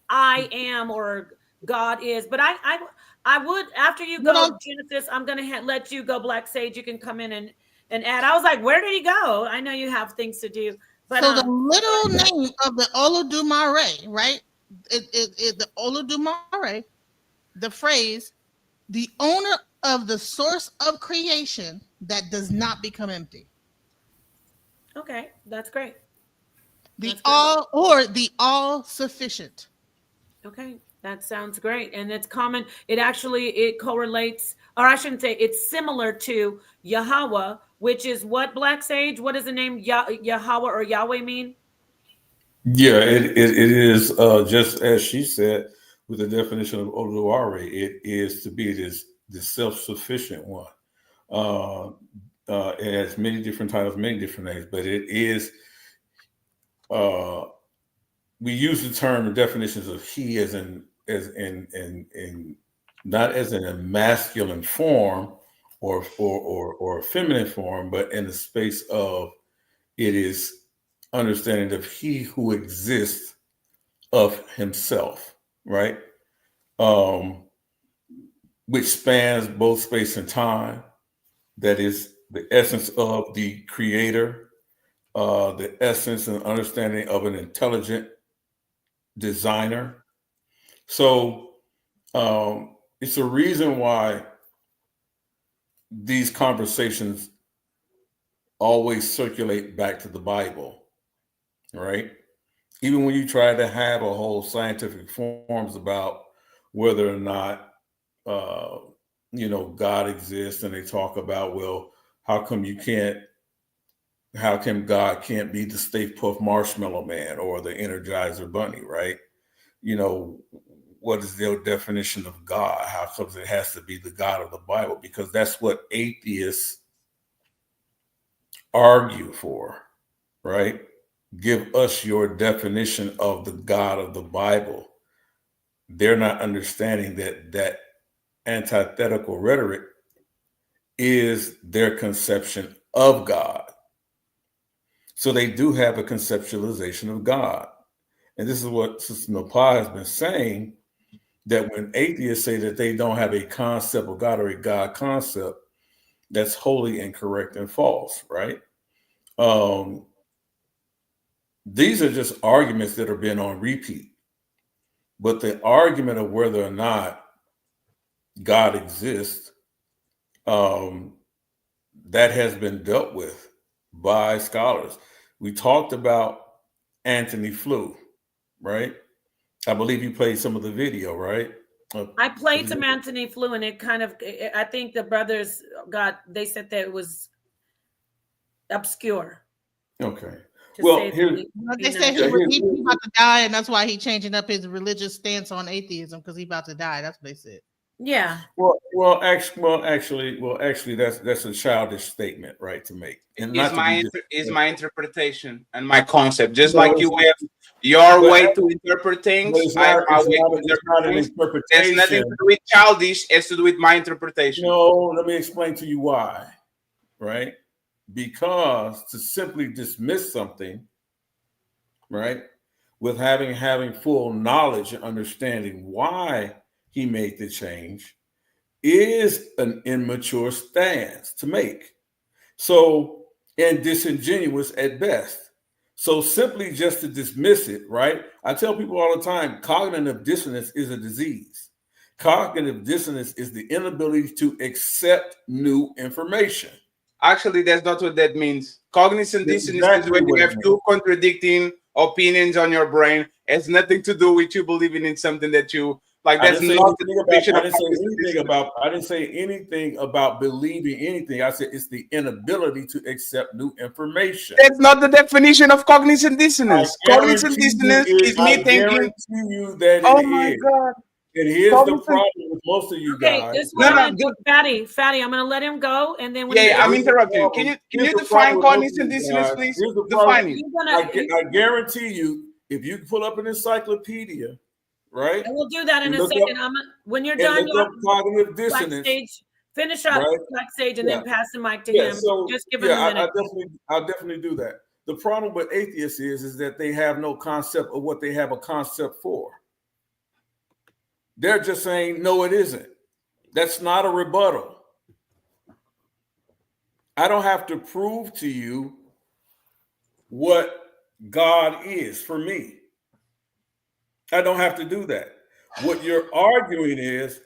I am or God is. But I would, after you go, Genesis, I'm going to let you go, Black Sage. You can come in and add. I was like, where did he go? I know you have things to do. But, so the literal name of the Olodumare, right? The Olodumare, the phrase, the owner of the source of creation that does not become empty. Okay, that's great. The all sufficient. Okay, that sounds great. And it's common. It correlates, or I shouldn't say, it's similar to Yahweh, which is what, Black Sage? What does the name Yahweh or Yahweh mean? Yeah, it is just as she said with the definition of Oluware, it is to be the self-sufficient one. It has many different titles, many different names, but it is we use the term the definitions of he as in not as in a masculine form or a feminine form, but in the space of it is understanding of he who exists of himself, right? Which spans both space and time. That is the essence of the creator, the essence and understanding of an intelligent designer. So it's a reason why these conversations always circulate back to the Bible, right? Even when you try to have a whole scientific forms about whether or not, God exists, and they talk about, well, how come God can't be the Stay Puft Marshmallow Man or the Energizer Bunny, right? What is their definition of God? How comes it has to be the God of the Bible? Because that's what atheists argue for, right? Give us your definition of the God of the Bible. They're not understanding that antithetical rhetoric is their conception of God. So they do have a conceptualization of God. And this is what Sister Napah has been saying, that when atheists say that they don't have a concept of God or a God concept, that's wholly incorrect and false, right? These are just arguments that have been on repeat. But the argument of whether or not God exists, that has been dealt with by scholars. We talked about Anthony Flew, right? I believe you played some of the video, right? I played some Anthony Flew, and it kind of, I think the brothers they said that it was obscure. Okay. Well, they say he about to die, and that's why he's changing up his religious stance on atheism, because he's about to die. That's what they said. Yeah. Well, actually, that's a childish statement, right, to make. And is my interpretation and my concept. Just like you have your way to interpret things, I have my way to interpret things. There's nothing to do with childish. It's to do with my interpretation. No, let me explain to you why. Right? Because to simply dismiss something, right, with having full knowledge and understanding why he made the change is an immature stance to make. So, and disingenuous at best. So simply just to dismiss it, right? I tell people all the time, cognitive dissonance is a disease. Cognitive dissonance is the inability to accept new information. Actually, that's not what that means. Cognitive dissonance is when you have two contradicting opinions on your brain. It has nothing to do with you believing in something that you like. That's not the definition. I didn't say anything about believing anything. I said it's the inability to accept new information. That's not the definition of cognitive dissonance. Cognitive dissonance is me thinking. Oh my God. And here's the problem with most of you guys. This one, Fatty, I'm going to let him go, and then I'm interrupting. Can you define cognitive dissonance, please? Define it. I guarantee you, if you pull up an encyclopedia, right? And we'll do that in a second. When you're done, cognitive dissonance. Finish up backstage, and then pass the mic to him. So, just give him a minute. I'll definitely do that. The problem with atheists is that they have no concept of what they have a concept for. They're just saying, no, it isn't. That's not a rebuttal. I don't have to prove to you what God is for me. I don't have to do that. What you're arguing is,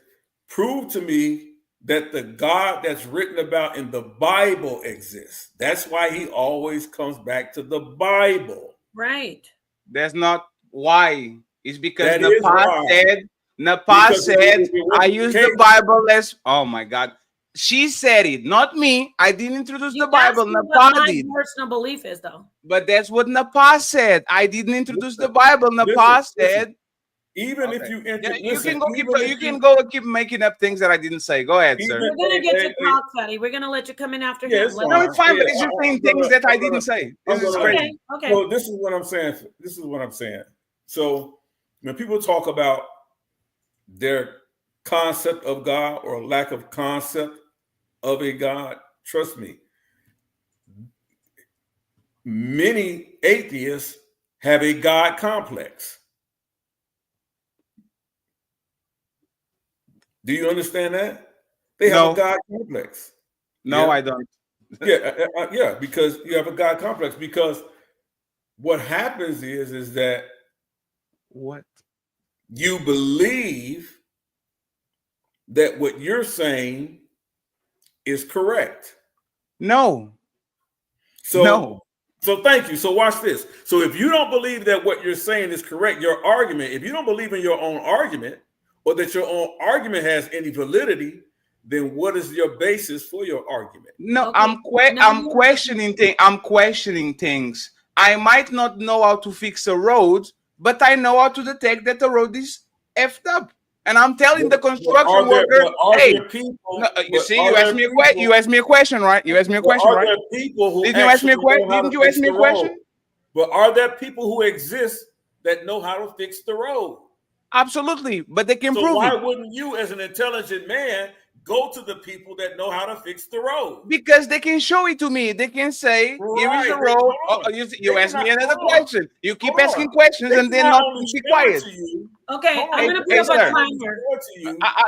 prove to me that the God that's written about in the Bible exists. That's why he always comes back to the Bible. Right. That's not why. It's because Napah said, I use the Bible as, oh my God. She said it, not me. I didn't introduce the Bible. Napah did. My personal belief is, though. But that's what Napah said. I didn't introduce the Bible. Napah said. Even if you you can go and keep making up things that I didn't say. Go ahead, sir. We're gonna get you talk, Fatty. We're gonna let you come in after him. No, it's fine, but it's just saying things that I didn't say. This is crazy. Okay. So this is what I'm saying. So when people talk about their concept of God or lack of concept of a God, trust me, many atheists have a God complex. Do you understand that? They have a God complex. No, I don't. Yeah, because you have a God complex. Because what happens is that you believe that what you're saying is correct. No. So thank you. So watch this. So if you don't believe that what you're saying is correct, your argument, if you don't believe in your own argument, or that your own argument has any validity, then what is your basis for your argument? No, I'm questioning things. I'm questioning things. I might not know how to fix a road, but I know how to detect that the road is effed up. And I'm telling the construction worker, hey, you asked me a question, right? You asked me a question, right? Didn't you ask me a question? But are there people who exist that know how to fix the road? Absolutely, but they can prove it. Why wouldn't you, as an intelligent man, go to the people that know how to fix the road. Because they can show it to me. They can say, here is the road. You ask me another question. You keep asking questions and then not be quiet. Okay, I'm going to put up a timer.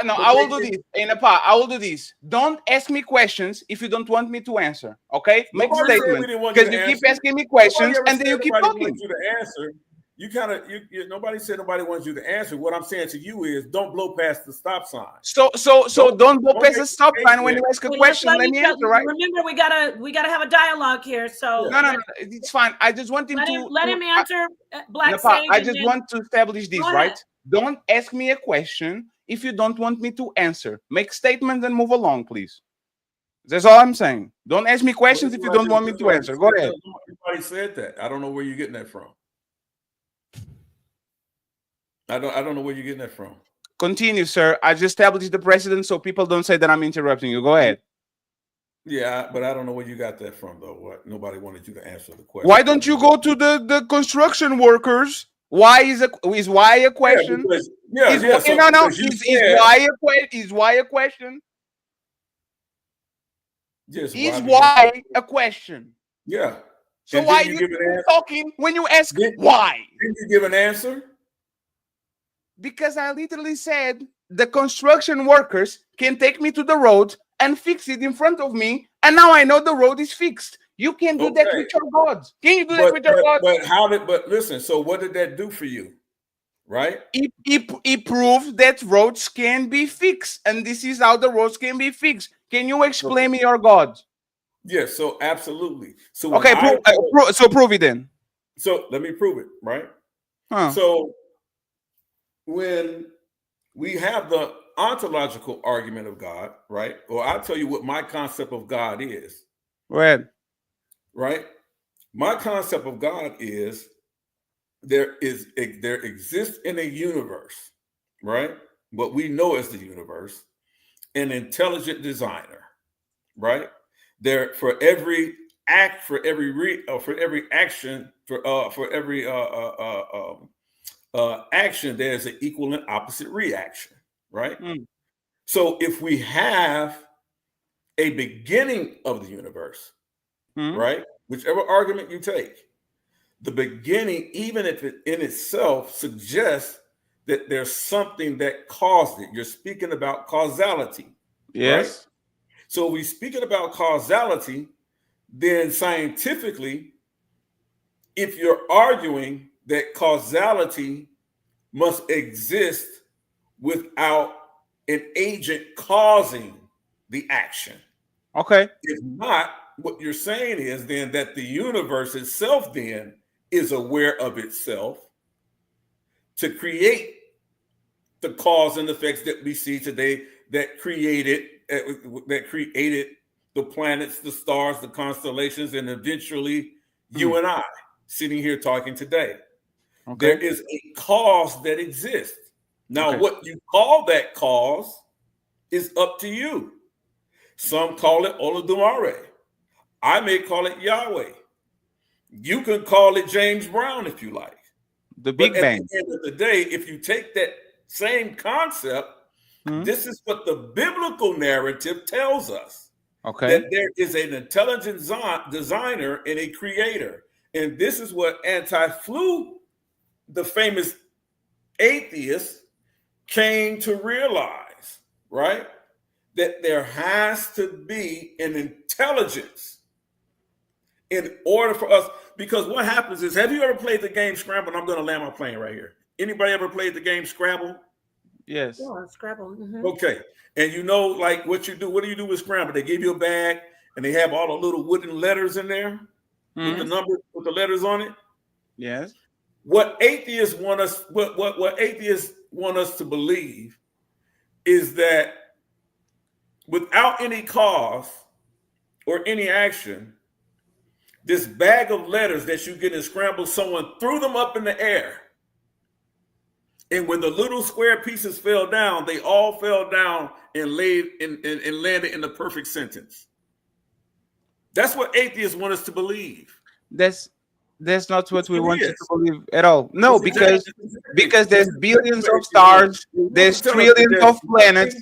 No, I will do this. I will do this. Don't ask me questions if you don't want me to answer. Okay? Make a statement. Because you keep asking me questions and then you keep talking. You kind of nobody said nobody wants you to answer. What I'm saying to you is don't blow past the stop sign. So don't blow past the stop sign when you ask a question. Let me answer, right? Remember, we gotta have a dialogue here. So no, it's fine. I just want him let him answer. Black Sage, I just want to establish this, right? Don't ask me a question if you don't want me to answer. Make statements and move along, please. That's all I'm saying. Don't ask me questions if you don't want me to answer. Go ahead. Everybody said that. I don't know where you're getting that from. I don't know where you're getting that from. Continue, sir. I just established the precedent so people don't say that I'm interrupting you. Go ahead. Yeah, but I don't know where you got that from, though. What? Nobody wanted you to answer the question. Why don't you go to the construction workers? Why is why a question? Is why a question? Yes. Is why a question? Yeah. So why you talking when you ask why? Didn't you give an answer? Because I literally said the construction workers can take me to the road and fix it in front of me, and now I know the road is fixed. You can do that with your gods. Can you do that with your gods? But listen, so what did that do for you? Right? It proved that roads can be fixed, and this is how the roads can be fixed. Can you explain me your God? Yes, so absolutely. So okay, prove it then. So let me prove it, right? So when we have the ontological argument of God, right? Or I'll tell you what my concept of God is. Right. Right? My concept of God is there exists in a universe, right? What we know as the universe, an intelligent designer, right? There for every act, for every action, action, there's an equal and opposite reaction, right? So if we have a beginning of the universe, right? Whichever argument you take, the beginning, even if it in itself suggests that there's something that caused it. You're speaking about causality. Yes. Right? So we're speaking about causality, then scientifically, if you're arguing that causality must exist without an agent causing the action. Okay. If not, what you're saying is then that the universe itself then is aware of itself to create the cause and effects that we see today that created the planets, the stars, the constellations, and eventually you and I sitting here talking today. Okay. There is a cause that exists. Now, what you call that cause is up to you. Some call it Olodumare. I may call it Yahweh. You can call it James Brown if you like. The Big Bang. At the end of the day, if you take that same concept, this is what the biblical narrative tells us. Okay. That there is an intelligent designer and a creator. And this is what Anti-Flu, the famous atheist, came to realize, right? That there has to be an intelligence in order for us. Because what happens is, have you ever played the game Scrabble? And I'm going to land my plane right here. Anybody ever played the game Scrabble? Yes. Yeah, Scrabble. Okay. And you know, like what you do, what do you do with Scrabble? They give you a bag and they have all the little wooden letters in there with the numbers, with the letters on it. Yes. What atheists want us, what atheists want us to believe is that without any cause or any action, this bag of letters that you get in Scramble, someone threw them up in the air. And when the little square pieces fell down, they all fell down and landed in the perfect sentence. That's what atheists want us to believe. That's not what we want you to believe at all. No, because there's billions of stars, there's trillions of planets.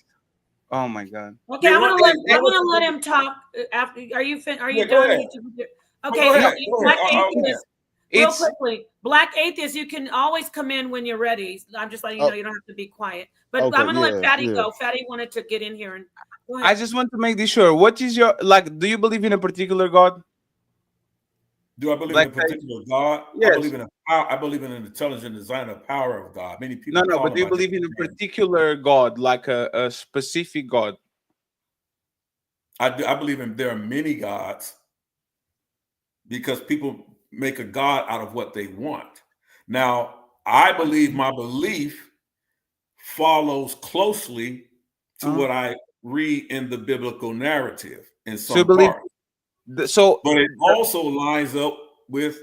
Oh my God. Okay, I'm gonna let him talk. After, are you Yeah, go done? ahead. Okay, Go so ahead. Black Go ahead. Atheist, real quickly, Black Atheist, you can always come in when you're ready. I'm just letting you know you don't have to be quiet. But Okay, I'm gonna let yeah, Fatty yeah. go. Fatty wanted to get in here and go ahead. I just want to make this sure. What is your like? Do you believe in a particular God? Do I believe Black in a particular God? Yes. I believe in an intelligent designer power of God. Many people No, call but him do you by believe in a different names. particular God, like a specific God? I believe there are many gods because people make a God out of what they want. Now, I believe my belief follows closely to what I read in the biblical narrative in So you some believe part. so But it also lines up with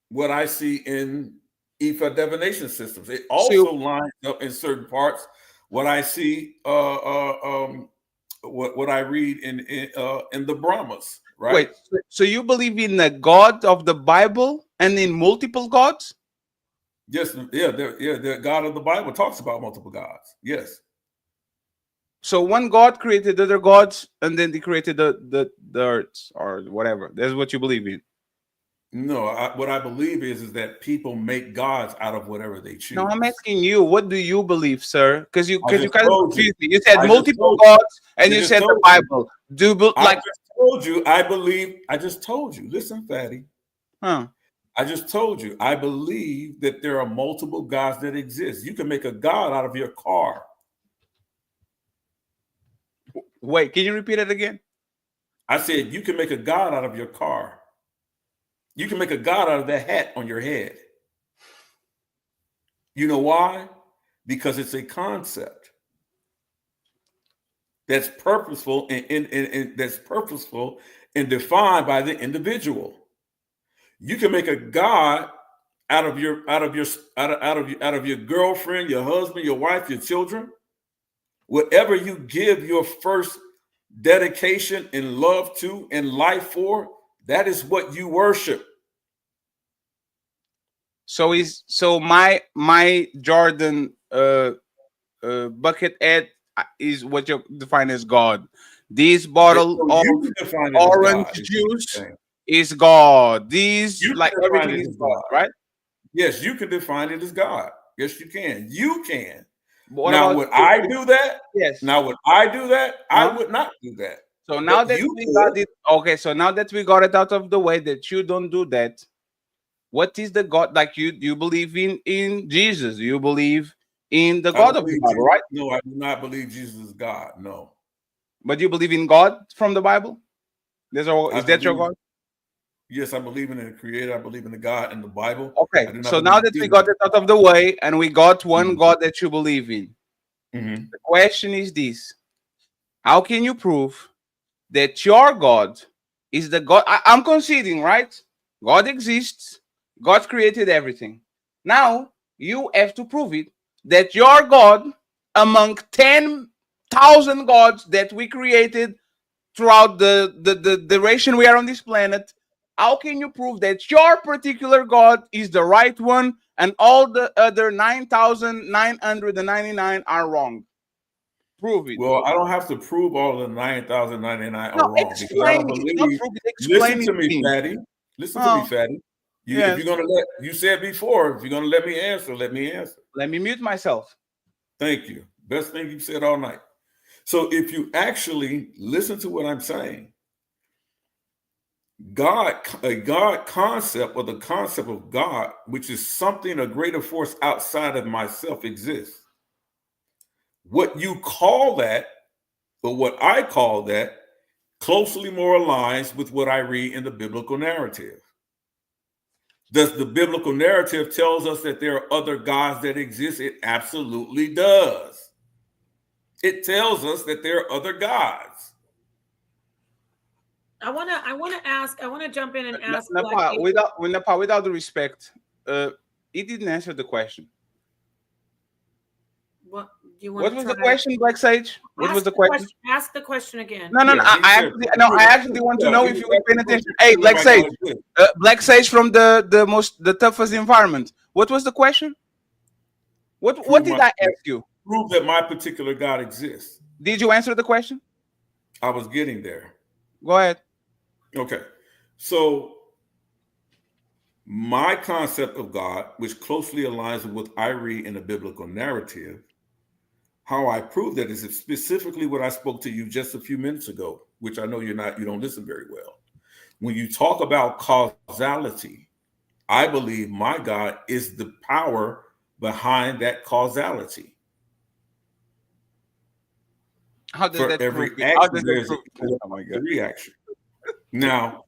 what I see in Ifa divination systems. It also lines up in certain parts what I see, what I read in the Brahmas. Right? Wait, so you believe in the God of the Bible and in multiple gods? Yes, the God of the Bible talks about multiple gods. Yes. So one God created other gods, and then they created the earth or whatever. That's what you believe in. No, what I believe is that people make gods out of whatever they choose. No, I'm asking you, what do you believe, sir? Because you kind of told confused you. me. You said I just multiple told you. gods, and I you just said the told you. Bible. Do you I like? just told you. I believe. I just told you. Listen, Fatty. Huh? I just told you. I believe that there are multiple gods that exist. You can make a god out of your car. Wait, can you repeat it again? I said you can make a god out of your car. You can make a god out of that hat on your head. You know why? Because it's a concept that's purposeful and that's purposeful and defined by the individual. You can make a god out of your girlfriend, your husband, your wife, your children. Whatever you give your first dedication and love to and life for, that is what you worship. So my Jordan bucket head is what you define as God. This bottle So of you can define it as orange God, is what juice you're saying. is God. These You like can define everything it is as God, God. right? Yes, you can define it as God. Yes, you can. You can. But what Now, about would I do that? Yes. Now, would I do that? I Huh? would not do that. So now But that you we could. got it, okay. So now that we got it out of the way that you don't do that, what is the God like you believe in Jesus? You believe in the I don't God of the believe Bible, Jesus. right? No, I do not believe Jesus is God. No. But you believe in God from the Bible? Is that your God? Yes, I believe in the Creator. I believe in the God in the Bible. Okay. I do not So believe now that we Jesus. got it out of the way and we got one God that you believe in, Mm-hmm. the question is this: how can you prove that your God is the God? I'm conceding, right? God exists. God created everything. Now you have to prove it that your God, among 10,000 gods that we created throughout the duration we are on this planet, how can you prove that your particular God is the right one and all the other 9,999 are wrong? Prove it. Well, I don't have to prove all the 9,099 No, are wrong because I don't explain it. Not believe. prove it. Explain Listen it to to me, me. Fatty. Listen to me, Oh, Fatty. If yes. you're gonna you said before, if you're gonna let me answer, let me answer. Let me mute myself. Thank you. Best thing you've said all night. So if you actually listen to what I'm saying, a God concept or the concept of God, which is something, a greater force outside of myself exists. What you call that, or what I call that, closely more aligns with what I read in the biblical narrative. Does the biblical narrative tells us that there are other gods that exist? It absolutely does. It tells us that there are other gods. I wanna jump in and ask Napa, without the respect, he didn't answer the question. What you want? What was the question, Black Sage? What was the question? Ask the question again. No. I actually want to know if you were paying attention. Hey, Black Sage, Black Sage from the toughest environment. What was the question? What did I ask you? Prove that my particular God exists. Did you answer the question? I was getting there. Go ahead. Okay. So my concept of God, which closely aligns with what I read in the biblical narrative, how I prove that is specifically what I spoke to you just a few minutes ago, which I know you don't listen very well. When you talk about causality, I believe my God is the power behind that causality. How does For that every prove it? How action, does that there's prove it? Oh my a God. reaction. Now,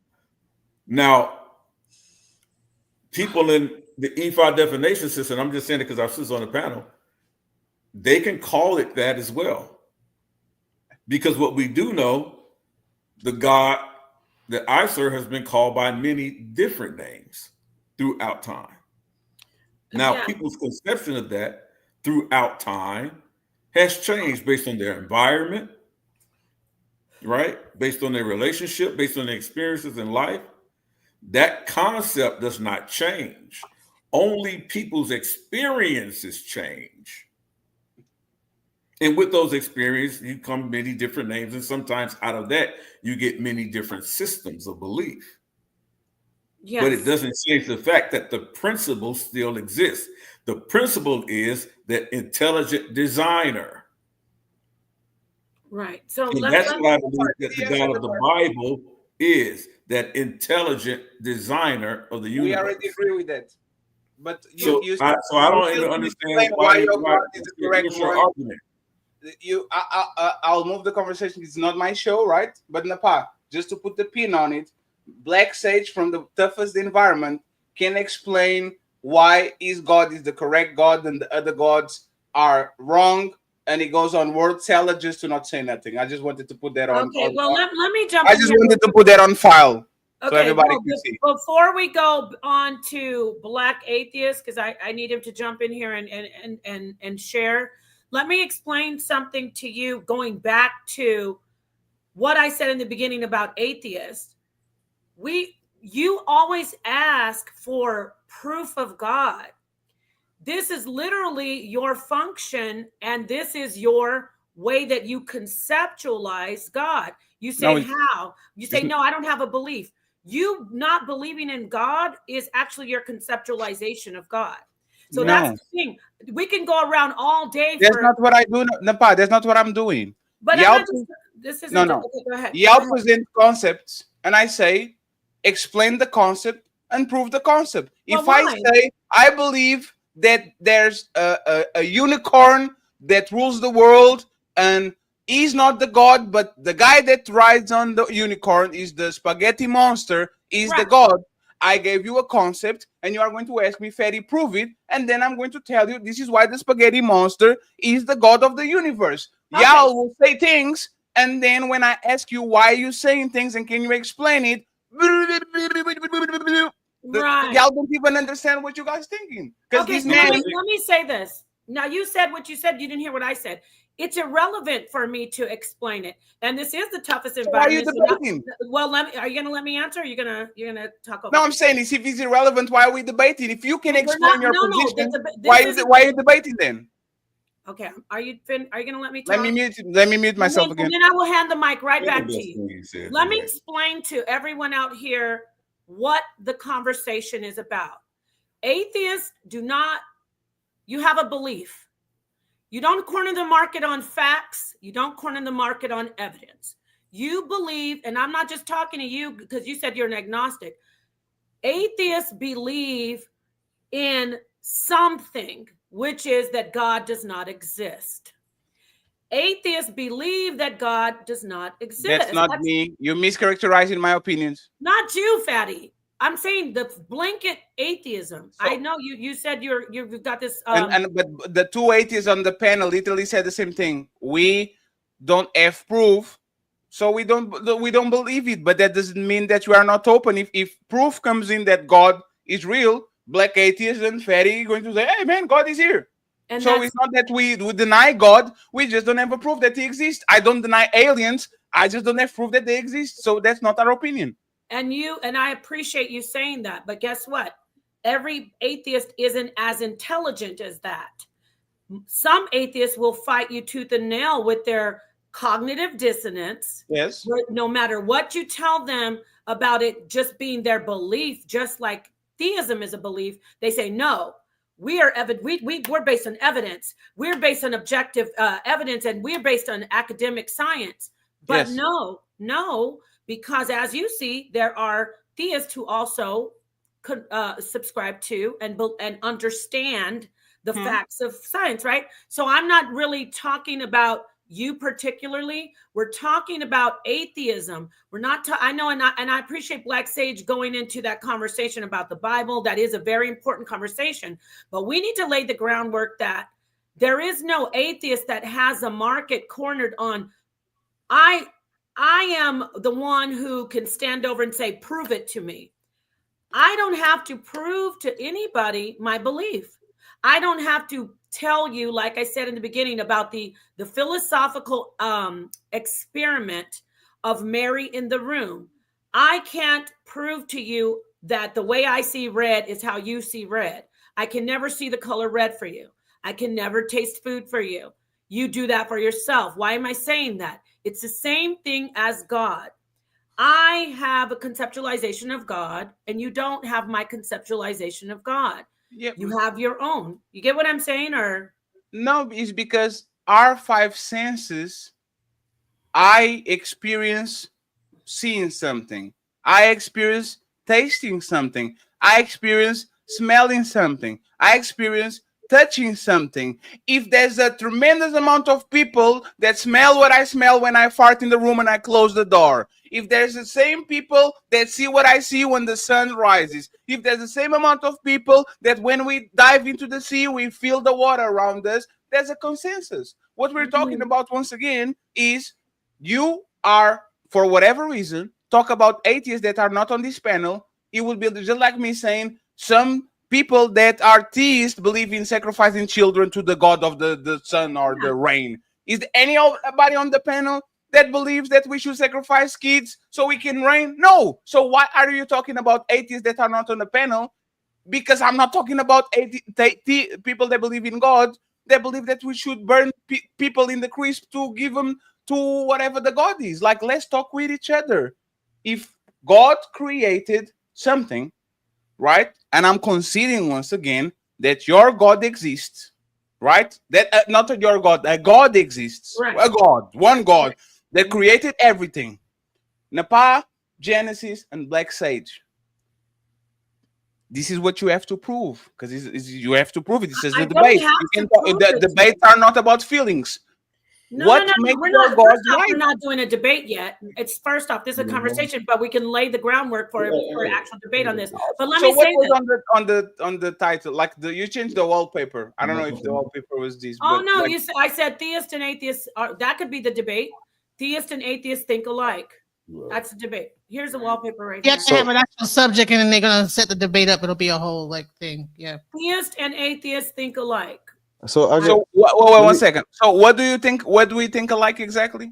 people in the E5 definition system, I'm just saying it because I sit on the panel, they can call it that as well. Because what we do know, the God that I serve has been called by many different names throughout time. Now, Yeah. people's conception of that throughout time has changed based on their environment, right? Based on their relationship, based on their experiences in life. That concept does not change. Only people's experiences change. And with those experiences, you come many different names. And sometimes out of that, you get many different systems of belief. Yes. But it doesn't change the fact that the principle still exists. The principle is that intelligent designer. Right. So And let's that's what I believe that the God of the Bible is, that intelligent designer of the universe. We already agree with that. But So I don't even understand why your God is the correct what's your one. argument. I'll move the conversation. It's not my show, right? But Napa, just to put the pin on it, Black Sage from the toughest environment can explain why his God is the correct God and the other gods are wrong. And he goes on word salad just to not say nothing. I just wanted to put that on. Okay, well, let me jump I in just here. wanted to put that on file so Okay, everybody well, can see. before we go on to Black Atheist, because I need him to jump in here and share, let me explain something to you going back to what I said in the beginning about atheists. You always ask for proof of God. This is literally your function, and this is your way that you conceptualize God. You say, how? You say, no, I don't have a belief. You not believing in God is actually your conceptualization of God. So that's the thing. We can go around all day. That's not what I do, Napa. That's not what I'm doing. But this isn't. No. Okay, go ahead. Y'all present concepts, and I say, explain the concept and prove the concept. Well, if I say, I believe that there's a unicorn that rules the world, and he's not the god, but the guy that rides on the unicorn is the spaghetti monster, is the god. I gave you a concept, and you are going to ask me, Fatty, prove it, and then I'm going to tell you this is why the spaghetti monster is the god of the universe. Okay. Y'all will say things, and then when I ask you why are you saying things and can you explain it, y'all don't even understand what you guys thinking. Okay, so let me say this. Now, you said what you said. You didn't hear what I said. It's irrelevant for me to explain it, and this is the toughest environment. Why are you debating? Well, are you going to let me answer? Or you're gonna talk over? No, I'm saying is if it's irrelevant, why are we debating? If you can explain your position, why are you debating then? Okay, are you going to let me talk? Let me mute myself again. And then I will hand the mic right back to you. Let me explain to everyone out here what the conversation is about. Atheists you have a belief. You don't corner the market on facts. You don't corner the market on evidence. You believe, and I'm not just talking to you because you said you're an agnostic. Atheists believe in something, which is that God does not exist. Atheists believe that God does not exist. That's not me. You're mischaracterizing my opinions. Not you, Fatty. I'm saying the blanket atheism. So, I know you said you've got this. But the two atheists on the panel literally said the same thing. We don't have proof, so we don't believe it. But that doesn't mean that you are not open. If proof comes in that God is real, Black atheists and Fatty going to say, "Hey man, God is here." And so it's not that we deny God. We just don't have a proof that He exists. I don't deny aliens. I just don't have proof that they exist. So that's not our opinion. And I appreciate you saying that, but guess what? Every atheist isn't as intelligent as that. Some atheists will fight you tooth and nail with their cognitive dissonance. Yes. Where no matter what you tell them about it just being their belief, just like theism is a belief, they say, no, we are we're based on evidence. We're based on objective evidence, and we're based on academic science. But Yes. no, because as you see, there are theists who also subscribe to and understand the facts of science, right? So I'm not really talking about you particularly. We're talking about atheism. We're not. I know, and I appreciate Black Sage going into that conversation about the Bible. That is a very important conversation. But we need to lay the groundwork that there is no atheist that has a market cornered on. I am the one who can stand over and say, prove it to me. I don't have to prove to anybody my belief. I don't have to tell you, like I said in the beginning, about the philosophical experiment of Mary in the room. I can't prove to you that the way I see red is how you see red. I can never see the color red for you. I can never taste food for you. You do that for yourself. Why am I saying that? It's the same thing as God. I have a conceptualization of God, and you don't have my conceptualization of God. Yeah. You have your own. You get what I'm saying? Or no, it's because our five senses, I experience seeing something, I experience tasting something, I experience smelling something, I experience touching something. If there's a tremendous amount of people that smell what I smell when I fart in the room and I close the door, if there's the same people that see what I see when the sun rises, if there's the same amount of people that when we dive into the sea, we feel the water around us, there's a consensus. What we're talking about once again is you are, for whatever reason, talk about atheists that are not on this panel. It would be just like me saying some people that are theists believe in sacrificing children to the god of the sun or the rain. Is there anybody on the panel that believes that we should sacrifice kids so we can rain? No. So why are you talking about atheists that are not on the panel? Because I'm not talking about people that believe in God. They believe that we should burn people in the crisp to give them to whatever the God is. Like, let's talk with each other. If God created something, right? And I'm conceding once again that your God exists, right? That not your God, a God exists. Right. A God, one God that created everything. Napa, Genesis, and Black Sage. This is what you have to prove, because you have to prove it. This is the debate. The debates are not about feelings. No, we're not doing a debate yet. It's first off, this is a conversation, but we can lay the groundwork for actual debate on this. But let me say on the title, like you changed the wallpaper. I don't know if the wallpaper was this. Oh no, like, I said theist and atheist. That could be the debate. Theist and atheists think alike. That's the debate. Here's the wallpaper right here. You have to have an actual subject, and then they're gonna set the debate up. It'll be a whole thing. Yeah. Theist and atheists think alike. So one second. So what do you think? What do we think alike exactly?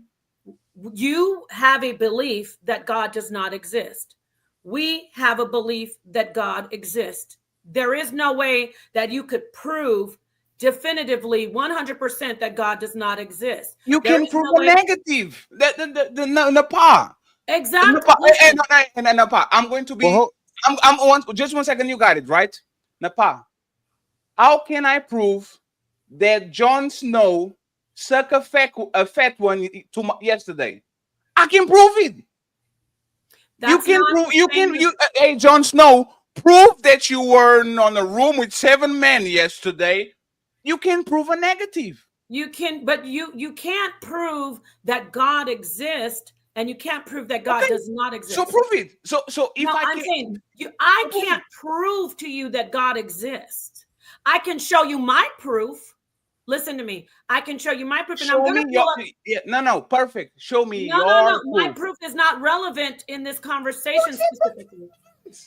You have a belief that God does not exist. We have a belief that God exists. There is no way that you could prove definitively 100% that God does not exist. You can prove a negative. The Napa. Exactly. And Napa. I'm going to be. Just 1 second. You got it right, Napa. How can I prove that Jon Snow sucked a fat one yesterday? I can prove it. Hey, Jon Snow, prove that you were on a room with 7 men yesterday. You can prove a negative. You can, but you can't prove that God exists, and you can't prove that God does not exist. So prove it. So if I can't prove to you that God exists. I can show you my proof. Listen to me. I can show you my proof, and I'm going to perfect. Show me No. My proof is not relevant in this conversation specifically.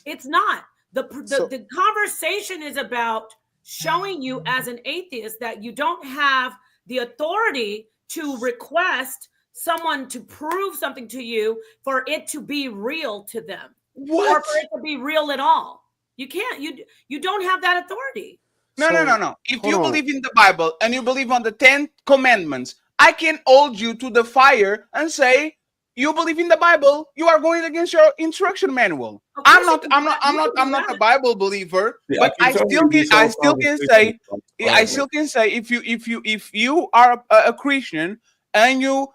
It's not. The conversation is about showing you as an atheist that you don't have the authority to request someone to prove something to you for it to be real to them. Or for it to be real at all. You can't. You don't have that authority. No. If you believe in the Bible and you believe on the 10 commandments, I can hold you to the fire and say, you believe in the Bible, you are going against your instruction manual. I'm not a Bible believer, Yeah, but I can tell you this whole conversation I still can say if you are a Christian and you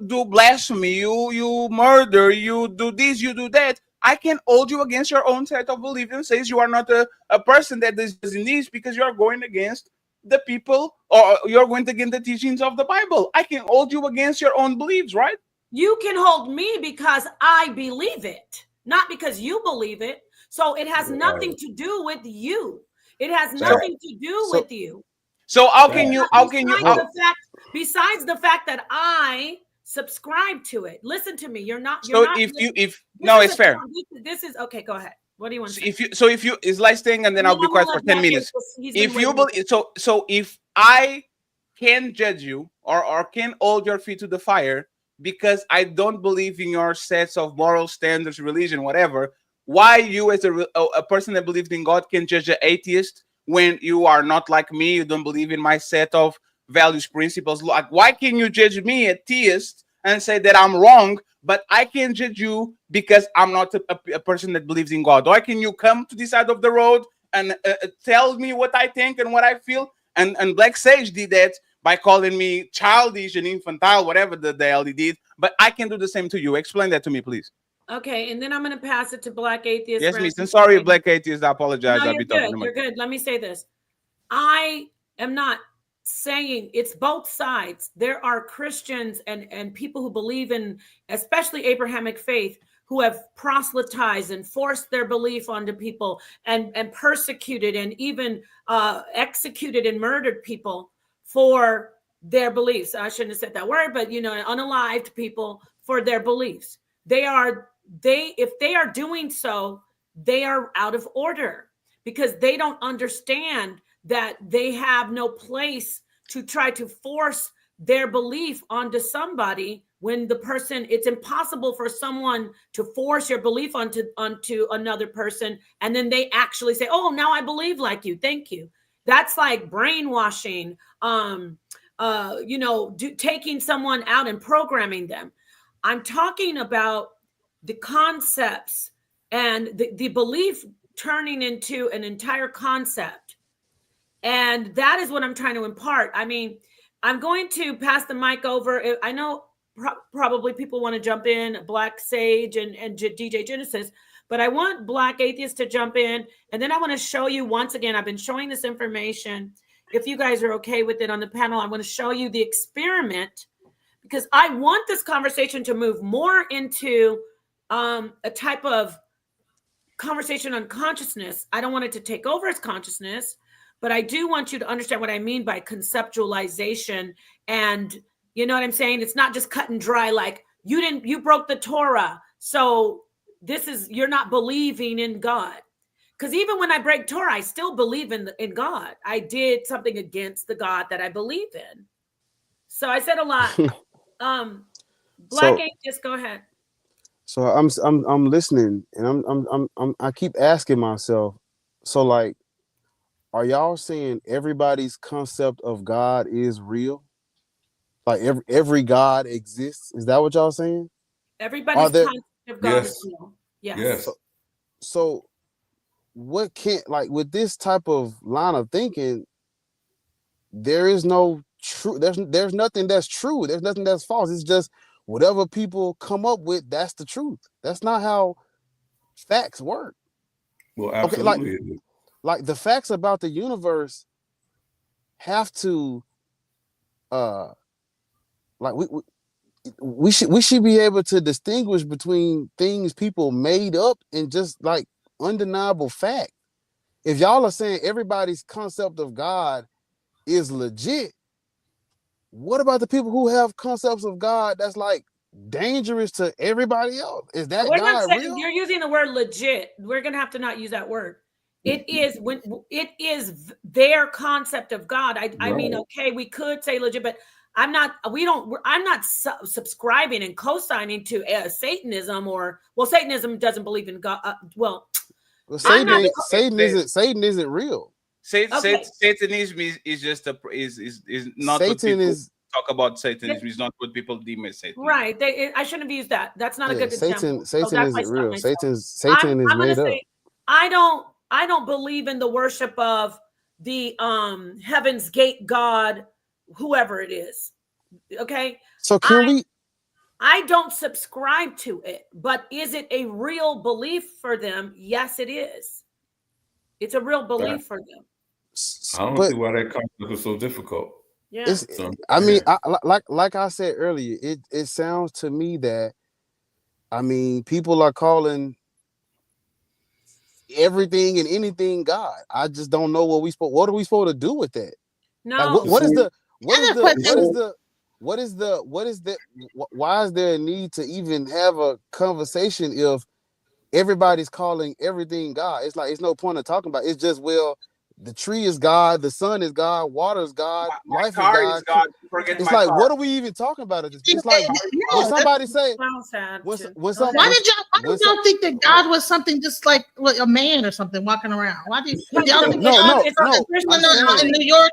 do blasphemy, you murder, you do this, you do that, I can hold you against your own set of beliefs and says you are not a person that is in this because you are going against the people, or you're going against the teachings of the Bible. I can hold you against your own beliefs, right? You can hold me because I believe it, not because you believe it. So it has nothing to do with you. It has nothing to do with you. So how can you besides the fact that I subscribe to it? Listen to me. You're not it's fair. This is okay. Go ahead. What do you want to say? If you is like staying, and then I'll be quiet for 10 minutes. If you believe, so if I can judge you or can hold your feet to the fire because I don't believe in your sets of moral standards, religion, whatever, why you as a person that believes in God can judge an atheist when you are not like me, you don't believe in my set of values, principles? Like, why can you judge me, a theist, and say that I'm wrong, but I can judge you because I'm not a person that believes in God? Why can you come to the side of the road and tell me what I think and what I feel? And Black Sage did that by calling me childish and infantile, whatever the hell he did. But I can do the same to you. Explain that to me, please. Okay, and then I'm going to pass it to Black Atheist. Yes, Miss. I'm sorry, Black Atheist. I apologize. No, you're good. You're good. Let me say this. I am not saying it's both sides. There are Christians and people who believe in, especially Abrahamic faith, who have proselytized and forced their belief onto people and persecuted and even executed and murdered people for their beliefs. I shouldn't have said that word, but unalived people for their beliefs. If they are doing so, they are out of order because they don't understand that they have no place to try to force their belief onto somebody when it's impossible for someone to force your belief onto another person. And then they actually say, oh, now I believe like you. Thank you. That's like brainwashing, taking someone out and programming them. I'm talking about the concepts and the belief turning into an entire concept. And that is what I'm trying to impart. I mean, I'm going to pass the mic over. I know probably people want to jump in, Black Sage and DJ Genesis, but I want Black Atheist to jump in. And then I want to show you once again, I've been showing this information. If you guys are okay with it on the panel, I want to show you the experiment because I want this conversation to move more into a type of conversation on consciousness. I don't want it to take over as consciousness, but I do want you to understand what I mean by conceptualization. And you know what I'm saying? It's not just cut and dry, like you broke the Torah. So you're not believing in God. Because even when I break Torah, I still believe in God. I did something against the God that I believe in. So I said a lot. Black Atheist, go ahead. So I'm listening, and I keep asking myself, so like, are y'all saying everybody's concept of God is real? Like every God exists? Is that what y'all saying? Everybody's concept of God is real. Yes. So what can't, like, with this type of line of thinking, there is no true, there's nothing that's true, there's nothing that's false. It's just whatever people come up with, that's the truth. That's not how facts work. Well, absolutely. Okay, like the facts about the universe have to like we should be able to distinguish between things people made up and just like undeniable fact. If y'all are saying everybody's concept of God is legit, what about the people who have concepts of God that's like dangerous to everybody else? Is that God real? You're using the word legit. We're gonna have to not use that word. It is their concept of God. I mean, okay, we could say legit, but I'm not subscribing and co-signing to Satanism Satanism doesn't believe in God. Satan isn't real. Satanism is just is not Satan what people is talk about Satanism. It's not what people deem as Satan. Right. I shouldn't have used that. That's not a good example. Satan that's why I isn't stopped real. myself. Satan is I'm gonna made up. say I don't believe in the worship of the Heaven's Gate God, whoever it is. Okay. So can we? I don't subscribe to it, but is it a real belief for them? Yes, it is. It's a real belief for them. I don't see why that concept is so difficult. Yeah. I mean, like I said earlier, it sounds to me that, I mean, people are calling everything and anything God. I just don't know what are we supposed to do with that? No. Like, why is there a need to even have a conversation if everybody's calling everything God? It's like, it's no point of talking about it. It's just, well, the tree is God, the sun is God, water is God, life is God. It's like, what are we even talking about? It's like when somebody say, why did y'all think that God was something just like a man or something walking around? Why did y'all think in New York,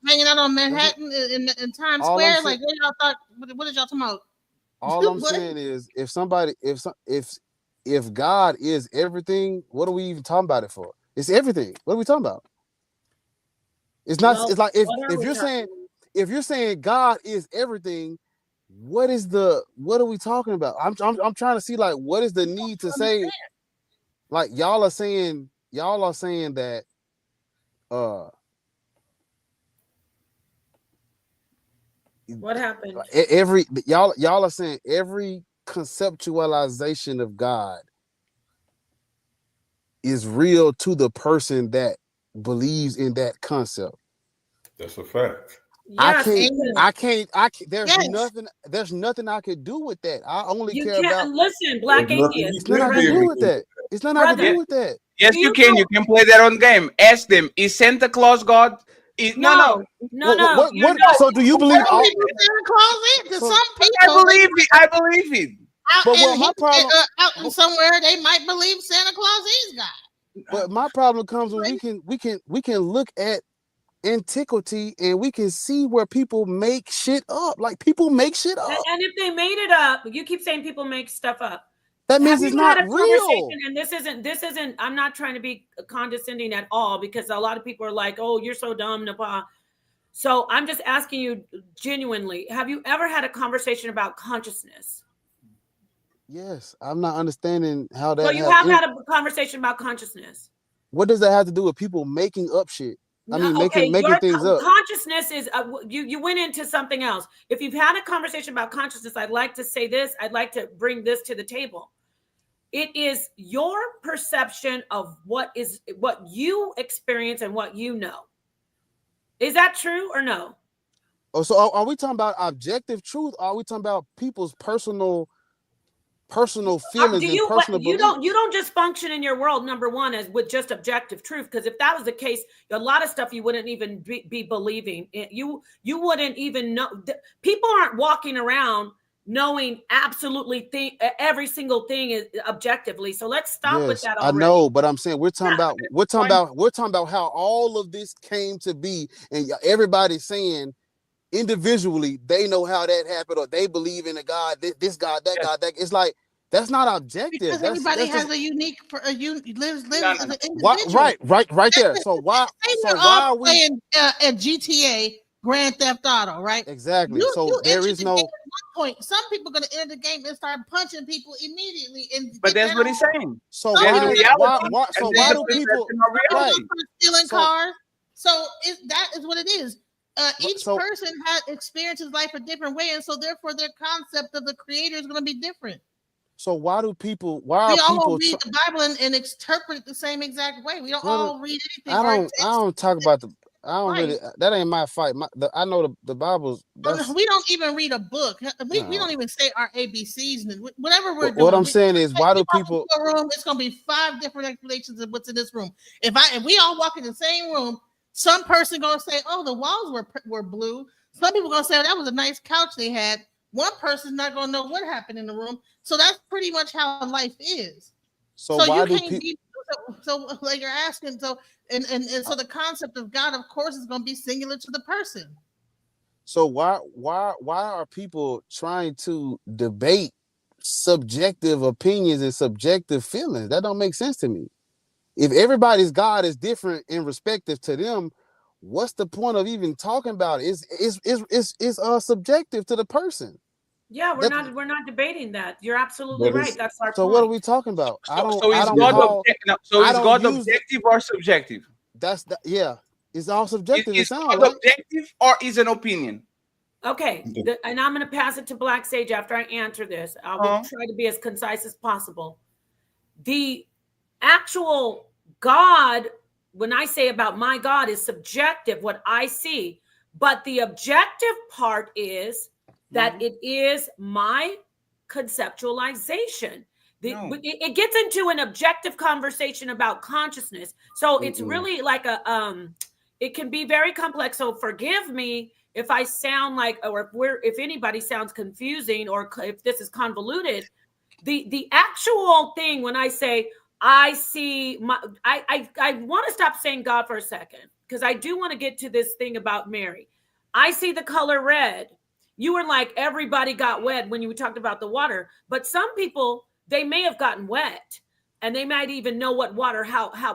hanging out on Manhattan in Times Square? Like, what y'all thought? What did y'all talking about? All I'm saying is, if God is everything, what are we even talking about it for? It's everything. What are we talking about? It's not. It's like if you're saying God is everything, what are we talking about? I'm trying to see, like, what is the need to say? Like, y'all are saying that what happened? Y'all are saying every conceptualization of God is real to the person that believes in that concept. That's a fact. I can't. There's nothing I could do with that. I only care about. Listen, Black Atheist. It's nothing I can do with that. It's nothing I can do with that. Yes, you can. You can play their own game. Ask them: is Santa Claus God? No. What? So do you believe? Santa Claus is? Because some people, I believe it. Out in somewhere, they might believe Santa Claus is God. But my problem comes when we can look at antiquity and we can see where people make shit up. Like, people make shit up. And if they made it up, you keep saying people make stuff up. That means it's not real. And this isn't, I'm not trying to be condescending at all, because a lot of people are like, oh, you're so dumb, Nepal. So I'm just asking you genuinely, have you ever had a conversation about consciousness? Yes, I'm not understanding how that. So you have had a conversation about consciousness. What does that have to do with people making up shit? I mean, making things up. Consciousness is you went into something else. If you've had a conversation about consciousness, I'd like to say this. I'd like to bring this to the table. It is your perception of what you experience and what you know. Is that true or no? Oh, so are we talking about objective truth? Or are we talking about people's personal feelings and personal beliefs? You don't just function in your world, number one, as with just objective truth. Because if that was the case, a lot of stuff you wouldn't even be believing. You wouldn't even know. People aren't walking around knowing absolutely every single thing is objectively. So let's stop with that already. I know, but I'm saying we're talking about how all of this came to be, and everybody's saying individually they know how that happened, or they believe in a God, this God, that God, that. It's like, that's not objective. Because everybody has a unique lives as an individual. Right there. So why are we playing at GTA Grand Theft Auto, right? Exactly. There is no point. Some people are going to enter the game and start punching people immediately. But that's what he's saying. So why do people stealing cars? So that is what it is. Each person has experiences life a different way, and so therefore their concept of the creator is going to be different. So why are people read the Bible and interpret it the same exact way? We don't all read anything. I don't talk about really, that ain't my fight. I know the Bible's. We don't even read a book. We don't even say our ABCs and whatever we're doing. What I'm saying is, why do people? A room, it's going to be 5 different explanations of what's in this room. If we all walk in the same room, some person going to say, "Oh, the walls were blue." Some people going to say, "Oh, that was a nice couch they had." One person's not going to know what happened in the room. So that's pretty much how life is. So why do people? So like you're asking, so and so the concept of God, of course, is going to be singular to the person. So why are people trying to debate subjective opinions and subjective feelings? That don't make sense to me. If everybody's God is different and respective to them, what's the point of even talking about it? It's subjective to the person. Yeah, we're not debating that. You're absolutely But right. That's our so point. what are we talking about? So is God objective or subjective? Yeah, it's all subjective. Is It sounds God like objective or is an opinion? Okay, and I'm going to pass it to Black Sage after I answer this. I will try to be as concise as possible. The actual God, when I say about my God, is subjective, what I see. But the objective part is that it is my conceptualization. It gets into an objective conversation about consciousness. So it's really like it can be very complex. So forgive me if I sound like, or if anybody sounds confusing, or if this is convoluted. The actual thing, when I say I see I want to stop saying God for a second, because I do want to get to this thing about Mary. I see the color red. You were like, everybody got wet when you talked about the water, but some people, they may have gotten wet and they might even know what water,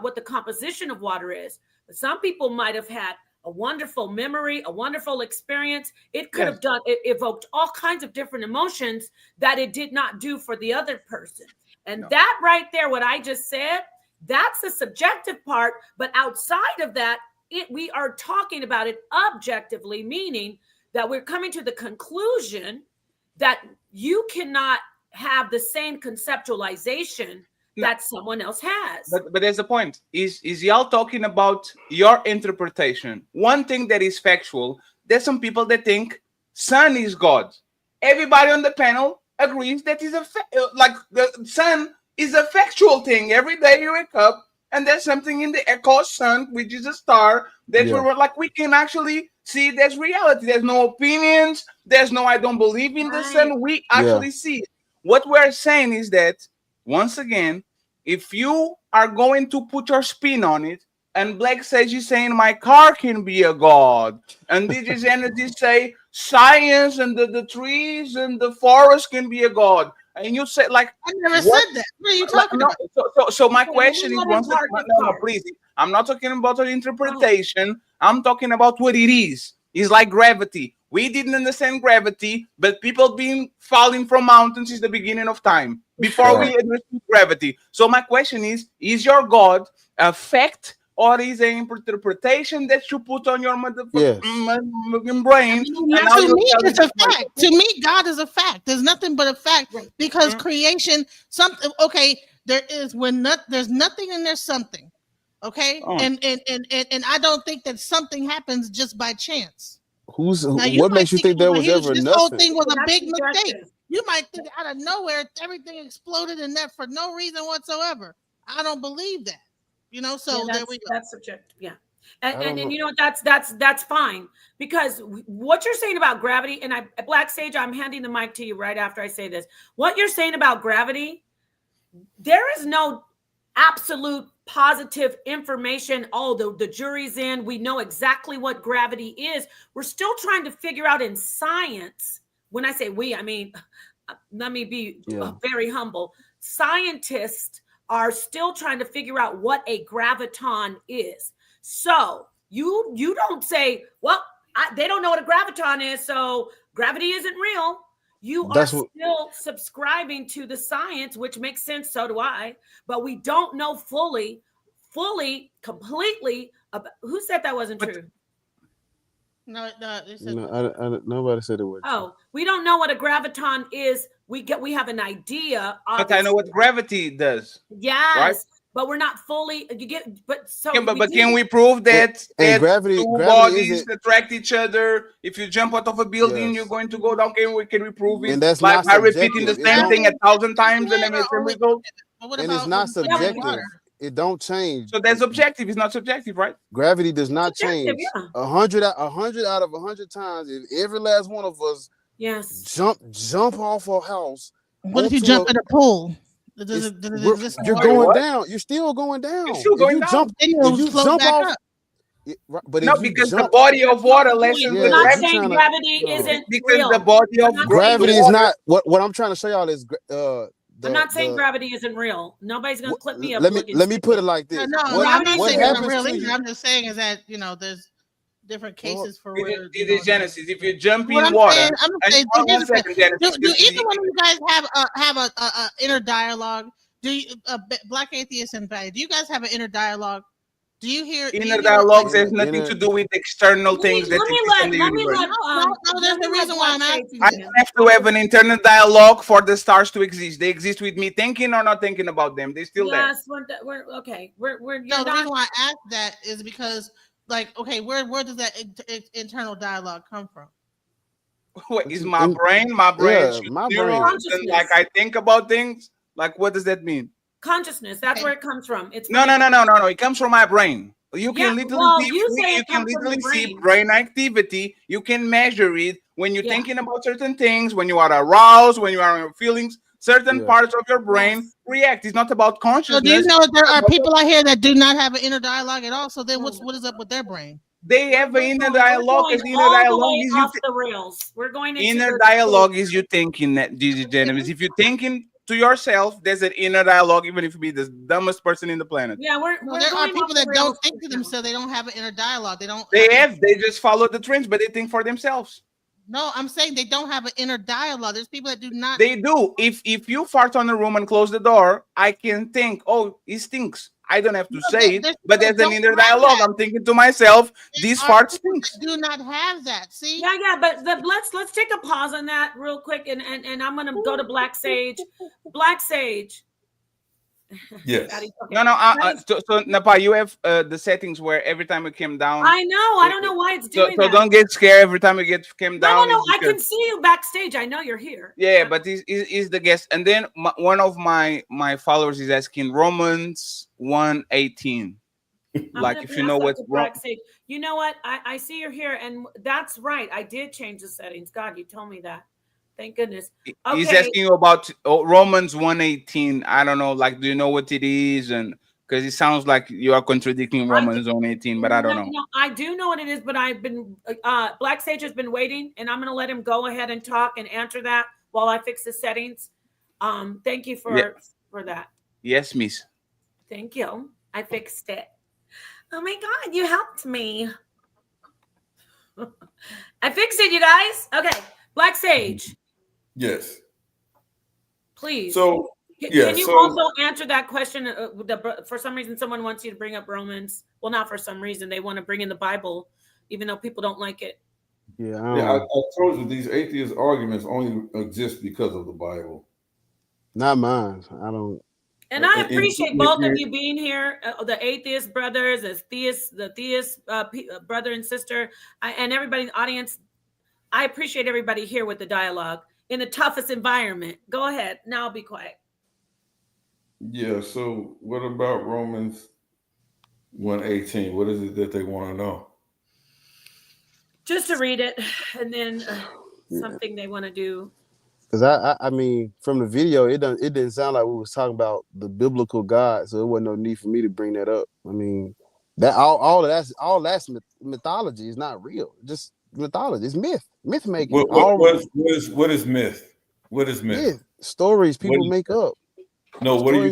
what the composition of water is. But some people might have had a wonderful memory, a wonderful experience. It could have it evoked all kinds of different emotions that it did not do for the other person. And that right there, what I just said, that's the subjective part. But outside of that, we are talking about it objectively, meaning that we're coming to the conclusion that you cannot have the same conceptualization that someone else has. But there's a point. Is y'all talking about your interpretation? One thing that is factual, there's some people that think sun is God. Everybody on the panel agrees that is like the sun is a factual thing. Every day you wake up and there's something in the air called sun, which is a star that we can actually see. There's reality. There's no opinions. There's no I don't believe in the sun. We actually see it. What we're saying is that, once again, if you are going to put your spin on it, and Black Sage is saying my car can be a god, and Digi's Energy say science and the trees and the forest can be a god, and you say like I never said that. What are you talking about? So my question is, please, I'm not talking about an interpretation. I'm talking about what it is. It's like gravity. We didn't understand gravity, but people been falling from mountains since the beginning of time, before we understood gravity. So my question is your God a fact, or is an interpretation that you put on your brain? To me, it's a fact. To me, God is a fact. There's nothing but a fact, because creation, something. Okay, there's nothing and there's something. Okay, and I don't think that something happens just by chance. What makes you think there was ever nothing? This whole thing was a big mistake. You might think out of nowhere everything exploded in that for no reason whatsoever. I don't believe that. So there we go. That's subjective. Yeah. And you know that's fine, because what you're saying about gravity, and Black Sage, I'm handing the mic to you right after I say this. What you're saying about gravity, there is no absolute positive information. The jury's in. We know exactly what gravity is. We're still trying to figure out in science. When I say we, I mean, let me be very humble. Scientists are still trying to figure out what a graviton is. So you don't say, well, they don't know what a graviton is, so gravity isn't real. You are still subscribing to the science, which makes sense. So do I. But we don't know fully, completely about who said that wasn't true. No, nobody said it was. Oh, we don't know what a graviton is. We have an idea. But I know what gravity does. Yes, right? But we're not fully. Can we prove that gravity, two bodies attract each other? If you jump out of a building, you're going to go down. Can we prove it? And that's like not by repeating the same thing 1,000 times and then the same result. And it's not subjective. It don't change. So that's objective. It's not subjective, right? Gravity does not change. 100 out of 100 times, if every last one of us jump off a house. What if you jump in a pool? You're going down. You're still going down. You're still going down. If you jump off, But no, if you because the jump, body of water lessens We're the not gravity. saying gravity isn't Because real. the body I'm of not gravity saying- is not what I'm trying to show y'all is I'm not saying gravity isn't real. Nobody's gonna clip me up. let me put it like this. No, I'm not saying it's real either. I'm just saying is that there's different cases for where It is Genesis. If you jump what in I'm water, saying, I'm and saying, hold on here's one the thing. second, Genesis. Do either one of you guys have a inner dialogue? Do you Black Atheists and Value? Do you guys have an inner dialogue? Do you hear Inner dialogue has nothing to do with external things that exist in the universe. No, there's a reason why I'm asking. I don't have to have an internal dialogue for the stars to exist. They exist with me thinking or not thinking about them. They're still there. Yes, we're okay. We're No, the reason why I asked that is because, like, okay, where does that internal dialogue come from? What is my brain? My brain shoots my neurons and like I think about things. Like, what does that mean? Consciousness. That's where it comes from. It's No. It comes from my brain. You can literally see brain activity. You can measure it when you're thinking about certain things, when you are aroused, when you are in your feelings. Certain parts of your brain react. It's not about consciousness. So do you know that there are people out here that do not have an inner dialogue at all? So then what is up with their brain? They have an inner dialogue. We're going all the way off the rails. We're going into Inner dialogue is you thinking that, gentlemen. If you're thinking to yourself, there's an inner dialogue, even if you be the dumbest person in the planet. Yeah, there are people that don't think to themselves. They don't have an inner dialogue. They don't. They just follow the trends, but they think for themselves. No, I'm saying they don't have an inner dialogue. There's people that do not. They do. If you fart on the room and close the door, I can think, oh, it stinks. I don't have to say it, but there's an inner dialogue. I'm thinking to myself, this fart stinks. Do not have that. See? Yeah, but let's take a pause on that real quick, and I'm gonna go to Black Sage. Black Sage. Yes. No. So Napa, you have the settings where every time it came down. I know. I don't know why it's doing so that. don't get scared every time it came down. No. I can see you backstage. I know you're here. Yeah, but he's the guest. And then one of my followers is asking Romans 1:18. Like if you know what. You know what? I see you're here, and that's right. I did change the settings. God, you told me that. Thank goodness. Okay. He's asking you about Romans 1:18. I don't know. Like, do you know what it is? And because it sounds like you are contradicting Romans 1:18, but I don't know. No, I do know what it is, but I've been Black Sage has been waiting, and I'm going to let him go ahead and talk and answer that while I fix the settings. Thank you for that. Yes, miss. Thank you. I fixed it. Oh my God, you helped me. I fixed it, you guys. Okay, Black Sage. Yes. Please. So, can you also answer that question? For some reason, someone wants you to bring up Romans. Well, not for some reason. They want to bring in the Bible, even though people don't like it. I told you these atheist arguments only exist because of the Bible. Not mine. I don't. And I appreciate both of you being here, the atheist brothers, the theist brother and sister, and everybody in the audience. I appreciate everybody here with the dialogue in the toughest environment. Go ahead. Now I'll be quiet. Yeah. So what about Romans 1:18? What is it that they want to know? Just to read it, and then something they want to do. Because I mean, from the video, it didn't sound like we was talking about the biblical God, so it wasn't no need for me to bring that up. I mean, that all that's mythology is not real. Just mythology. It's myth making. What is myth? What is myth? Stories people make up. No, what do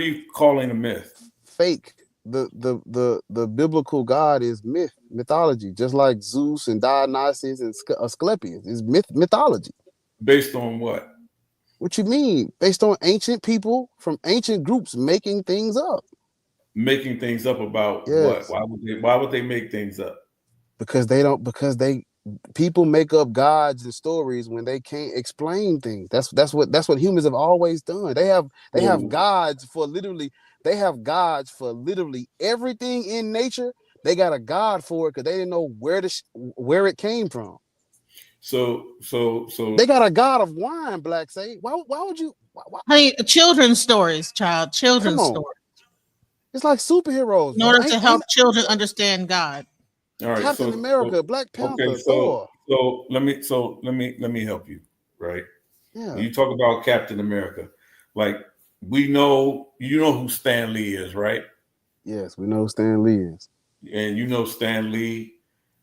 you calling a myth? Fake. The biblical God is mythology, just like Zeus and Dionysus and Asclepius is mythology. Based on what? What you mean? Based on ancient people from ancient groups making things up. Making things up about what? Why would they make things up? Because people make up gods and stories when they can't explain things. That's what humans have always done. They have gods for literally everything in nature. They got a god for it because they didn't know where it came from. So they got a god of wine, Black Sage. Why would you? Why? Hey, children's stories, children's stories. It's like superheroes. In order to help children understand God. All right, Captain America, Black Panther, okay, Thor. So let me help you, right? Yeah. When you talk about Captain America, like you know who Stan Lee is, right? Yes, we know who Stan Lee is. And you know, Stan Lee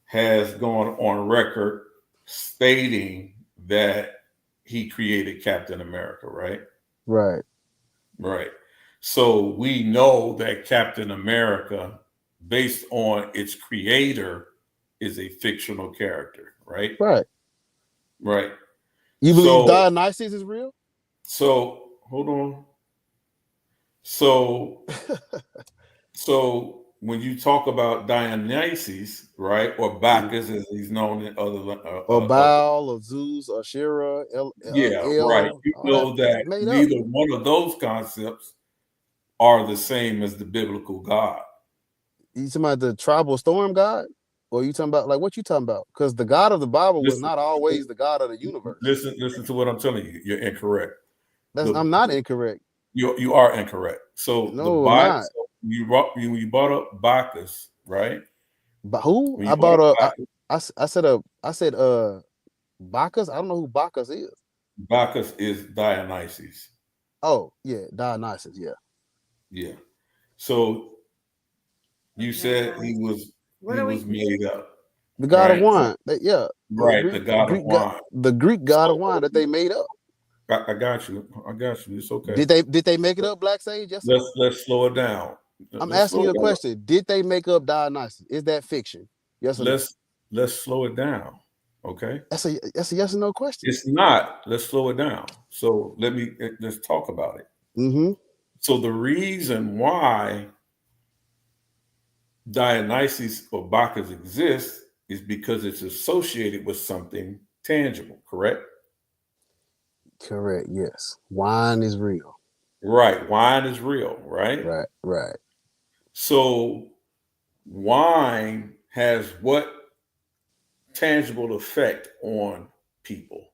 has gone on record stating that he created Captain America, right? Right. Right. So we know that Captain America, based on its creator, is a fictional character, right? Right. Right. You believe Dionysus is real? So hold on. So when you talk about Dionysus, right, or Bacchus as he's known in other Or Baal, or Zeus, or Shira, El, right. You know that made up. neither one of those concepts are the same as the biblical God. You talking about the tribal storm god? Or you talking about, like, what you talking about? Because the God of the Bible was not always the God of the universe. Listen to what I'm telling you. You're incorrect. I'm not incorrect. You are incorrect. So No, the I'm Bible, not. so you brought up Bacchus, right? But who? When I you brought up. Bacchus, I said Bacchus. I don't know who Bacchus is. Bacchus is Dionysus. Oh yeah, Dionysus. Yeah. Yeah. So you said he was made up. The god of right? wine. Right, the god of wine. The Greek god of wine that they made up. I got you. It's okay. Did they make it up, Black Sage? Yes. Let's slow it down. I'm asking you a question. Did they make up Dionysus? Is that fiction? Yes or no? Let's slow it down. Okay. That's a yes or no question. It's not. Let's slow it down. So let's talk about it. Mm-hmm. So the reason why Dionysus or Bacchus exists is because it's associated with something tangible, correct? Correct, yes. Wine is real. Right. Wine is real, right? Right. So wine has what tangible effect on people?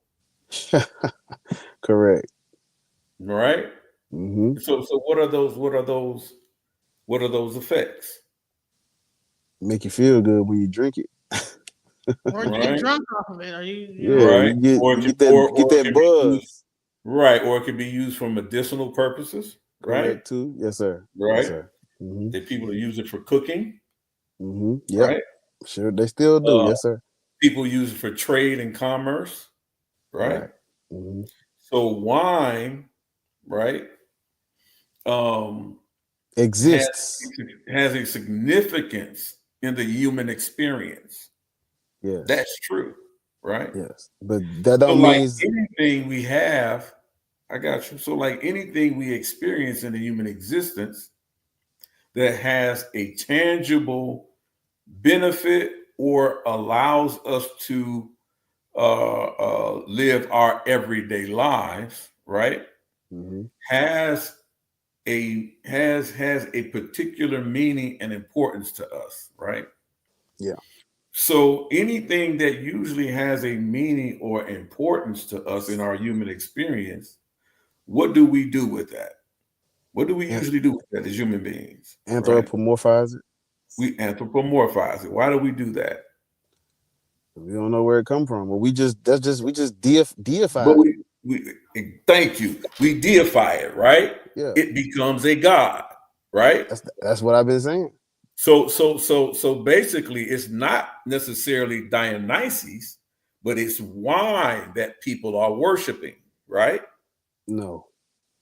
Correct. Right? Mm-hmm. So what are those effects? Make you feel good when you drink it. Or you get drunk off of it. Or right. You get that buzz. Right. Or it can be used for medicinal purposes. Correct, right? too. Yes, sir. Right. Yes, sir. Mm-hmm. That people use it for cooking. Mm-hmm. Yep. Right. Sure, they still do. Yes, sir. People use it for trade and commerce. Right. Mm-hmm. So wine, right, exists, has a significance in the human experience. Yes. That's true. Right. Yes. But that don't like mean anything we have, I got you. So like anything we experience in the human existence that has a tangible benefit or allows us to live our everyday lives, right? Mm-hmm. has a particular meaning and importance to us, right? Yeah. So anything that usually has a meaning or importance to us in our human experience, what do we do with that? What do we usually do with that as human beings? Anthropomorphize it. We anthropomorphize it. Why do we do that? We don't know where it come from. But we just deify But it. we thank you. We deify it, right? Yeah. It becomes a god, right? That's what I've been saying. So basically, it's not necessarily Dionysus, but it's wine that people are worshiping, right? No.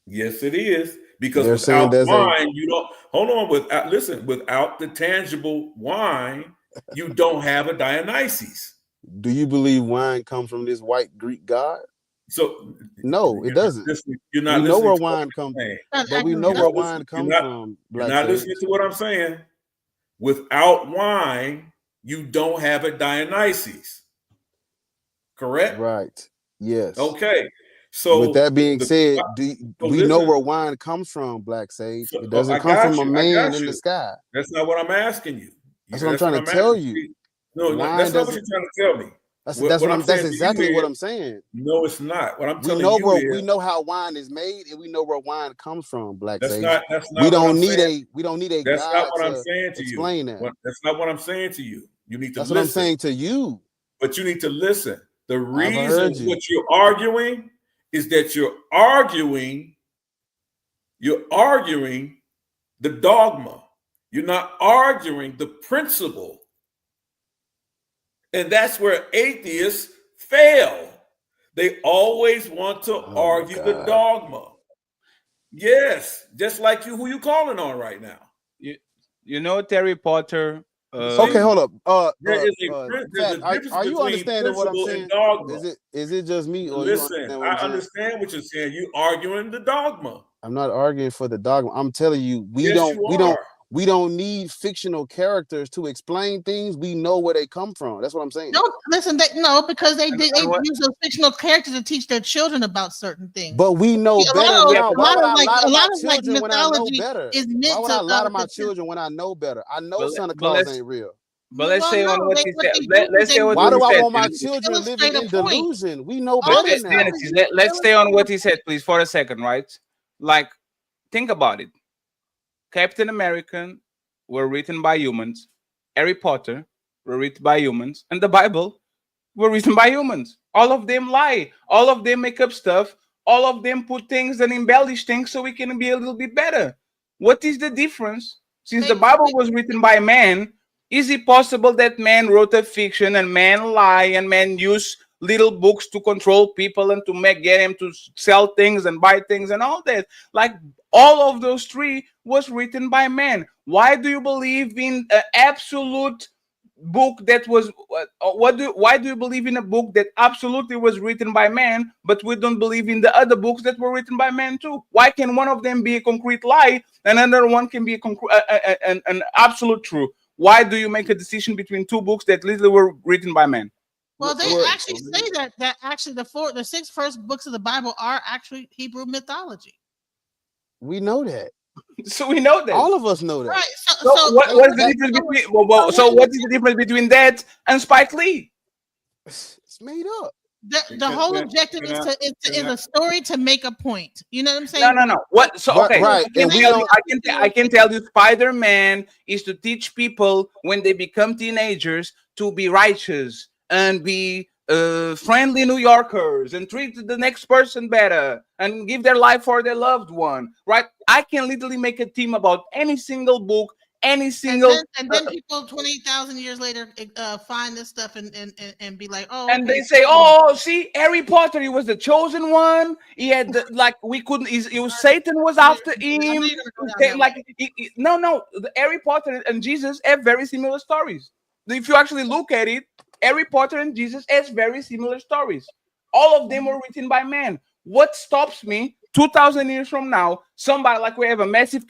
Yes, it is. Because They're saying without wine, you don't hold on. Without the tangible wine, you don't have a Dionysus. Do you believe wine comes from this white Greek god? So no, it doesn't. You're not we know where listening to wine what comes. I'm saying. But we know where wine comes from. You're not listening to what I'm saying. Without wine, you don't have a Dionysus. Correct? Right. Yes. Okay. So with that being said, we know where wine comes from, Black Sage. It doesn't come from a man in the sky. That's not what I'm asking you. That's what I'm trying to tell you. No, that's not what you're trying to tell me. That's exactly what I'm saying. No, it's not. What I'm telling you we know how wine is made, and we know where wine comes from, Black Sage. That's not we don't need a that's God not what I'm to saying to explain you. that. That's not what I'm saying to you. You need to That's listen. what I'm saying to you. But you need to listen. The heard reason you. what you're arguing is that you're arguing the dogma. You're not arguing the principle. And that's where atheists fail. They always want to argue the dogma. Yes, just like you, who you calling on right now? You know Terry Potter. Okay, hold up. There's a difference are you between understanding what I'm principle saying? and dogma. Is it just me, or Listen, you understand what I I'm saying? understand what you're saying. You arguing the dogma. I'm not arguing for the dogma. I'm telling you, we don't need fictional characters to explain things. We know where they come from. That's what I'm saying. No, listen, because they use those fictional characters to teach their children about certain things. But we know better now. Why would I lie to my like children when I know mythology better? is meant Why would to I lie to my children when I know better? I know Santa Claus ain't real. But let's say on what he said. Why do I want my children living in delusion? We know better now. Let's stay on what he said, please, for a second, right? Like, think about it. Captain America were written by humans. Harry Potter were written by humans. And the Bible were written by humans. All of them lie. All of them make up stuff. All of them put things and embellish things so we can be a little bit better. What is the difference? Since the Bible was written by man, is it possible that man wrote a fiction and man lie and man use little books to control people and to get them to sell things and buy things and all that? Like, all of those three was written by man. Why do you believe in an absolute book that was why do you believe in a book that absolutely was written by man, but we don't believe in the other books that were written by man too? Why can one of them be a concrete lie and another one can be an absolute truth? Why do you make a decision between two books that literally were written by man? Well, they actually say that actually the 6 first books of the Bible are actually Hebrew mythology. We know that. So we know that. All of us know that. Right. So what is the difference between so what is the difference between that and Spike Lee? It's made up. The whole objective is a story to make a point. You know what I'm saying? No. What? So okay, right. I can tell you, Spider-Man is to teach people when they become teenagers to be righteous and be friendly New Yorkers and treat the next person better and give their life for their loved one. Right? I can literally make a team about any single book. Any single and then people 20,000 years later find this stuff and be like, oh, and they say, oh, see, Harry Potter, he was the chosen one. He had we couldn't. It was Satan was after him. The Harry Potter and Jesus have very similar stories. If you actually look at it, Harry Potter and Jesus has very similar stories. All of them were written by man. What stops me? 2,000 years from now, somebody like we have a massive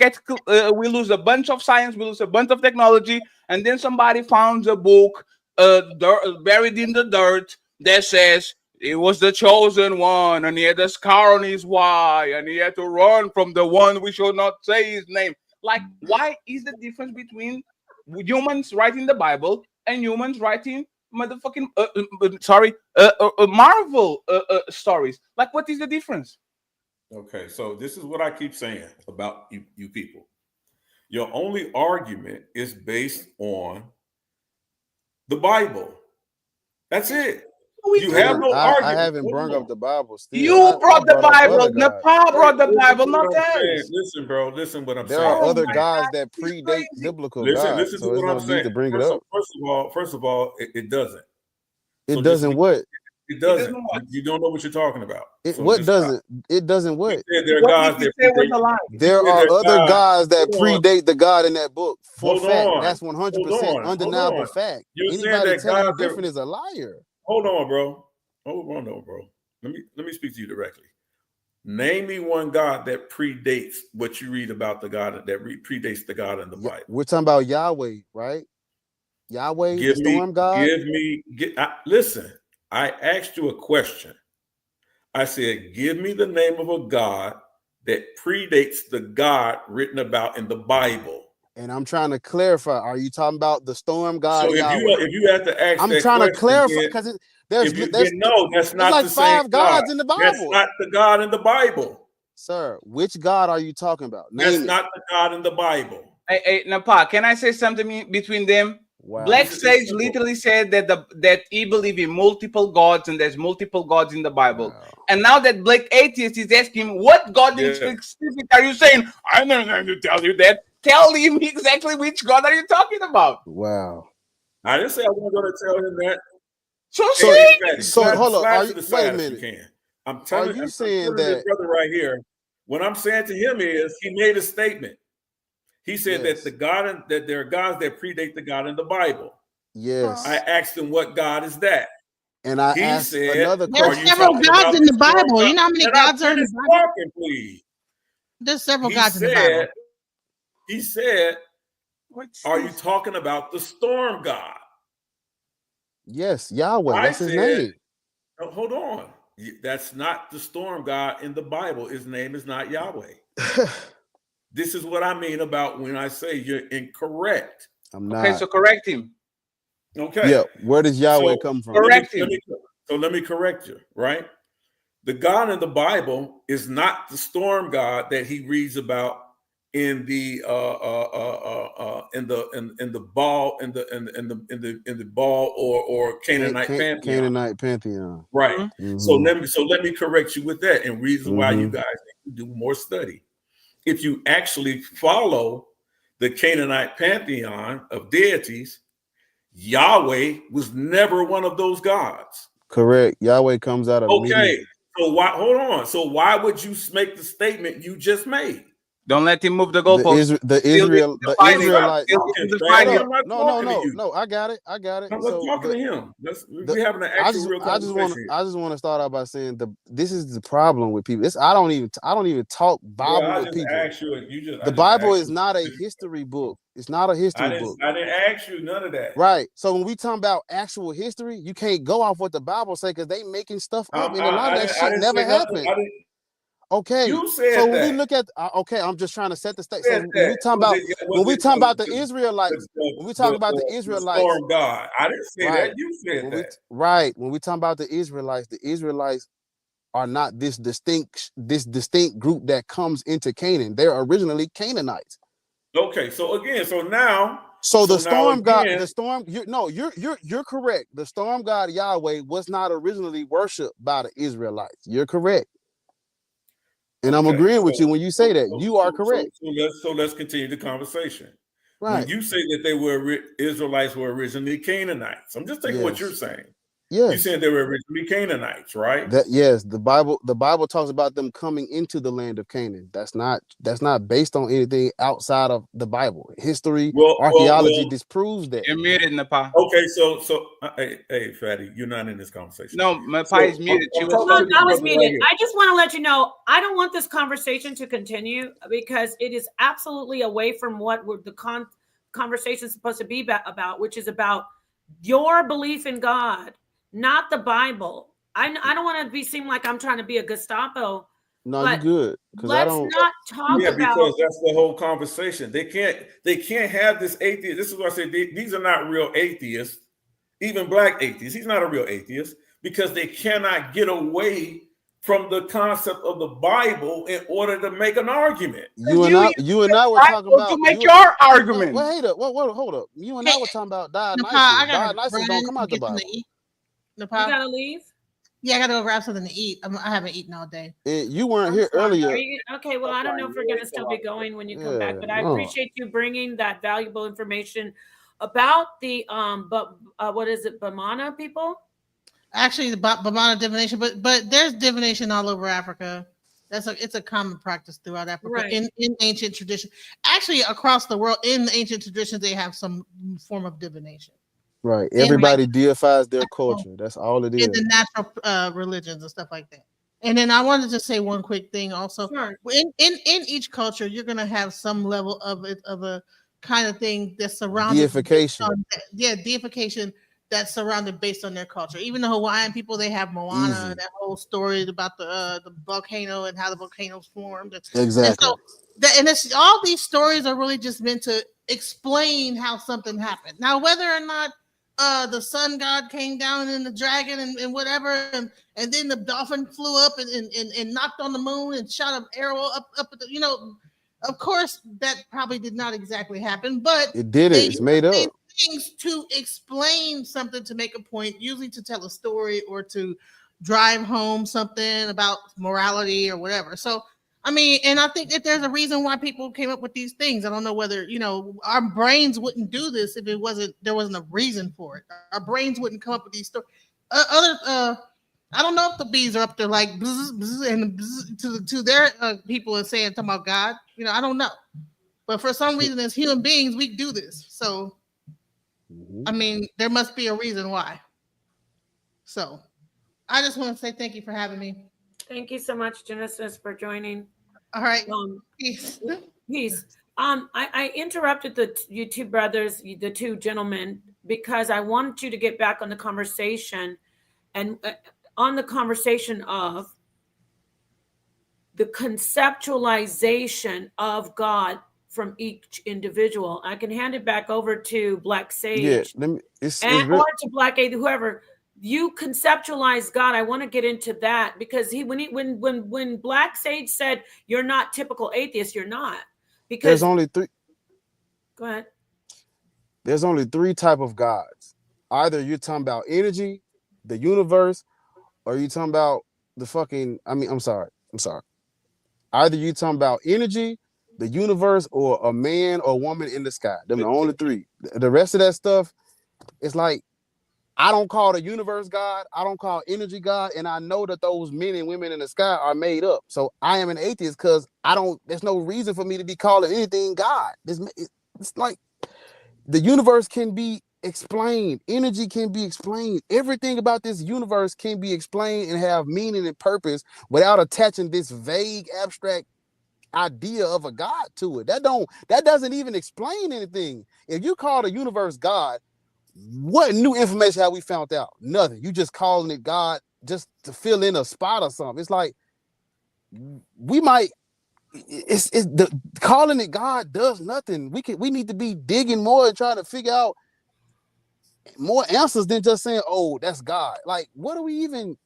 we lose a bunch of science, we lose a bunch of technology, and then somebody found a book buried in the dirt that says he was the chosen one, and he had a scar on his eye, and he had to run from the one we should not say his name. Like, why is the difference between humans writing the Bible and humans writing motherfucking Marvel stories? Like, what is the difference? Okay, so this is what I keep saying about you people. Your only argument is based on the Bible. That's it. You have no argument. I haven't brought up the Bible still. You brought the Bible. Nepal brought the Bible, not us. Listen, bro. Listen what I'm saying. There are other gods that predate biblical gods. Listen to what I'm saying. To bring it up. First of all, it doesn't. It doesn't what? It doesn't. You don't know what you're talking about. What doesn't? It doesn't what? There are gods that there are other gods that predate the God in that book. For fact, that's 100% undeniable fact. Anybody telling you different is a liar. Hold on, bro. Let me speak to you directly. Name me one God that predates what you read about the God that predates the God in the Bible. We're talking about Yahweh, right? Yahweh, the storm God. Listen. I asked you a question. I said, give me the name of a God that predates the God written about in the Bible. And I'm trying to clarify. Are you talking about the storm God? So if you have to ask, I'm trying to clarify because that's not like the 5 gods in the Bible. That's not the God in the Bible, sir. Which God are you talking about? That's not the God in the Bible. Hey, Napa, can I say something between them? Wow. Black Sage literally said that he believed in multiple gods and there's multiple gods in the Bible. Wow. And now that Black Atheist is asking, what God in specific are you saying? I'm not going to tell you that. tell him exactly which God are you talking about. Wow. I didn't say I wasn't going to tell him that. So hold on. Are you, to the wait a side if you minute. can. I'm Are telling you I'm saying telling this that? brother right here. What I'm saying to him is he made a statement. He said that that there are gods that predate the God in the Bible. Yes. I asked him what God is that. And I He asked said, another There's question. several gods in the Bible. You know how many Can I gods are in finish the Bible? talking, please? There's several He gods in the Bible. He said, are you talking about the storm god? Yes, Yahweh. I That's his said, name. oh, hold on. That's not the storm god in the Bible. His name is not Yahweh. This is what I mean about when I say you're incorrect. I'm not. Okay, so correct him. Okay. Yeah. Where does Yahweh come from? Correct him. Let me correct you, right? The God in the Bible is not the storm god that he reads about in the Baal or Canaanite pantheon. Canaanite pantheon. Right. Mm-hmm. So let me correct you with that, and reason why you guys need to do more study. If you actually follow the Canaanite pantheon of deities, Yahweh was never one of those gods. Correct. Yahweh comes out of Okay. So why? Hold on. So why would you make the statement you just made? Don't let him move the goalpost. The Israelites. No. I got it. I'm talking to him. We're having an I actual real conversation. I just want to start out by saying this is the problem with people. I don't even talk Bible with people. The Bible is not a history book. It's not a history book. I didn't ask you none of that. Right. So when we talk about actual history, you can't go off what the Bible say because they making stuff up, and a lot of that shit never happened. Okay, you said so when that. we look at I'm just trying to set the stage. So when we talk about the Israelites, when we talk about the Israelites, storm God, I didn't say that. You said that. When we talk about the Israelites are not this distinct group that comes into Canaan. They're originally Canaanites. Okay, so now. So the storm god, you're correct. The storm god Yahweh was not originally worshipped by the Israelites. You're correct. And I'm agreeing with you when you say that. You are correct. So let's continue the conversation. Right. When you say that Israelites were originally Canaanites, I'm just taking what you're saying. Yes. You said they were originally Canaanites, right? The Bible talks about them coming into the land of Canaan. That's not based on anything outside of the Bible. History, archaeology disproves that. You're muted, Napa. Okay, so hey, Fatty, you're not in this conversation. No, Napa is muted. I was muted. I just want to let you know, I don't want this conversation to continue because it is absolutely away from what the conversation is supposed to be about, which is about your belief in God. Not the Bible. I don't want to seem like I'm trying to be a Gestapo. No, you're good. Let's not talk about. Because that's the whole conversation. They can't have this atheist. This is what I say. These are not real atheists. Even black atheists. He's not a real atheist because they cannot get away from the concept of the Bible in order to make an argument. You and I were talking about to make your argument. Wait, hold up. You and I were talking about Dionysus. Dionysus don't come out the Bible. You gotta leave? Yeah, I gotta go grab something to eat. I haven't eaten all day. You weren't here earlier. Okay, well, I don't know if we're gonna still be going when you come back, but I appreciate you bringing that valuable information about the what is it, Bamana people? Actually, the Bamana divination, but there's divination all over Africa. It's a common practice throughout Africa, right. in ancient tradition. Actually, across the world, in ancient traditions, they have some form of divination. Right. Everybody deifies their culture. That's all it is. In the natural religions and stuff like that. And then I wanted to say one quick thing also. Sure. In each culture, you're going to have some level of a kind of thing that's surrounded. Deification. Deification that's surrounded based on their culture. Even the Hawaiian people, they have Moana, that whole story about the volcano and how the volcanoes formed. Exactly. And it's all these stories are really just meant to explain how something happened. Now, whether or not the sun god came down and the dragon and whatever, and then the dolphin flew up and knocked on the moon and shot an arrow up at the, of course that probably did not exactly happen, but it did. It's made up. Things to explain something, to make a point, usually to tell a story or to drive home something about morality or whatever. So I mean, and I think that there's a reason why people came up with these things. I don't know whether, our brains wouldn't do this if there wasn't a reason for it. Our brains wouldn't come up with these stories. I don't know if the bees are up there like bzz, bzz, and bzz, to their people and saying talking about God. I don't know, but for some reason, as human beings, we do this. So, I mean, there must be a reason why. So, I just want to say thank you for having me. Thank you so much, Genesis, for joining. All right. Peace. Peace. I interrupted you two brothers, the two gentlemen, because I wanted you to get back on the conversation and on the conversation of the conceptualization of God from each individual. I can hand it back over to Black Sage or to Black Atheist, whoever. You conceptualize God. I want to get into that because when Black Sage said you're not typical atheist, you're not. Because there's only three. Go ahead. There's only three type of gods. Either you're talking about energy, the universe, or you talking about the fucking. I'm sorry. Either you talking about energy, the universe, or a man or woman in the sky. Them the only three. The rest of that stuff, it's like I don't call the universe God. I don't call energy God, and I know that those men and women in the sky are made up. So I am an atheist because there's no reason for me to be calling anything God. It's like the universe can be explained. Energy can be explained. Everything about this universe can be explained and have meaning and purpose without attaching this vague, abstract idea of a God to it. That doesn't even explain anything. If you call the universe God, what new information have we found out? Nothing. You just calling it God just to fill in a spot or something. It's like calling it God does nothing. We need to be digging more and trying to figure out more answers than just saying, oh, that's God. Like, what do we even?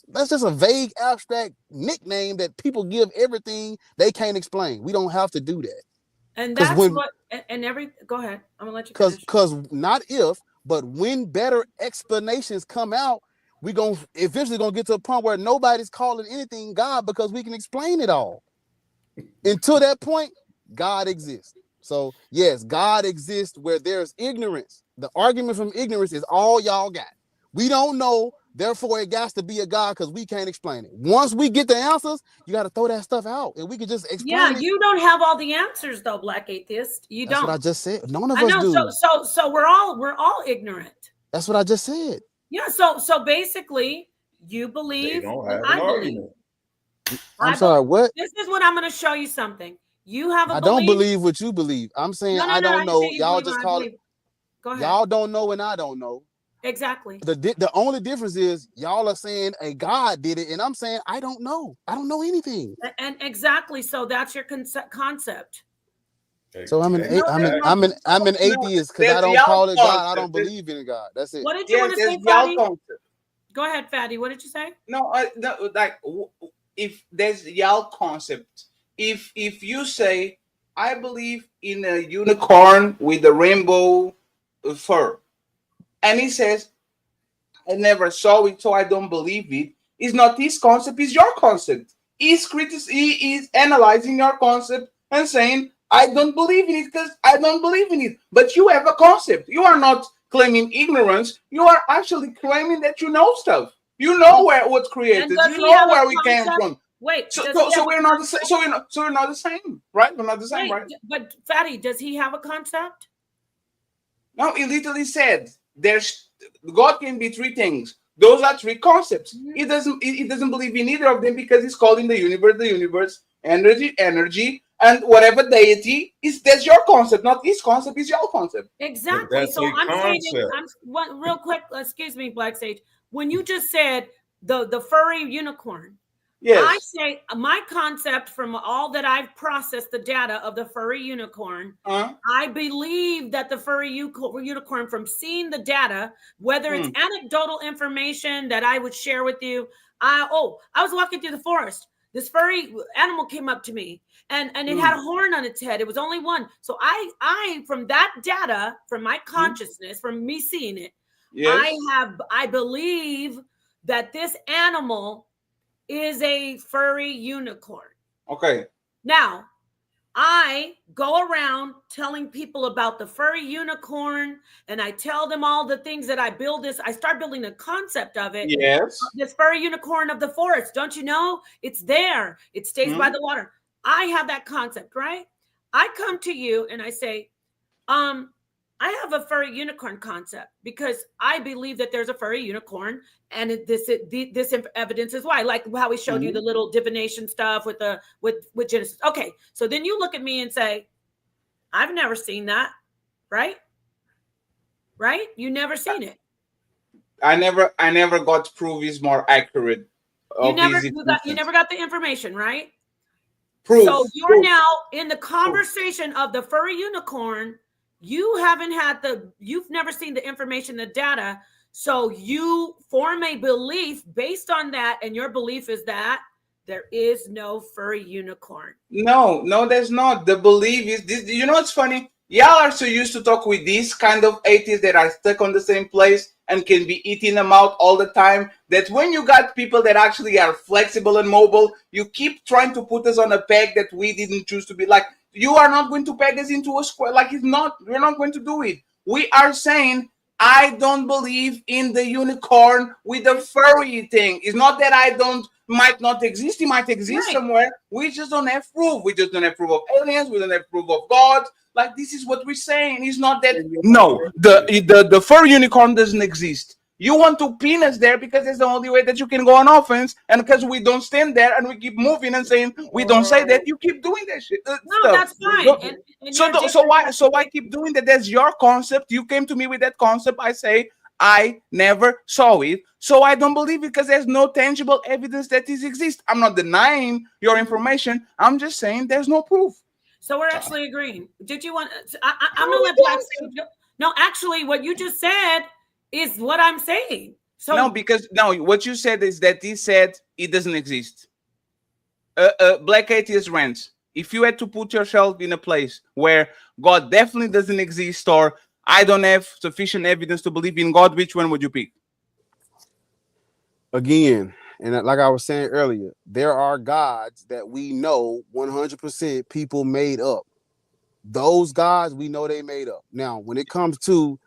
That's just a vague, abstract nickname that people give everything they can't explain. We don't have to do that. And that's go ahead. I'm gonna let you finish. Because not if, but when better explanations come out, we eventually gonna get to a point where nobody's calling anything God because we can explain it all. Until that point, God exists. So yes, God exists where there's ignorance. The argument from ignorance is all y'all got. We don't know, therefore it got to be a God because we can't explain it. Once we get the answers, you got to throw that stuff out, and we can just explain it. You don't have all the answers, though, Black Atheist. You That's don't. what I just said. None of us do. So we're all ignorant. That's what I just said. Yeah. So basically, you believe. They don't have an argument. I'm sorry. What? This is what I'm going to show you something. You have a I belief. don't believe what you believe. I'm saying I don't know. Y'all just call it. Go ahead. Y'all don't know and I don't know. Exactly. The only difference is y'all are saying a God did it, and I'm saying I don't know. I don't know anything. And exactly. So that's your concept. So I'm an atheist because I don't call it God. I don't believe in God. That's it. What did you want to say, Fatty? Go ahead, Fatty. What did you say? No, like if there's y'all concept. If you say I believe in a unicorn with a rainbow fur, and he says I never saw it, so I don't believe it. It's not his concept; it's your concept. He is analyzing your concept and saying I don't believe in it because I don't believe in it. But you have a concept. You are not claiming ignorance. You are actually claiming that you know stuff. You know what's created. You know where we came from. Wait. So we're not the same. So we're not the same, right? We're not the same, right? But Fatty, does he have a concept? No, he literally said God can be three things. Those are three concepts. He doesn't believe in either of them because he's calling the universe, energy, and whatever deity is. That's your concept, not his concept. Is your concept. Exactly. So I'm saying, real quick. Excuse me, Black Sage. When you just said the furry unicorn. Yes. I say my concept from all that I've processed the data of the furry unicorn. I believe that the furry unicorn, from seeing the data, whether it's anecdotal information that I would share with you. I was walking through the forest. This furry animal came up to me and it had a horn on its head. It was only one. So I from that data, from my consciousness, from me seeing it, I believe that this animal is a furry unicorn. Okay. Now, I go around telling people about the furry unicorn, and I tell them all the things that I build this. I start building a concept of it. Yes. This furry unicorn of the forest. Don't you know? It's there. It stays by the water. I have that concept, right? I come to you and I say, I have a furry unicorn concept because I believe that there's a furry unicorn, and this evidence is why. Like how we showed you the little divination stuff with Genesis. Okay, so then you look at me and say, "I've never seen that," right? Right? You never seen it. I never got proof is more accurate. You never got the information, right? Proof. So you're now in the conversation of the furry unicorn. You've never seen the information, the data. So you form a belief based on that. And your belief is that there is no furry unicorn. No, there's not. The belief is this. You know what's funny? Y'all are so used to talk with these kind of atheists that are stuck on the same place and can be eating them out all the time, that when you got people that actually are flexible and mobile, you keep trying to put us on a peg that we didn't choose to be. Like, you are not going to peg us into a square. Like, we're not going to do it. We are saying, I don't believe in the unicorn with the furry thing. It's not that might not exist. It might exist somewhere. We just don't have proof. We just don't have proof of aliens. We don't have proof of God. Like, this is what we're saying. It's not that the furry unicorn doesn't exist. You want to pin us there because it's the only way that you can go on offense, and because we don't stand there and we keep moving and saying we don't say that, you keep doing that shit. No, that's fine. So why keep doing that? That's your concept. You came to me with that concept. I say I never saw it, so I don't believe it because there's no tangible evidence that this exists. I'm not denying your information. I'm just saying there's no proof. So we're actually agreeing. Did you want? I'm gonna let Black say. No, actually, what you just said is what I'm saying. So what you said is that he said it doesn't exist. Black atheist rants. If you had to put yourself in a place where God definitely doesn't exist, or I don't have sufficient evidence to believe in God, which one would you pick? Again, and like I was saying earlier, there are gods that we know 100% people made up. Those gods, we know they made up. Now, when it comes to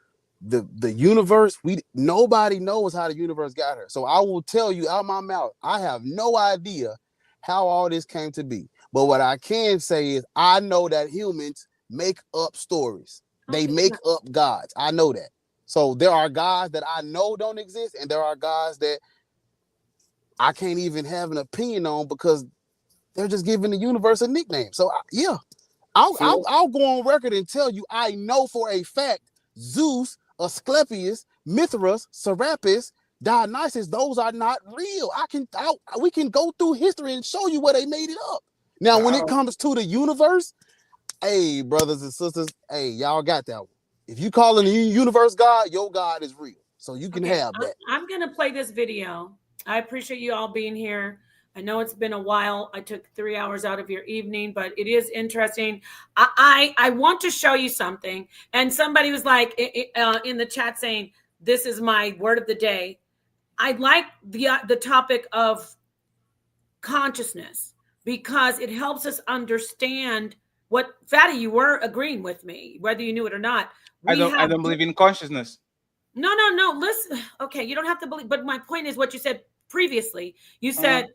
the universe, nobody knows how the universe got here. So I will tell you out my mouth, I have no idea how all this came to be. But what I can say is I know that humans make up stories. They make up gods. I know that. So there are gods that I know don't exist, and there are gods that I can't even have an opinion on because they're just giving the universe a nickname. So I'll go on record and tell you I know for a fact Zeus, Asclepius, Mithras, Serapis, Dionysus, those are not real. We can go through history and show you where they made it up. Now, when it comes to the universe, hey, brothers and sisters, hey, y'all got that one. If you call in the universe God, your God is real. So you can have that. I'm going to play this video. I appreciate you all being here. I know it's been a while. I took 3 hours out of your evening, but it is interesting. I want to show you something. And somebody was like in the chat saying, this is my word of the day. I like the topic of consciousness because it helps us understand what, Fatty, you were agreeing with me, whether you knew it or not. I don't believe in consciousness. No. Listen, okay, you don't have to believe. But my point is what you said previously. You said,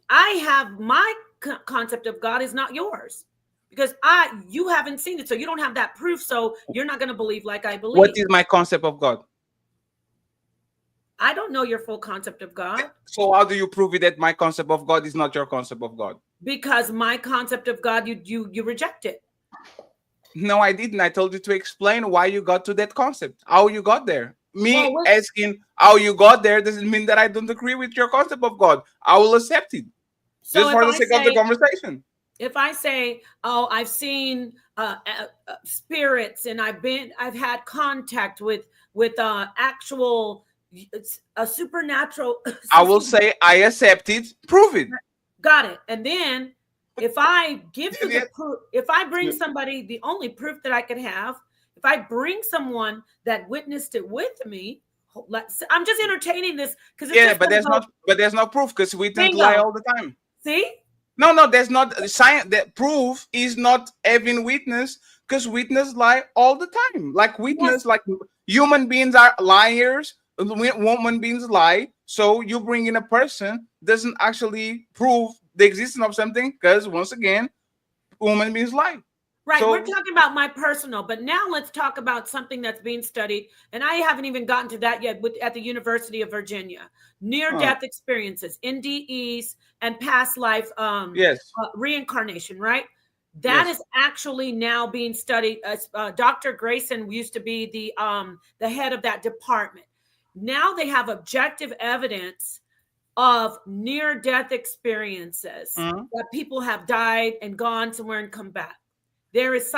I have my concept of God is not yours because you haven't seen it, so you don't have that proof, so you're not going to believe like I believe. What is my concept of God? I don't know your full concept of God. So how do you prove it that my concept of God is not your concept of God? Because my concept of God, you reject it. No, I didn't. I told you to explain why you got to that concept, how you got there. Asking how you got there doesn't mean that I don't agree with your concept of God. I will accept it, so just for the sake of the conversation. If I say, I've seen spirits and I've had contact with actual a supernatural. I will say I accept it. Prove it. Got it. And then if I give you the proof, if I bring somebody, the only proof that I could have, if I bring someone that witnessed it with me, I'm just entertaining this because Yeah, but there's no proof because witnesses lie all the time. See? No, there's not science. That proof is not having witness because witnesses lie all the time. Like witness, like human beings are liars. Human beings lie. So you bring in a person doesn't actually prove the existence of something because once again, human beings lie. Right, So, we're talking about my personal, but now let's talk about something that's being studied, and I haven't even gotten to that yet at the University of Virginia. Near-death experiences, NDEs, and past life reincarnation, right? That is actually now being studied. Dr. Grayson used to be the head of that department. Now they have objective evidence of near-death experiences that people have died and gone somewhere and come back. There is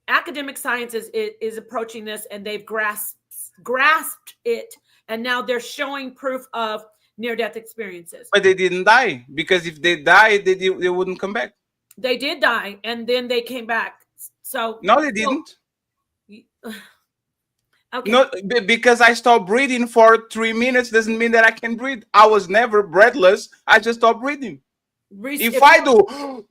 academic science is approaching this, and they've grasped it, and now they're showing proof of near-death experiences. But they didn't die, because if they died, they wouldn't come back. They did die, and then they came back. So no, they didn't. Okay. No, because I stopped breathing for 3 minutes doesn't mean that I can breathe. I was never breathless. I just stopped breathing. If I do.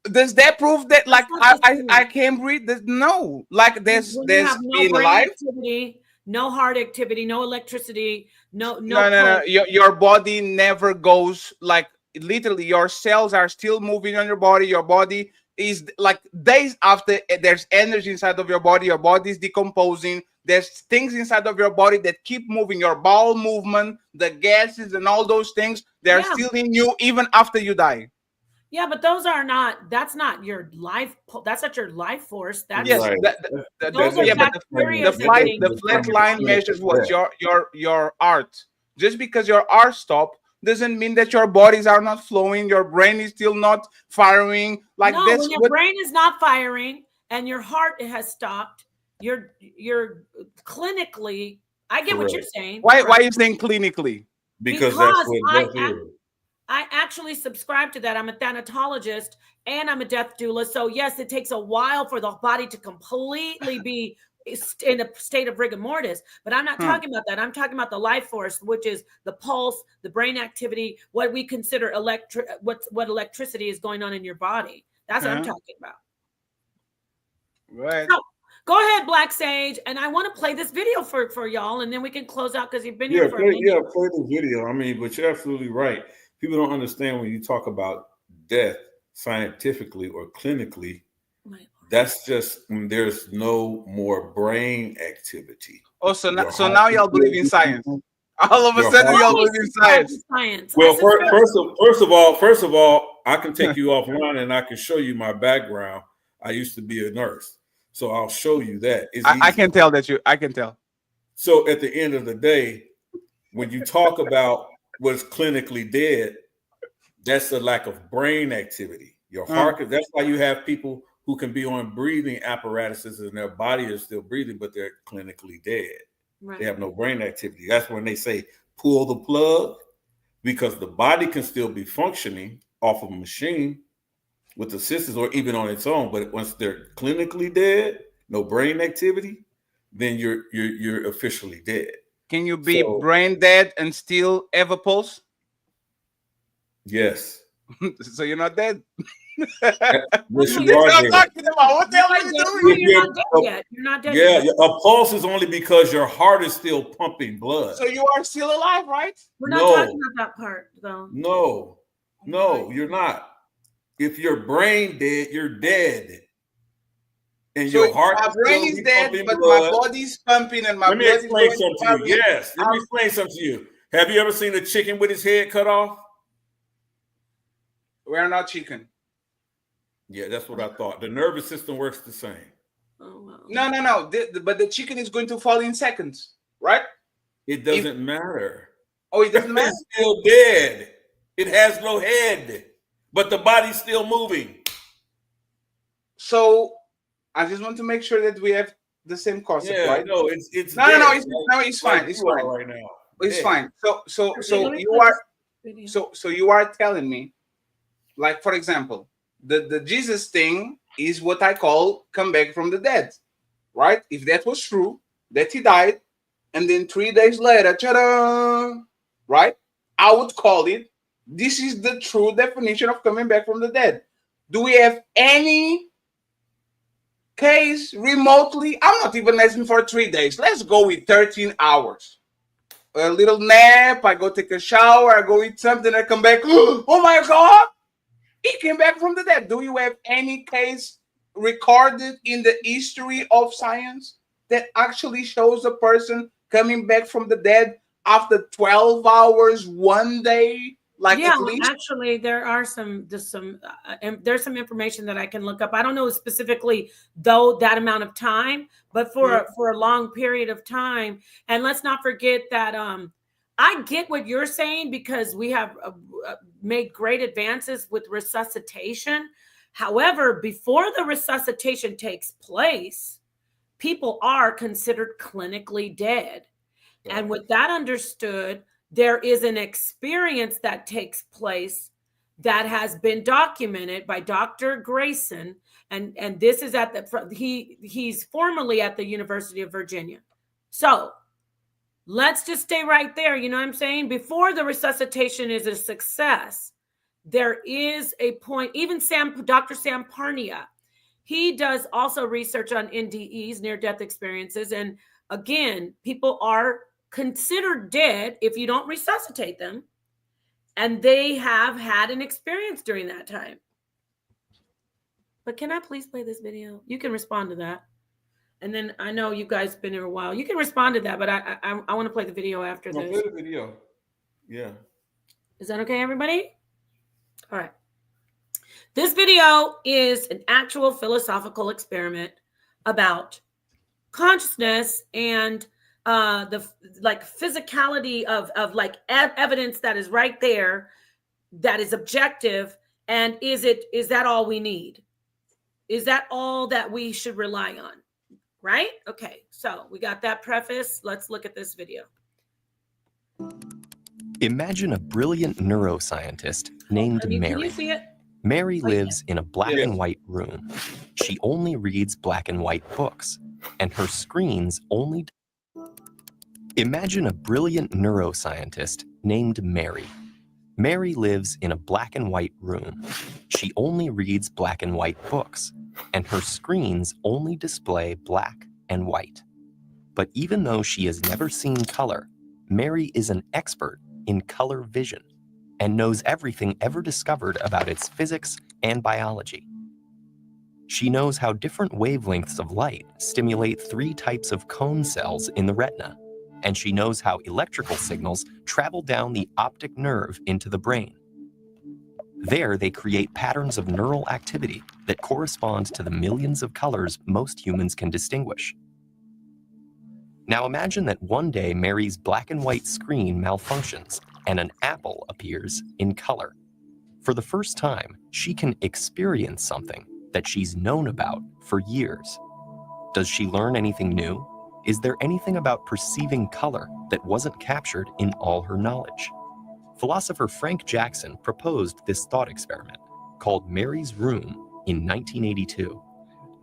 Does that prove that like I can't breathe? No, like there's no in brain life activity, no heart activity, no electricity, no. Your body never goes like literally. Your cells are still moving on your body. Your body is like days after there's energy inside of your body. Your body is decomposing. There's things inside of your body that keep moving. Your bowel movement, the gases, and all those things. They're still in you even after you die. Yeah, but that's not your life. That's not your life force. That's the flat line measures what your art. Just because your art stopped doesn't mean that your bodies are not flowing. Your brain is still not firing. Like no, when your brain is not firing and your heart has stopped, you're clinically. I get what you're saying. Why are you saying clinically? Because that's what death is. I actually subscribe to that. I'm a thanatologist and I'm a death doula. So yes, it takes a while for the body to completely be in a state of rigor mortis. But I'm not talking about that. I'm talking about the life force, which is the pulse, the brain activity, what we consider what electricity is going on in your body. That's what I'm talking about. Right. So, go ahead, Black Sage, and I want to play this video for y'all, and then we can close out because you've been here for a minute. Play the video. I mean, but you're absolutely right. People don't understand when you talk about death scientifically or clinically, that's just there's no more brain activity. Oh, so now y'all believe in science. All of a sudden, y'all believe in science. Well, first of all, I can take you offline and I can show you my background. I used to be a nurse, so I'll show you that. I can tell that I can tell. So at the end of the day, when you talk about what's clinically dead, that's a lack of brain activity. Your heart, that's why you have people who can be on breathing apparatuses and their body is still breathing, but they're clinically dead. Right. They have no brain activity. That's when they say pull the plug, because the body can still be functioning off of a machine with assistance or even on its own. But once they're clinically dead, no brain activity, then you're officially dead. Can you be brain dead and still have a pulse? Yes. So you're not dead. Yes, you are dead. Talking about. What the hell are you doing? You're not dead yet. You're not dead yet. Yeah, a pulse is only because your heart is still pumping blood. So you are still alive, right? We're not talking about that part, though. No, you're not. If your brain dead, you're dead. And so your heart my brain is dead, but blood. my body's pumping and my Let me explain something to you. Yes, let me explain something to you. Have you ever seen a chicken with his head cut off? We're not chicken. Yeah, that's what I thought. The nervous system works the same. Oh, wow. No. But the chicken is going to fall in seconds, right? It doesn't matter. Oh, it doesn't matter? It's still dead. It has no head, but the body's still moving. So I just want to make sure that we have the same concept, right? No, it's no, it's fine. It's fine right now. It's fine. So you are telling me, like, for example, the Jesus thing is what I call come back from the dead, right? If that was true, that he died, and then 3 days later, ta-da, right? I would call it, this is the true definition of coming back from the dead. Do we have any case remotely? I'm not even asking for 3 days. Let's go with 13 hours. A little nap, I go take a shower, I go eat something, I come back. Oh my God, he came back from the dead. Do you have any case recorded in the history of science that actually shows a person coming back from the dead after 12 hours, 1 day? Like Yeah, at least? actually, there's some information that I can look up. I don't know specifically though that amount of time, but for a long period of time. And let's not forget that I get what you're saying, because we have made great advances with resuscitation. However, before the resuscitation takes place, people are considered clinically dead. And with that understood, there is an experience that takes place that has been documented by Dr. Grayson, and this is at the he's formerly at the University of Virginia. So let's just stay right there. You know what I'm saying? Before the resuscitation is a success, there is a point. Even Dr. Sam Parnia, he does also research on NDEs, near-death experiences, and again, people are considered dead if you don't resuscitate them, and they have had an experience during that time. But can I please play this video? You can respond to that, and then I know you guys been here a while. You can respond to that, but I want to play the video after this. Play the video. Yeah. Is that okay, everybody? All right. This video is an actual philosophical experiment about consciousness and the physicality of evidence that is right there, that is objective. And is that all we need? Is that all that we should rely on? Right? Okay, so we got that preface. Let's look at this video. Imagine a brilliant neuroscientist named Can Mary. you see it? Mary lives in a black and white room. She only reads black and white books, and her screens only... Imagine a brilliant neuroscientist named Mary. Mary lives in a black and white room. She only reads black and white books, and her screens only display black and white. But even though she has never seen color, Mary is an expert in color vision and knows everything ever discovered about its physics and biology. She knows how different wavelengths of light stimulate 3 types of cone cells in the retina, and she knows how electrical signals travel down the optic nerve into the brain. There, they create patterns of neural activity that correspond to the millions of colors most humans can distinguish. Now imagine that one day Mary's black and white screen malfunctions and an apple appears in color. For the first time, she can experience something that she's known about for years. Does she learn anything new? Is there anything about perceiving color that wasn't captured in all her knowledge? Philosopher Frank Jackson proposed this thought experiment, called Mary's Room, in 1982.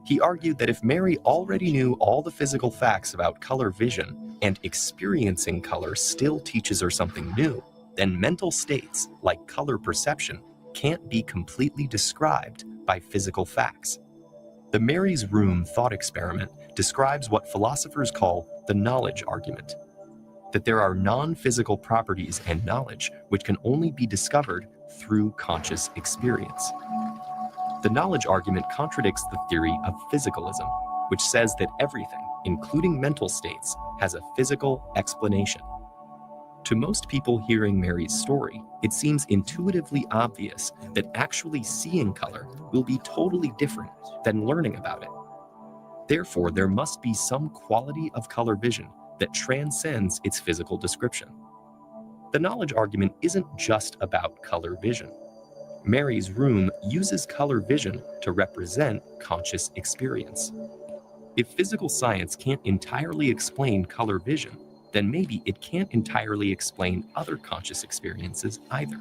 He argued that if Mary already knew all the physical facts about color vision, and experiencing color still teaches her something new, then mental states, like color perception, can't be completely described by physical facts. The Mary's Room thought experiment describes what philosophers call the knowledge argument, that there are non-physical properties and knowledge which can only be discovered through conscious experience. The knowledge argument contradicts the theory of physicalism, which says that everything, including mental states, has a physical explanation. To most people hearing Mary's story, it seems intuitively obvious that actually seeing color will be totally different than learning about it. Therefore, there must be some quality of color vision that transcends its physical description. The knowledge argument isn't just about color vision. Mary's Room uses color vision to represent conscious experience. If physical science can't entirely explain color vision, then maybe it can't entirely explain other conscious experiences either.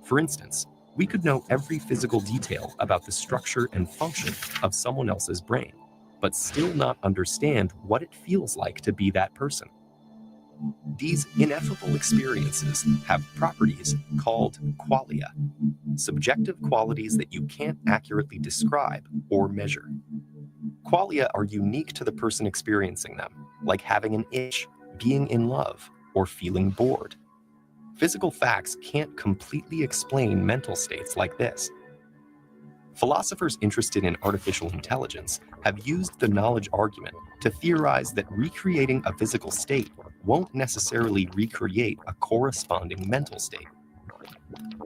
For instance, we could know every physical detail about the structure and function of someone else's brain, but still not understand what it feels like to be that person. These ineffable experiences have properties called qualia, subjective qualities that you can't accurately describe or measure. Qualia are unique to the person experiencing them, like having an itch, being in love, or feeling bored. Physical facts can't completely explain mental states like this. Philosophers interested in artificial intelligence have used the knowledge argument to theorize that recreating a physical state won't necessarily recreate a corresponding mental state.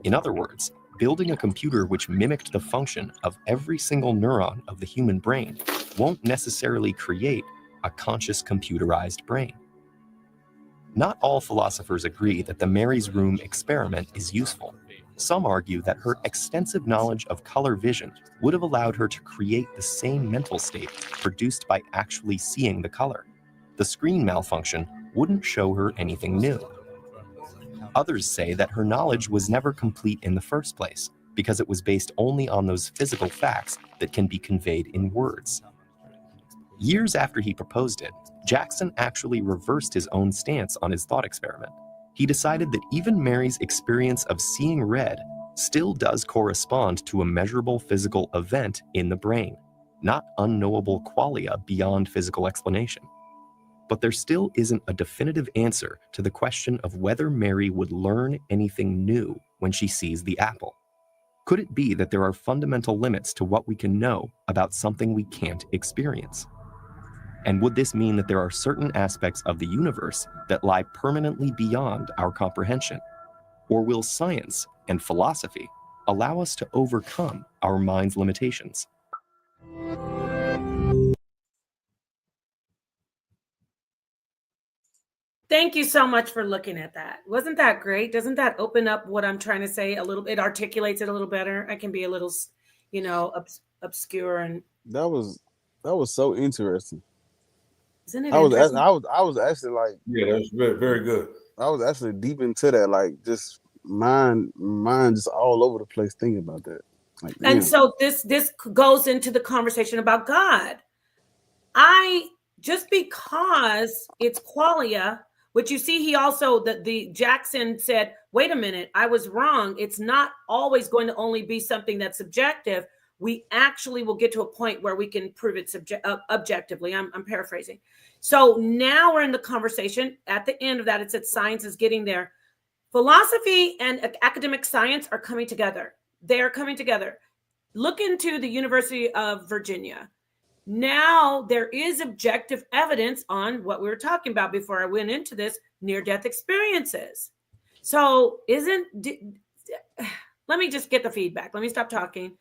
In other words, building a computer which mimicked the function of every single neuron of the human brain won't necessarily create a conscious computerized brain. Not all philosophers agree that the Mary's Room experiment is useful. Some argue that her extensive knowledge of color vision would have allowed her to create the same mental state produced by actually seeing the color. The screen malfunction wouldn't show her anything new. Others say that her knowledge was never complete in the first place because it was based only on those physical facts that can be conveyed in words. Years after he proposed it, Jackson actually reversed his own stance on his thought experiment. He decided that even Mary's experience of seeing red still does correspond to a measurable physical event in the brain, not unknowable qualia beyond physical explanation. But there still isn't a definitive answer to the question of whether Mary would learn anything new when she sees the apple. Could it be that there are fundamental limits to what we can know about something we can't experience? And would this mean that there are certain aspects of the universe that lie permanently beyond our comprehension? Or will science and philosophy allow us to overcome our mind's limitations? Thank you so much for looking at that. Wasn't that great? Doesn't that open up what I'm trying to say a little? It articulates it a little better. I can be a little, obscure and. That was so interesting. Isn't it I was interesting? actually like, yeah, that's very, very good. I was actually deep into that, like just mind just all over the place thinking about that. Like, and so this goes into the conversation about God. Just because it's qualia, which you see, he also the Jackson said, wait a minute, I was wrong. It's not always going to only be something that's subjective. We actually will get to a point where we can prove it objectively. I'm paraphrasing. So now we're in the conversation. At the end of that, it said science is getting there. Philosophy and academic science are coming together. They are coming together. Look into the University of Virginia. Now there is objective evidence on what we were talking about before I went into this, near-death experiences. So let me just get the feedback. Let me stop talking.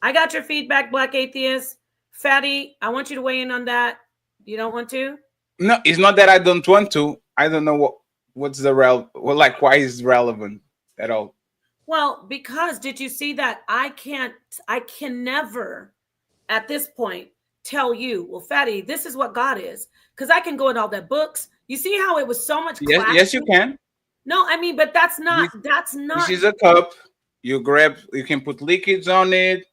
I got your feedback, Black Atheist. Fatty, I want you to weigh in on that. You don't want to? No, it's not that I don't want to. I don't know what's the why is it relevant at all. Well, because did you see that I can never at this point tell you, well, Fatty, this is what God is. Because I can go in all the books. You see how it was so much class? Yes, you can. No, I mean, but that's not. This is a cup. You can put liquids on it.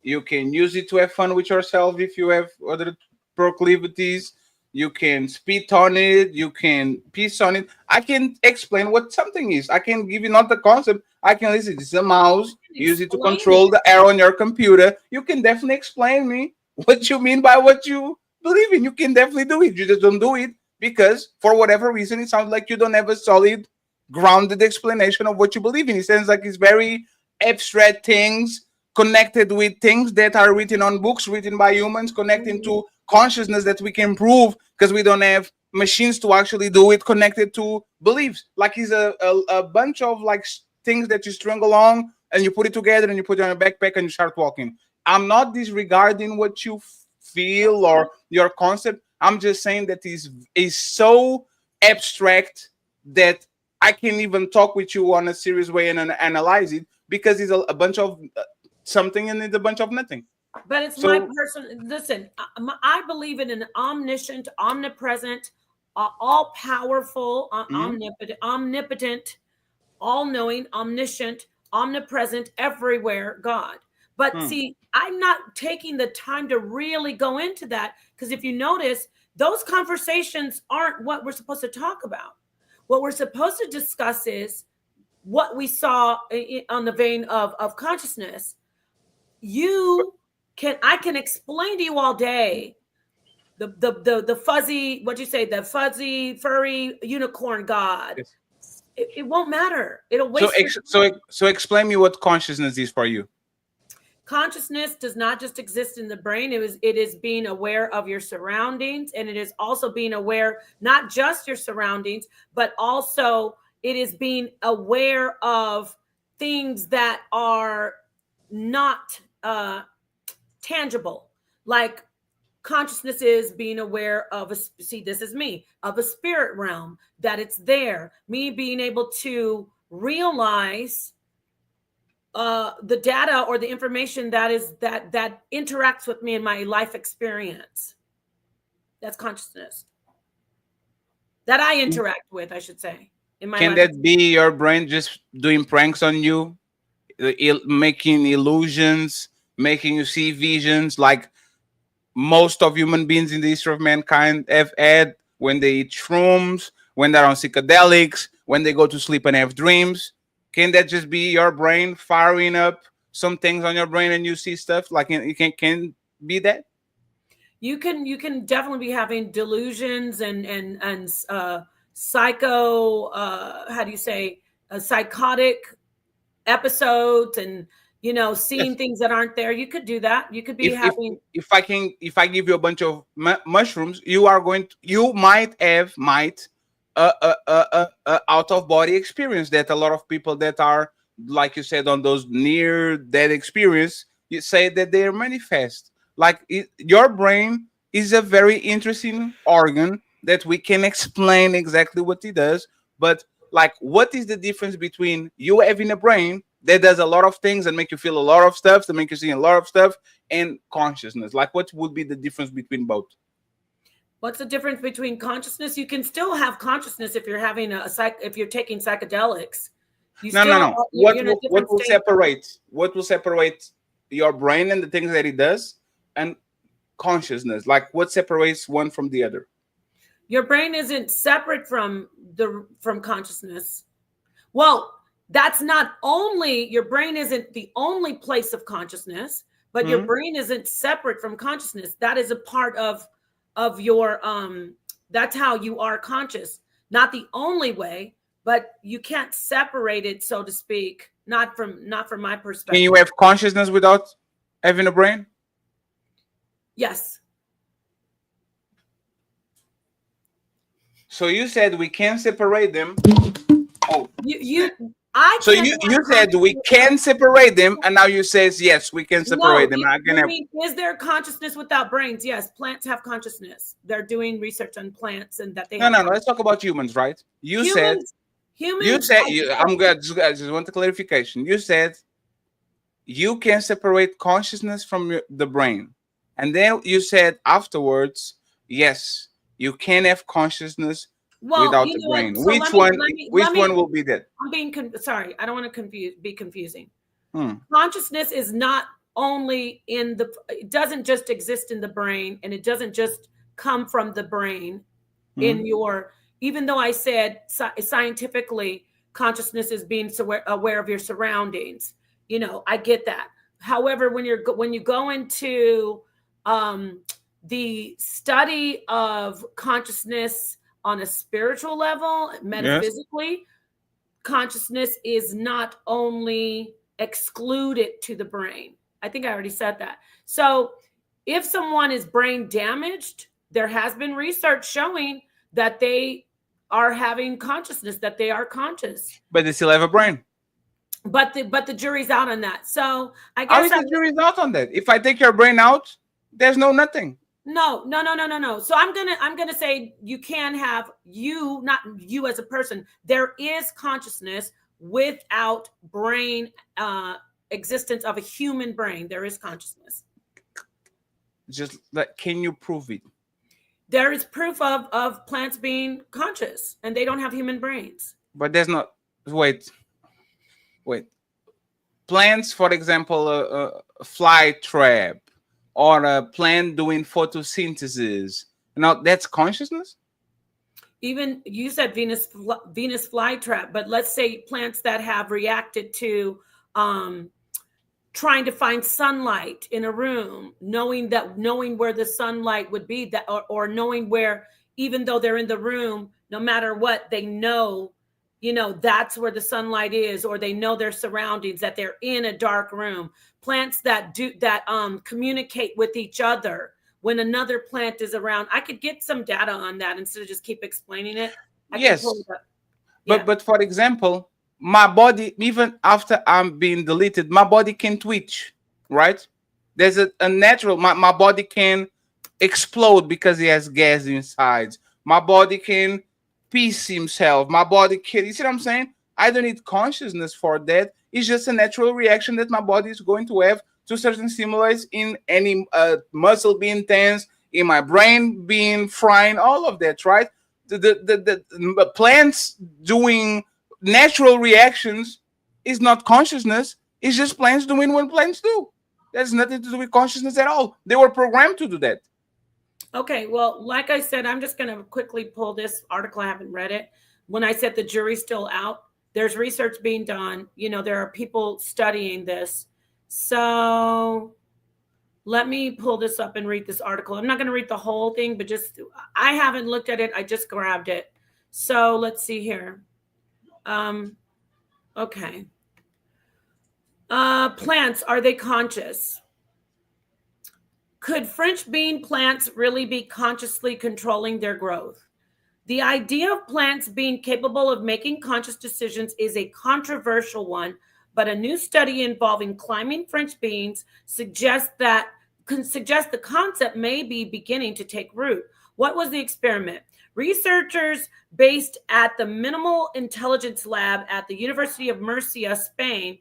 You can use it to have fun with yourself if you have other proclivities. You can spit on it. You can piss on it. I can explain what something is. I can give you not the concept. I can listen. This is a mouse. Use it to control the arrow on your computer. You can definitely explain me what you mean by what you believe in. You can definitely do it. You just don't do it because for whatever reason, it sounds like you don't have a solid, grounded explanation of what you believe in. It sounds like it's very abstract things connected with things that are written on books, written by humans, connecting to consciousness that we can prove because we don't have machines to actually do it, connected to beliefs. Like it's a bunch of like things that you string along and you put it together and you put it on a backpack and you start walking. I'm not disregarding what you feel or your concept. I'm just saying that is so abstract that I can't even talk with you on a serious way and analyze it because it's a bunch of something and it's a bunch of nothing. But it's my personal. Listen, I believe in an omniscient, omnipresent, all-powerful, omnipotent, all-knowing, omniscient, omnipresent, everywhere God. But see, I'm not taking the time to really go into that because if you notice, those conversations aren't what we're supposed to talk about. What we're supposed to discuss is what we saw on the vein of consciousness. I can explain to you all day the fuzzy, what'd you say, the fuzzy furry unicorn god. Yes. It won't matter. It'll waste So explain me what consciousness is for you. Consciousness does not just exist in the brain. It is being aware of your surroundings, and it is also being aware not just your surroundings, but also it is being aware of things that are not tangible. Like consciousness is being aware of this is me, of a spirit realm, that it's there. Me being able to realize the data or the information that interacts with me in my life experience. That's consciousness that I interact with, I should say, in my Can life. that be your brain just doing pranks on you, making illusions, making you see visions like most of human beings in the history of mankind have had when they eat shrooms, when they're on psychedelics, when they go to sleep and have dreams? Can that just be your brain firing up some things on your brain and you see stuff? Like it can be that? You can definitely be having delusions and psycho how do you say psychotic episodes, and seeing things that aren't there. You could do that. You could be having. If I give you a bunch of mushrooms, you might have out of body experience that a lot of people that are, like you said, on those near death experience, you say that they are manifest. Like your brain is a very interesting organ that we can explain exactly what it does. But like, what is the difference between you having a brain that does a lot of things and make you feel a lot of stuff, to make you see a lot of stuff, and consciousness? Like, what would be the difference between both? What's the difference between consciousness? You can still have consciousness if you're having if you're taking psychedelics. No. What will separate? What will separate your brain and the things that it does and consciousness? Like, what separates one from the other? Your brain isn't separate from consciousness. Well, that's not only, your brain isn't the only place of consciousness, but your brain isn't separate from consciousness. That is a part of your that's how you are conscious. Not the only way, but you can't separate it, so to speak. Not from my perspective. Can you have consciousness without having a brain? Yes. So you said we can separate them. Oh, you said we can separate them, and now you says yes, we can separate them. Is there consciousness without brains? Yes, plants have consciousness. They're doing research on plants, and that they no. Let's talk about humans, right? Humans. I'm good. I just want a clarification. You said you can separate consciousness from the brain, and then you said afterwards, yes, you can have consciousness without the brain. So which one will be that? I'm being sorry. I don't want to be confusing. Consciousness is not only it doesn't just exist in the brain, and it doesn't just come from the brain even though I said scientifically consciousness is being aware of your surroundings. I get that. However, when you go into the study of consciousness on a spiritual level, metaphysically, consciousness is not only excluded to the brain. I think I already said that. So if someone is brain damaged, there has been research showing that they are having consciousness, that they are conscious. But they still have a brain. But the jury's out on that. So I guess how is the jury's out on that? If I take your brain out, there's nothing. No. So I'm gonna say you can have not you as a person. There is consciousness without brain existence of a human brain. There is consciousness. Just like, can you prove it? There is proof of plants being conscious, and they don't have human brains. But there's not. Wait. Plants, for example, a fly trap, or a plant doing photosynthesis. Now, that's consciousness? even you said Venus flytrap, but let's say plants that have reacted to trying to find sunlight in a room, knowing where the sunlight would be, that or knowing where, even though they're in the room, no matter what, they know, that's where the sunlight is, or they know their surroundings, that they're in a dark room. Plants that communicate with each other when another plant is around. I could get some data on that instead of just keep explaining it. Yes. Yeah. But for example, my body, even after I'm being deleted, my body can twitch, right? There's a natural, my body can explode because it has gas inside. My body can piece himself. My body can, you see what I'm saying? I don't need consciousness for that. It's just a natural reaction that my body is going to have to certain stimuli in any muscle being tense, in my brain being frying, all of that, right? The plants doing natural reactions is not consciousness. It's just plants doing what plants do. There's nothing to do with consciousness at all. They were programmed to do that. Okay, well, like I said, I'm just going to quickly pull this article. I haven't read it. When I said the jury's still out, there's research being done. There are people studying this. So let me pull this up and read this article. I'm not going to read the whole thing, but I haven't looked at it. I just grabbed it. So let's see here. Okay. Plants, are they conscious? Could French bean plants really be consciously controlling their growth? The idea of plants being capable of making conscious decisions is a controversial one, but a new study involving climbing French beans suggests the concept may be beginning to take root. What was the experiment? Researchers based at the Minimal Intelligence Lab at the University of Murcia, Spain,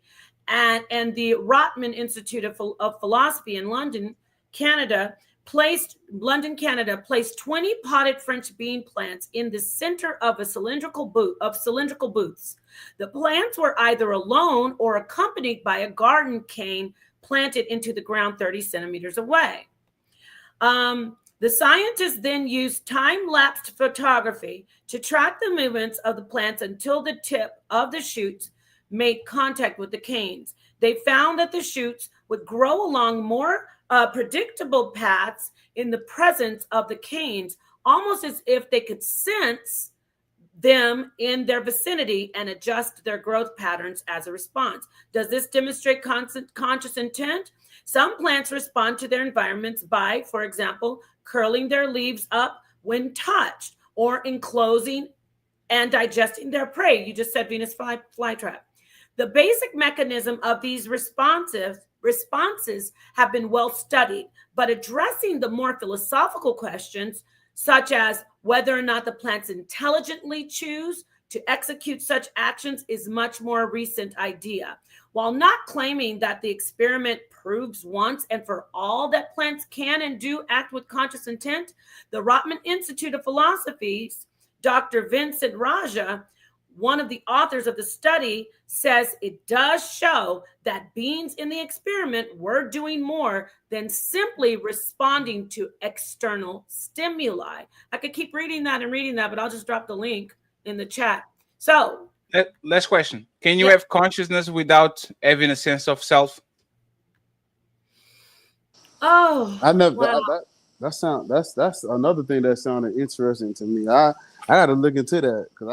and the Rotman Institute of Philosophy in London, Canada, placed 20 potted French bean plants in the center of cylindrical booths. The plants were either alone or accompanied by a garden cane planted into the ground 30 centimeters away. The scientists then used time-lapsed photography to track the movements of the plants until the tip of the shoots made contact with the canes. They found that the shoots would grow along more predictable paths in the presence of the canes, almost as if they could sense them in their vicinity and adjust their growth patterns as a response. Does this demonstrate conscious intent? Some plants respond to their environments by, for example, curling their leaves up when touched or enclosing and digesting their prey. You just said Venus flytrap. The basic mechanism of these responses have been well studied, but addressing the more philosophical questions, such as whether or not the plants intelligently choose to execute such actions, is much more recent idea. While not claiming that the experiment proves once and for all that plants can and do act with conscious intent, the Rotman Institute of Philosophy's Dr. Vincent Raja, one of the authors of the study, says it does show that beans in the experiment were doing more than simply responding to external stimuli. I could keep reading that, but I'll just drop the link in the chat. So, last question. Can you have consciousness without having a sense of self? Oh, I never. wow. That's another thing that sounded interesting to me. I got to look into that because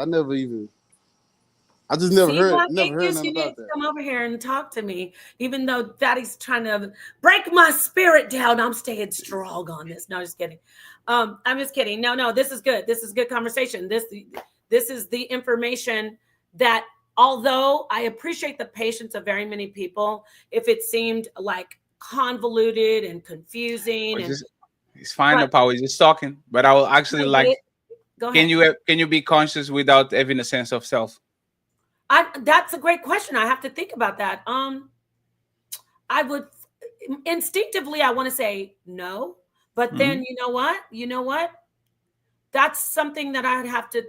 I just never heard nothing about that. Come over here and talk to me, even though Daddy's trying to break my spirit down. I'm staying strong on this. No, just kidding. I'm just kidding. No, this is good. This is good conversation. This is the information that, although I appreciate the patience of very many people, if it seemed like convoluted and confusing, it's fine. No power. He's just talking. But I will actually Go ahead. Can you be conscious without having a sense of self? That's a great question. I have to think about that. I would instinctively, I want to say no, but then you know what? That's something that I'd have to,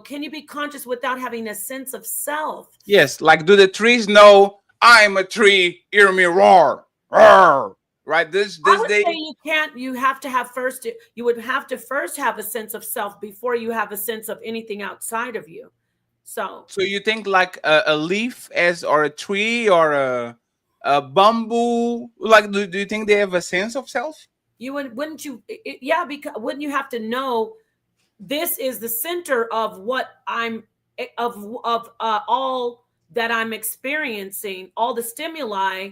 can you be conscious without having a sense of self? Yes. Like, do the trees know I'm a tree? Hear me roar. Roar. right? Does I would they? say you can't. You have to have first. You would have to first have a sense of self before you have a sense of anything outside of you. So So you think like a leaf as or a tree or a bamboo? Like, do you think they have a sense of self? you wouldn't you? Yeah, because wouldn't you have to know this is the center of what I'm of all that I'm experiencing. All the stimuli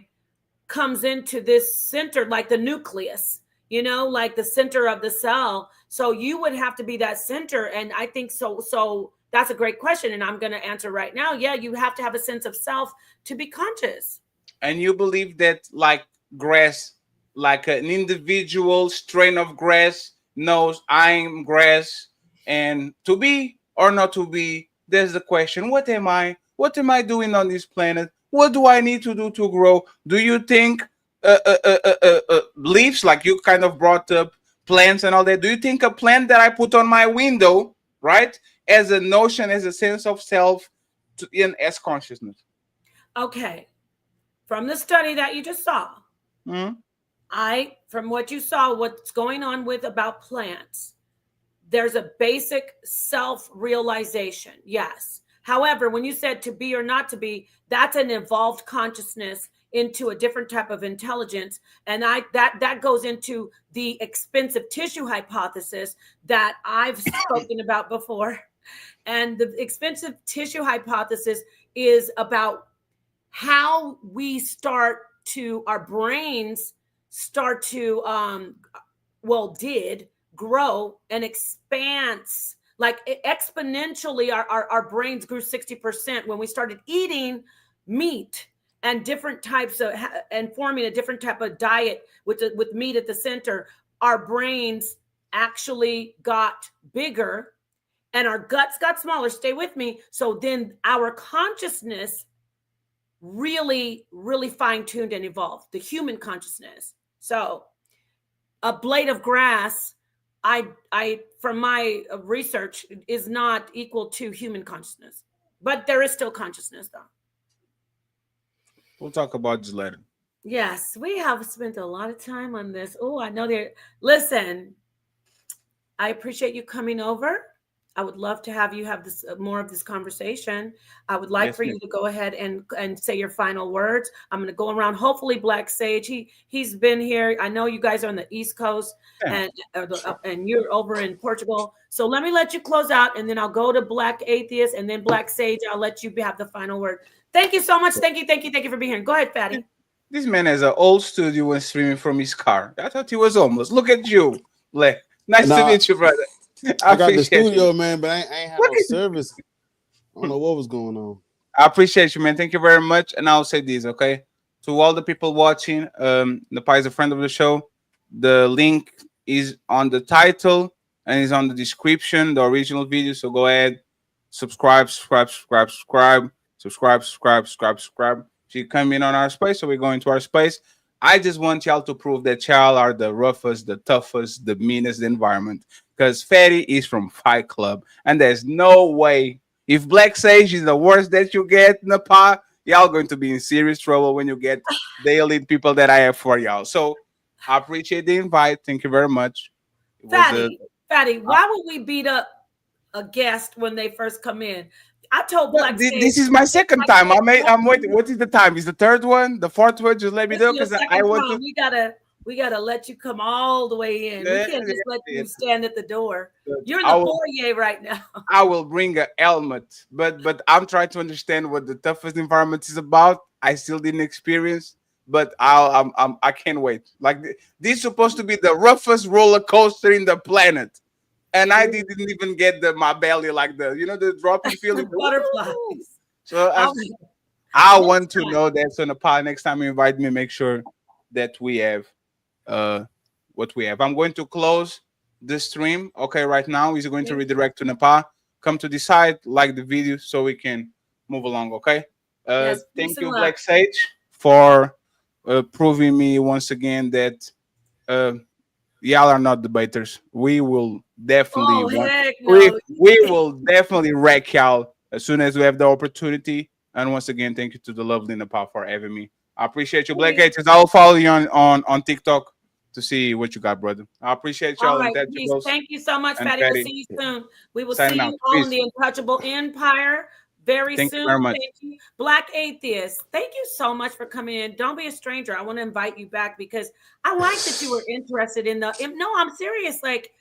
comes into this center, like the nucleus, like the center of the cell. So you would have to be that center. And I think so that's a great question, and I'm going to answer right now. Yeah, you have to have a sense of self to be conscious. And you believe that, like grass, like an individual strain of grass knows I'm grass, and to be or not to be, there's the question: what am I? What am I doing on this planet? What do I need to do to grow? Do you think leaves, like you kind of brought up plants and all that? Do you think a plant that I put on my window, right, as a notion, as a sense of self, as consciousness? Okay. From the study that you just saw, from what you saw, what's going on with about plants, there's a basic self-realization. Yes. However, when you said to be or not to be, that's an evolved consciousness into a different type of intelligence. And that goes into the expensive tissue hypothesis that I've spoken about before. And the expensive tissue hypothesis is about how we our brains start to, did grow and expanse. Like exponentially, our brains grew 60% when we started eating meat and different types of, and forming a different type of diet with meat at the center. Our brains actually got bigger and our guts got smaller. Stay with me. So then our consciousness really, really fine-tuned and evolved, the human consciousness. So a blade of grass, I from my research, is not equal to human consciousness, but there is still consciousness, though. We'll talk about this later. Yes, we have spent a lot of time on this. Oh, I know there. Listen, I appreciate you coming over. I would love to have you have this more of this conversation. I would like for you to go ahead and say your final words. I'm going to go around. Hopefully, Black Sage, he's been here. I know you guys are on the East Coast, and you're over in Portugal. So let me let you close out, and then I'll go to Black Atheist, and then Black Sage. I'll let you have the final word. Thank you so much. Thank you for being here. Go ahead, Fatty. This man has an old studio and streaming from his car. I thought he was homeless. Look at you, Black. Nice to meet you, brother. I got the studio, man, but I ain't had no service. I don't know what was going on. I appreciate you, man. Thank you very much. And I'll say this, okay? To all the people watching, Napa is a friend of the show. The link is on the title and is on the description, the original video. So go ahead, subscribe. If you come in on our space, so we go into our space. I just want y'all to prove that y'all are the roughest, the toughest, the meanest environment. Because Fatty is from Fight Club. And there's no way. If Black Sage is the worst that you get, Napa, y'all going to be in serious trouble when you get the elite people that I have for y'all. So I appreciate the invite. Thank you very much. Fatty, why would we beat up a guest when they first come in? I told Black Sage. This is my second time. I'm waiting. What is the time? Is the third one? The fourth one? Just let me know, because I want to. We gotta let you come all the way in. We can't just let you stand at the door. You're in the foyer right now. I will bring a helmet, but I'm trying to understand what the toughest environment is about. I still didn't experience, but I can't wait. Like, this is supposed to be the roughest roller coaster in the planet. And I didn't even get my belly, like the dropping feeling. Butterflies. So I want to know that. So Nepal, next time you invite me, make sure that we have what we have. I'm going to close the stream. Okay, right now he's going to redirect to Nepal. Come to the side, like the video, so we can move along. Okay. Thank you, Black Sage, for proving me once again that y'all are not debaters. We will definitely we will definitely wreck y'all as soon as we have the opportunity. And once again, thank you to the lovely Nepal for having me. I appreciate you, Black Atheist. I'll follow you on TikTok to see what you got, brother. I appreciate y'all. All right, and peace. Thank you so much, and Fatty. We'll see you soon. We will Signing see out. you all in Peace. the Untouchable Empire very Thank you soon. very much. Thank you. Black Atheist, thank you so much for coming in. Don't be a stranger. I want to invite you back because I like that you were interested in no, I'm serious. Like,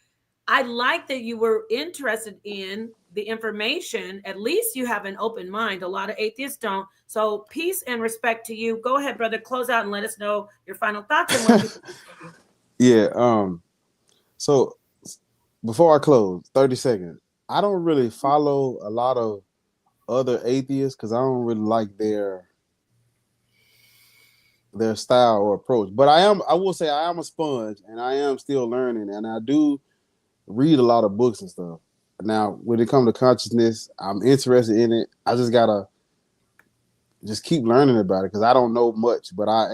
I like that you were interested in the information. At least you have an open mind. A lot of atheists don't. So peace and respect to you. Go ahead, brother. Close out and let us know your final thoughts and what people think of you. Yeah. So before I close, 30 seconds. I don't really follow a lot of other atheists because I don't really like their style or approach. But I will say I am a sponge and I am still learning, and I do read a lot of books and stuff. Now, when it comes to consciousness, I'm interested in it. I just gotta just keep learning about it because I don't know much, but I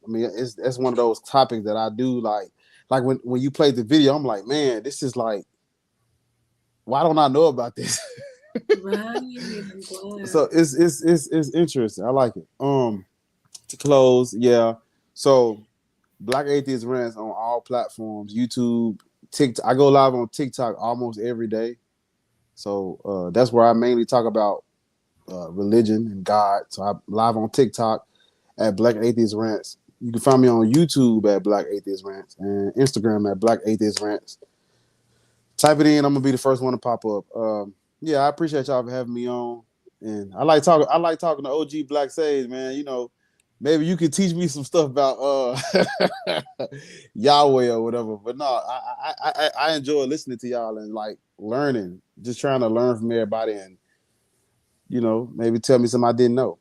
mean, it's one of those topics that I do like when you played the video, I'm like, man, this is like, why don't I know about this? Right. So it's interesting. I like it. To close, yeah. So Black Atheist Rants on all platforms, YouTube, TikTok. I go live on TikTok almost every day. So that's where I mainly talk about religion and God. So I'm live on TikTok at Black Atheist Rants. You can find me on YouTube at Black Atheist Rants and Instagram at Black Atheist Rants. Type it in. I'm gonna be the first one to pop up. Yeah, I appreciate y'all for having me on. And I like talking to OG Black Sage, man. You know, maybe you could teach me some stuff about Yahweh or whatever. But no, I enjoy listening to y'all and like learning, just trying to learn from everybody and, you know, maybe tell me something I didn't know.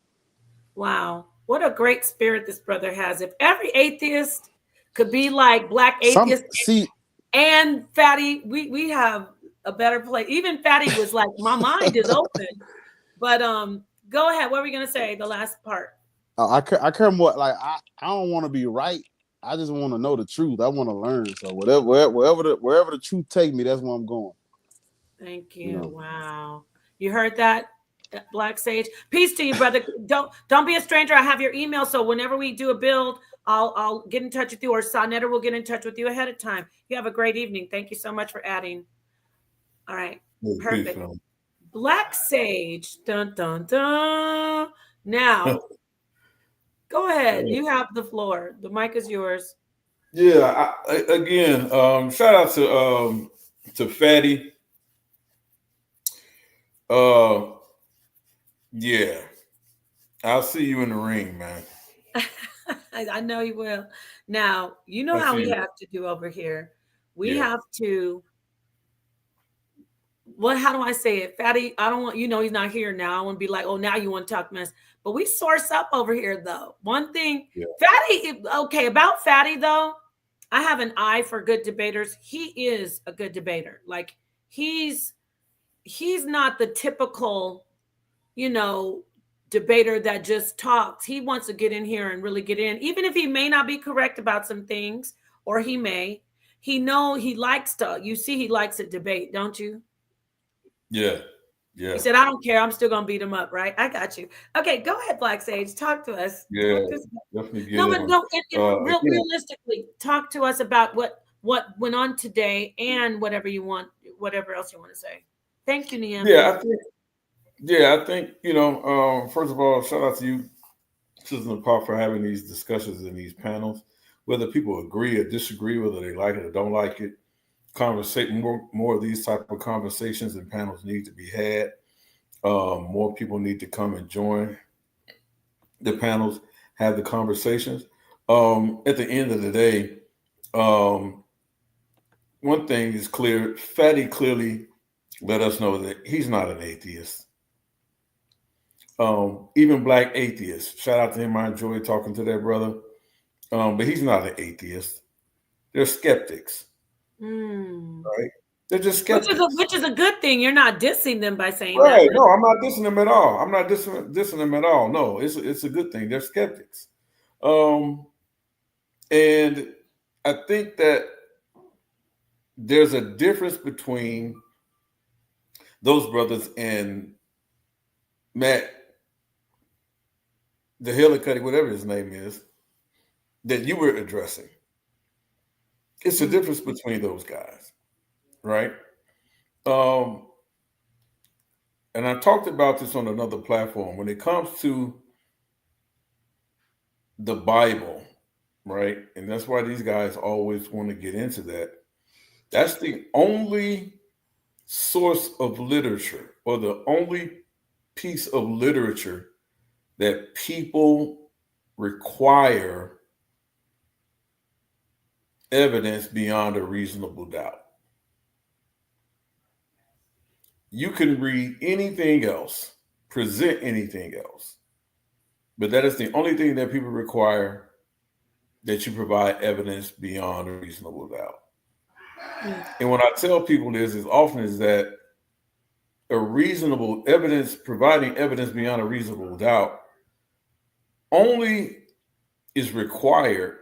Wow. What a great spirit this brother has. If every atheist could be like Black Atheist and Fatty, we have a better place. Even Fatty was like, my mind is open. But go ahead. What were we gonna say? The last part. I care more. Like I don't want to be right. I just want to know the truth. I want to learn. So wherever the truth take me, that's where I'm going. Thank you. You know. Wow. You heard that, Black Sage? Peace to you, brother. Don't be a stranger. I have your email, so whenever we do a build, I'll get in touch with you, or Sonetta will get in touch with you ahead of time. You have a great evening. Thank you so much for adding. All right. Perfect. Black Sage. Dun dun dun. Now, go ahead. You have the floor. The mic is yours. Yeah. Again, shout out to Fatty. Yeah. I'll see you in the ring, man. I know you will. Now, you know how we have to do over here. We have to. Well, how do I say it? Fatty, I don't want, he's not here now. I want to be like, oh, now you want to talk mess. But we source up over here, though. One thing, Fatty, okay, about Fatty, though, I have an eye for good debaters. He is a good debater. Like, he's not the typical, debater that just talks. He wants to get in here and really get in, even if he may not be correct about some things, or he likes to, he likes to debate, don't you? Yeah. Yeah. He said, I don't care. I'm still going to beat him up, right? I got you. Okay, go ahead, Black Sage. Talk to us. Yeah, definitely. Realistically, talk to us about what went on today and whatever else you want to say. Thank you, Niam. I think, first of all, shout out to you, Sister Nepal, for having these discussions in these panels. Whether people agree or disagree, whether they like it or don't like it, more of these type of conversations and panels need to be had. More people need to come and join the panels, have the conversations. At the end of the day, one thing is clear. Fatty clearly let us know that he's not an atheist. Even Black Atheists, shout out to him. I enjoy talking to that brother. But he's not an atheist. They're skeptics. Right? They're just skeptics. Which is a good thing. You're not dissing them by saying that. Right. No, I'm not dissing them at all. I'm not dissing them at all. No, it's a good thing. They're skeptics. And I think that there's a difference between those brothers and Matt the Hillicuddy, whatever his name is, that you were addressing. It's the difference between those guys, right? And I talked about this on another platform. When it comes to the Bible, right? And that's why these guys always want to get into that. That's the only source of literature, or the only piece of literature that people require evidence beyond a reasonable doubt. You can read anything else, present anything else, but that is the only thing that people require, that you provide evidence beyond a reasonable doubt. And what I tell people is as often as that a reasonable evidence, providing evidence beyond a reasonable doubt, only is required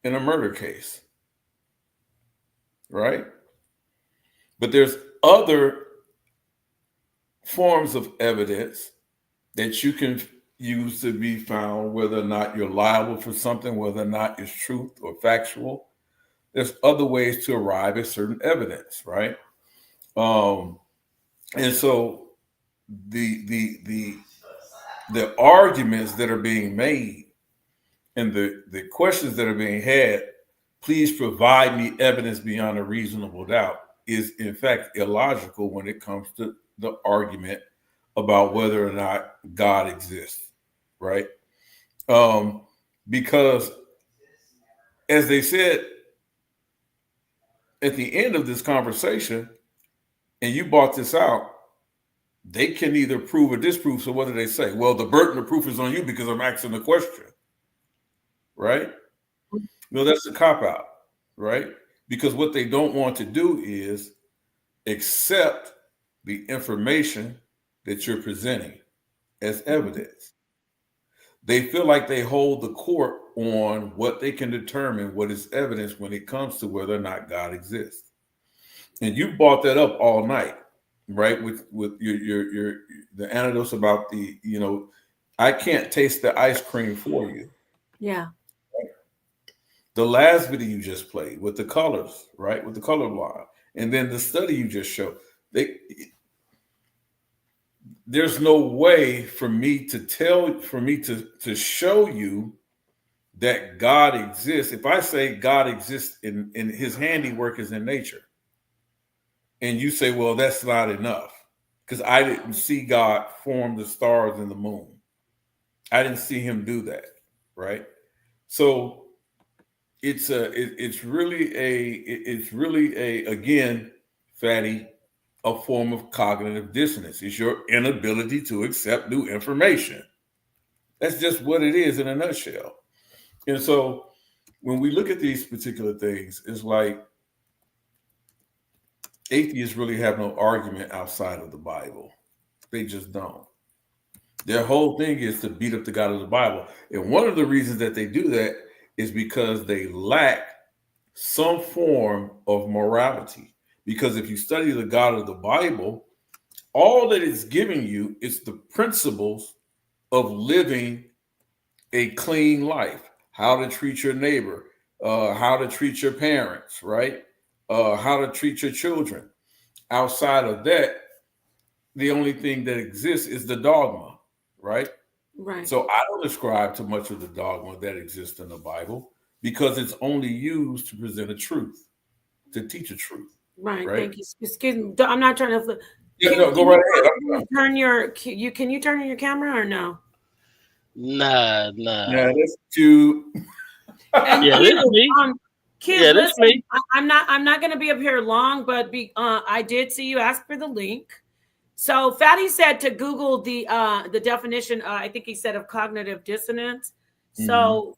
in a murder case, right? But there's other forms of evidence that you can use to be found, whether or not you're liable for something, whether or not it's truth or factual. There's other ways to arrive at certain evidence, right? And so the arguments that are being made and the questions that are being had, please provide me evidence beyond a reasonable doubt, is in fact illogical when it comes to the argument about whether or not God exists, right? Because as they said at the end of this conversation, and you brought this out, they can either prove or disprove. So what do they say? Well, the burden of proof is on you because I'm asking the question, right? No, that's a cop-out, right? Because what they don't want to do is accept the information that you're presenting as evidence. They feel like they hold the court on what they can determine what is evidence when it comes to whether or not God exists. And you brought that up all night, right? With your the anecdotes about the, I can't taste the ice cream for you. Yeah. The last video you just played with the colors, right? With the color line. And then the study you just showed. There's no way for me to show you that God exists. If I say God exists in his handiwork is in nature, and you say, well, that's not enough, because I didn't see God form the stars and the moon. I didn't see him do that, right? So it's really again, Fatty, a form of cognitive dissonance. It's your inability to accept new information. That's just what it is in a nutshell. And so when we look at these particular things, it's like atheists really have no argument outside of the Bible. They just don't. Their whole thing is to beat up the God of the Bible. And one of the reasons that they do that is because they lack some form of morality. Because if you study the God of the Bible, all that it's giving you is the principles of living a clean life, how to treat your neighbor, how to treat your parents, right? How to treat your children. Outside of that, the only thing that exists is the dogma, right? Right. So I don't ascribe to much of the dogma that exists in the Bible because it's only used to present a truth, to teach a truth. Right. Right? Thank you. Excuse me. I'm not trying to. Yeah, no, go right ahead. Turn your. Can you turn on your camera or no? Yeah, that's cute. And Yeah, kids, this me. kids, Yeah, this listen, me. I'm not going to be up here long, but I did see you ask for the link. So Fatty said to Google the definition. I think he said of cognitive dissonance. So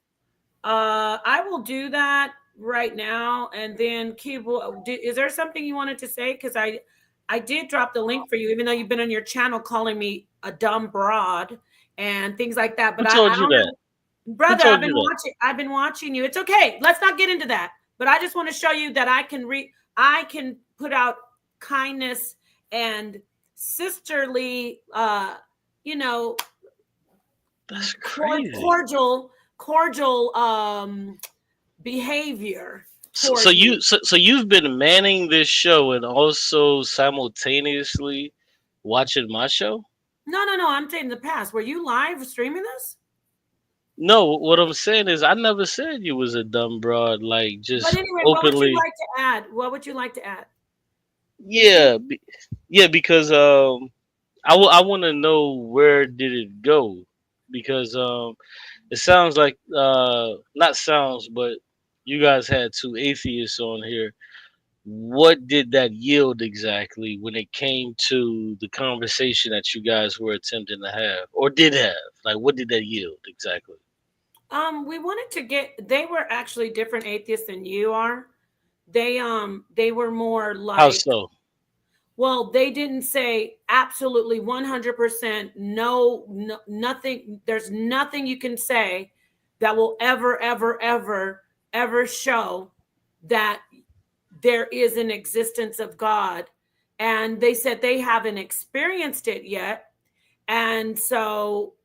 I will do that right now, and then Kibo, is there something you wanted to say? Because I did drop the link for you, even though you've been on your channel calling me a dumb broad and things like that. But Who told I you don't that? know. Brother, Who told I've been you that? watching. I've been watching you. It's okay. Let's not get into that. But I just want to show you that I can put out kindness and sisterly, That's crazy. cordial behavior. So you've been manning this show and also simultaneously watching my show? No. I'm saying in the past. Were you live streaming this? No, what I'm saying is I never said you was a dumb broad, like But just anyway, openly. What would you like to add? Yeah, because I want to know where did it go, because it sounds like not sounds, but you guys had two atheists on here. What did that yield exactly when it came to the conversation that you guys were attempting to have or did have? Like, what did that yield exactly? We wanted to get. They were actually different atheists than you are. They were more How like. so? Well, they didn't say absolutely 100% no, nothing. There's nothing you can say that will ever show that there is an existence of God. And they said they haven't experienced it yet. And so,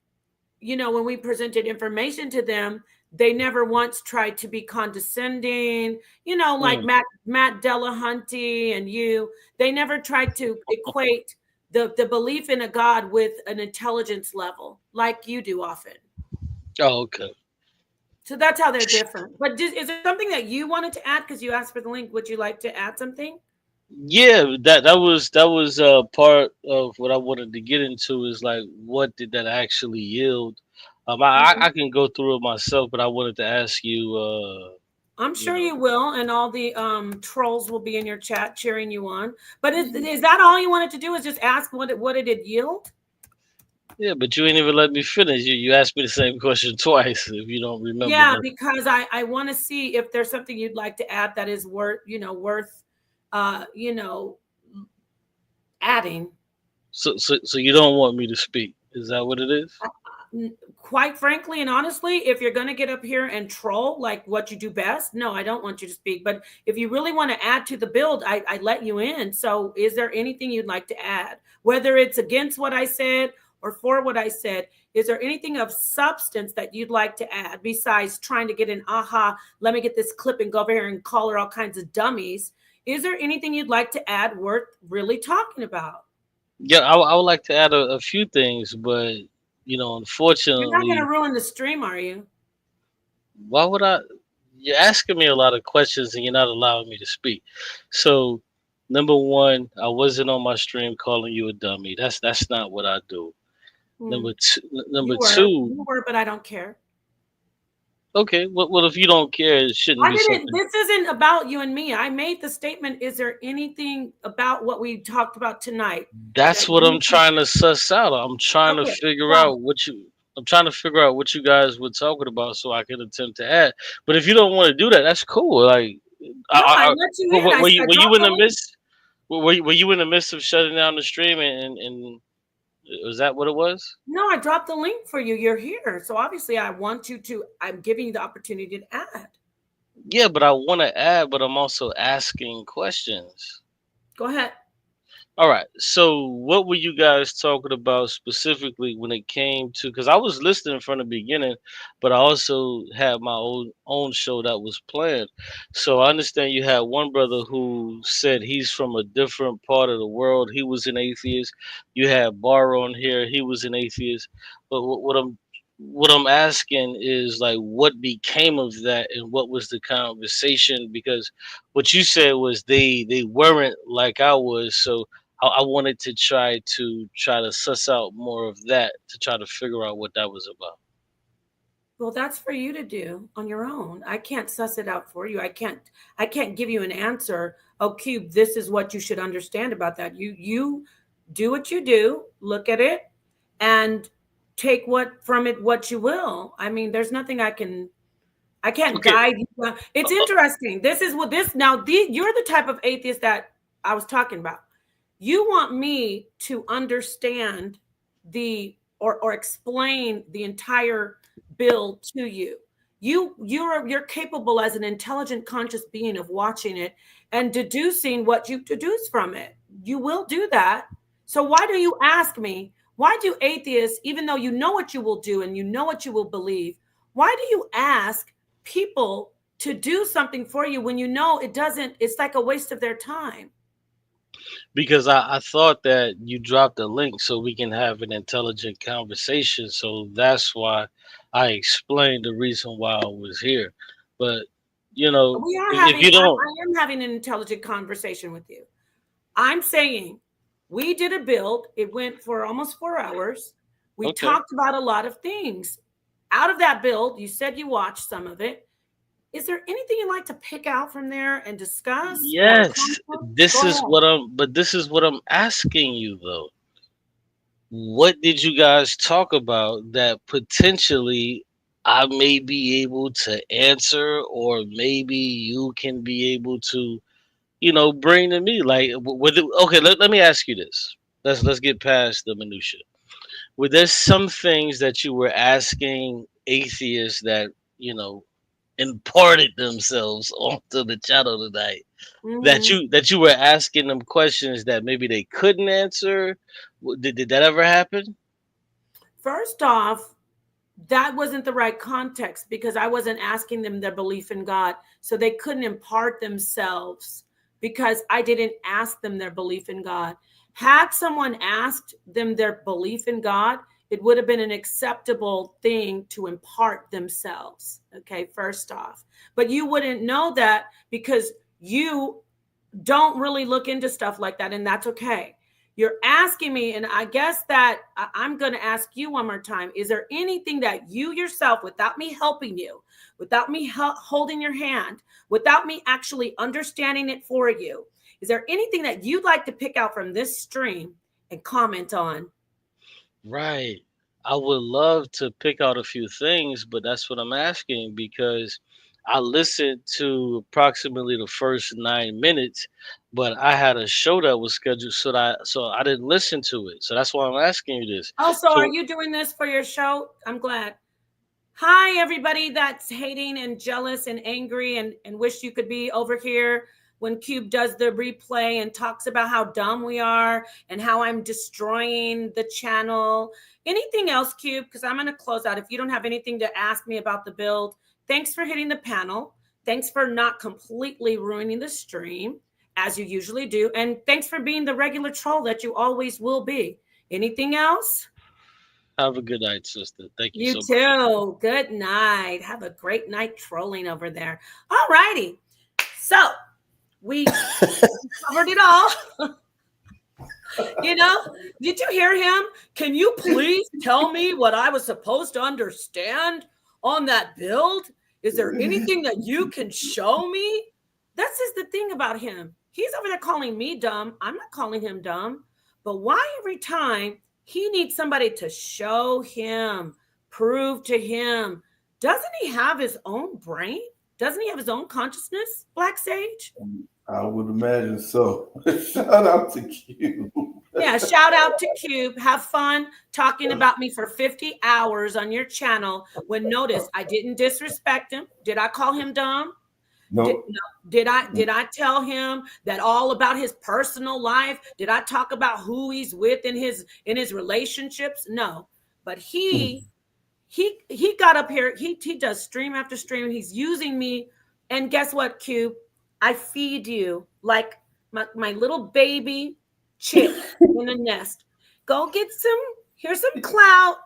when we presented information to them, they never once tried to be condescending, like Matt Delahunty and you. They never tried to equate the belief in a God with an intelligence level like you do often. Oh, okay. So that's how they're different. But is there something that you wanted to add? Because you asked for the link. Would you like to add something? Yeah, that was part of what I wanted to get into, is like, what did that actually yield? I can go through it myself, but I wanted to ask you. I'm sure you will, and all the trolls will be in your chat cheering you on. But is that all you wanted to do? Is just ask what did it yield? Yeah, but you ain't even let me finish. You asked me the same question twice. If you don't remember. Yeah, because I want to see if there's something you'd like to add that is worth adding. So you don't want me to speak? Is that what it is? Quite frankly and honestly, if you're going to get up here and troll like what you do best, no, I don't want you to speak. But if you really want to add to the build, I let you in. So is there anything you'd like to add? Whether it's against what I said or for what I said, is there anything of substance that you'd like to add besides trying to get an let me get this clip and go over here and call her all kinds of dummies? Is there anything you'd like to add worth really talking about? Yeah, I would like to add a few things, but unfortunately, you're not going to ruin the stream, are you? Why would I? You're asking me a lot of questions and you're not allowing me to speak. So, number one, I wasn't on my stream calling you a dummy. That's not what I do. Number two, you were, but I don't care. Okay, well, if you don't care, it shouldn't be something. This isn't about you and me. I made the statement. Is there anything about what we talked about tonight? That's what I'm trying to suss out. I'm trying to figure out what you. I'm trying to figure out what you guys were talking about so I can attempt to add. But if you don't want to do that, that's cool. Like, I let you in. Were you in the midst? Were you in the midst of shutting down the stream and was that what it was? No, I dropped the link for you. You're here. So obviously I want you to, I'm giving you the opportunity to add. Yeah, but I want to add, but I'm also asking questions. Go ahead. All right. So what were you guys talking about specifically when it came to, because I was listening from the beginning, but I also had my own show that was planned. So I understand you had one brother who said he's from a different part of the world. He was an atheist. You had Bar on here. He was an atheist. But what I'm asking is, like, what became of that and what was the conversation? Because what you said was they weren't like I was. So I wanted to try to suss out more of that to try to figure out what that was about. Well, that's for you to do on your own. I can't suss it out for you. I can't give you an answer. Oh, Cube, this is what you should understand about that. You do what you do, look at it, and take what you will. I mean, there's nothing I can't guide you. It's interesting. You're the type of atheist that I was talking about. You want me to understand or explain the entire bill to you. You're capable as an intelligent, conscious being of watching it and deducing what you deduce from it. You will do that. So why do you ask me Why do atheists, even though you know what you will do and you know what you will believe, why do you ask people to do something for you when you know it doesn't, it's like a waste of their time? Because I thought that you dropped a link so we can have an intelligent conversation. So that's why I explained the reason why I was here. But you know, We are if having, you don't, I am having an intelligent conversation with you. I'm saying we did a build. It went for almost 4 hours. We okay. talked about a lot of things. Out of that build, you said you watched some of it. Is there anything you'd like to pick out from there and discuss? Or Yes, this go is ahead. what this is what I'm asking you though. What did you guys talk about that potentially I may be able to answer, or maybe you can be able to, bring to me? Like, okay, let me ask you this. Let's get past the minutia. Were there some things that you were asking atheists that imparted themselves onto the channel tonight? That you were asking them questions that maybe they couldn't answer? Did that ever happen? First off, that wasn't the right context because I wasn't asking them their belief in God. So they couldn't impart themselves because I didn't ask them their belief in God. Had someone asked them their belief in God, it would have been an acceptable thing to impart themselves. Okay, first off. But you wouldn't know that because you don't really look into stuff like that, and that's okay. You're asking me, and I guess that I'm going to ask you one more time. Is there anything that you yourself, without me helping you, without me holding your hand, without me actually understanding it for you, is there anything that you'd like to pick out from this stream and comment on? Right. I would love to pick out a few things, but that's what I'm asking because I listened to approximately the first 9 minutes, but I had a show that was scheduled, so I didn't listen to it. So that's why I'm asking you this. Oh, so are So you doing this for your show? I'm glad. Hi, everybody that's hating and jealous and angry and wish you could be over here when Cube does the replay and talks about how dumb we are and how I'm destroying the channel. Anything else, Cube? Because I'm going to close out. If you don't have anything to ask me about the build, thanks for hitting the panel. Thanks for not completely ruining the stream, as you usually do. And thanks for being the regular troll that you always will be. Anything else? have a good night, sister. Thank you You so much. too. Good night. Have a great night trolling over there. All righty. So we covered it all. Did you hear him? Can you please tell me what I was supposed to understand on that build? Is there anything that you can show me? That's just the thing about him. He's over there calling me dumb. I'm not calling him dumb. But why every time he needs somebody to show him, prove to him? Doesn't he have his own brain? Doesn't he have his own consciousness, Black Sage? I would imagine so. Shout out to Cube. Yeah, shout out to Cube. Have fun talking about me for 50 hours on your channel. When notice, I didn't disrespect him. Did I call him dumb? No. Did I tell him that all about his personal life? Did I talk about who he's with in his relationships? No. But he got up here. He does stream after stream. He's using me. And guess what, Cube? I feed you like my little baby chick in a nest. Go get here's some clout.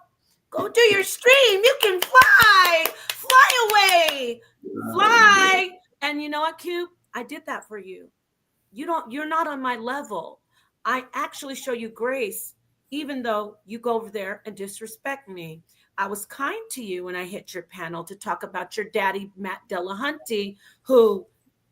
Go do your stream. You can fly away, fly. And you know what, Cube? I did that for you. You're not on my level. I actually show you grace, even though you go over there and disrespect me. I was kind to you when I hit your panel to talk about your daddy, Matt Delahunty, who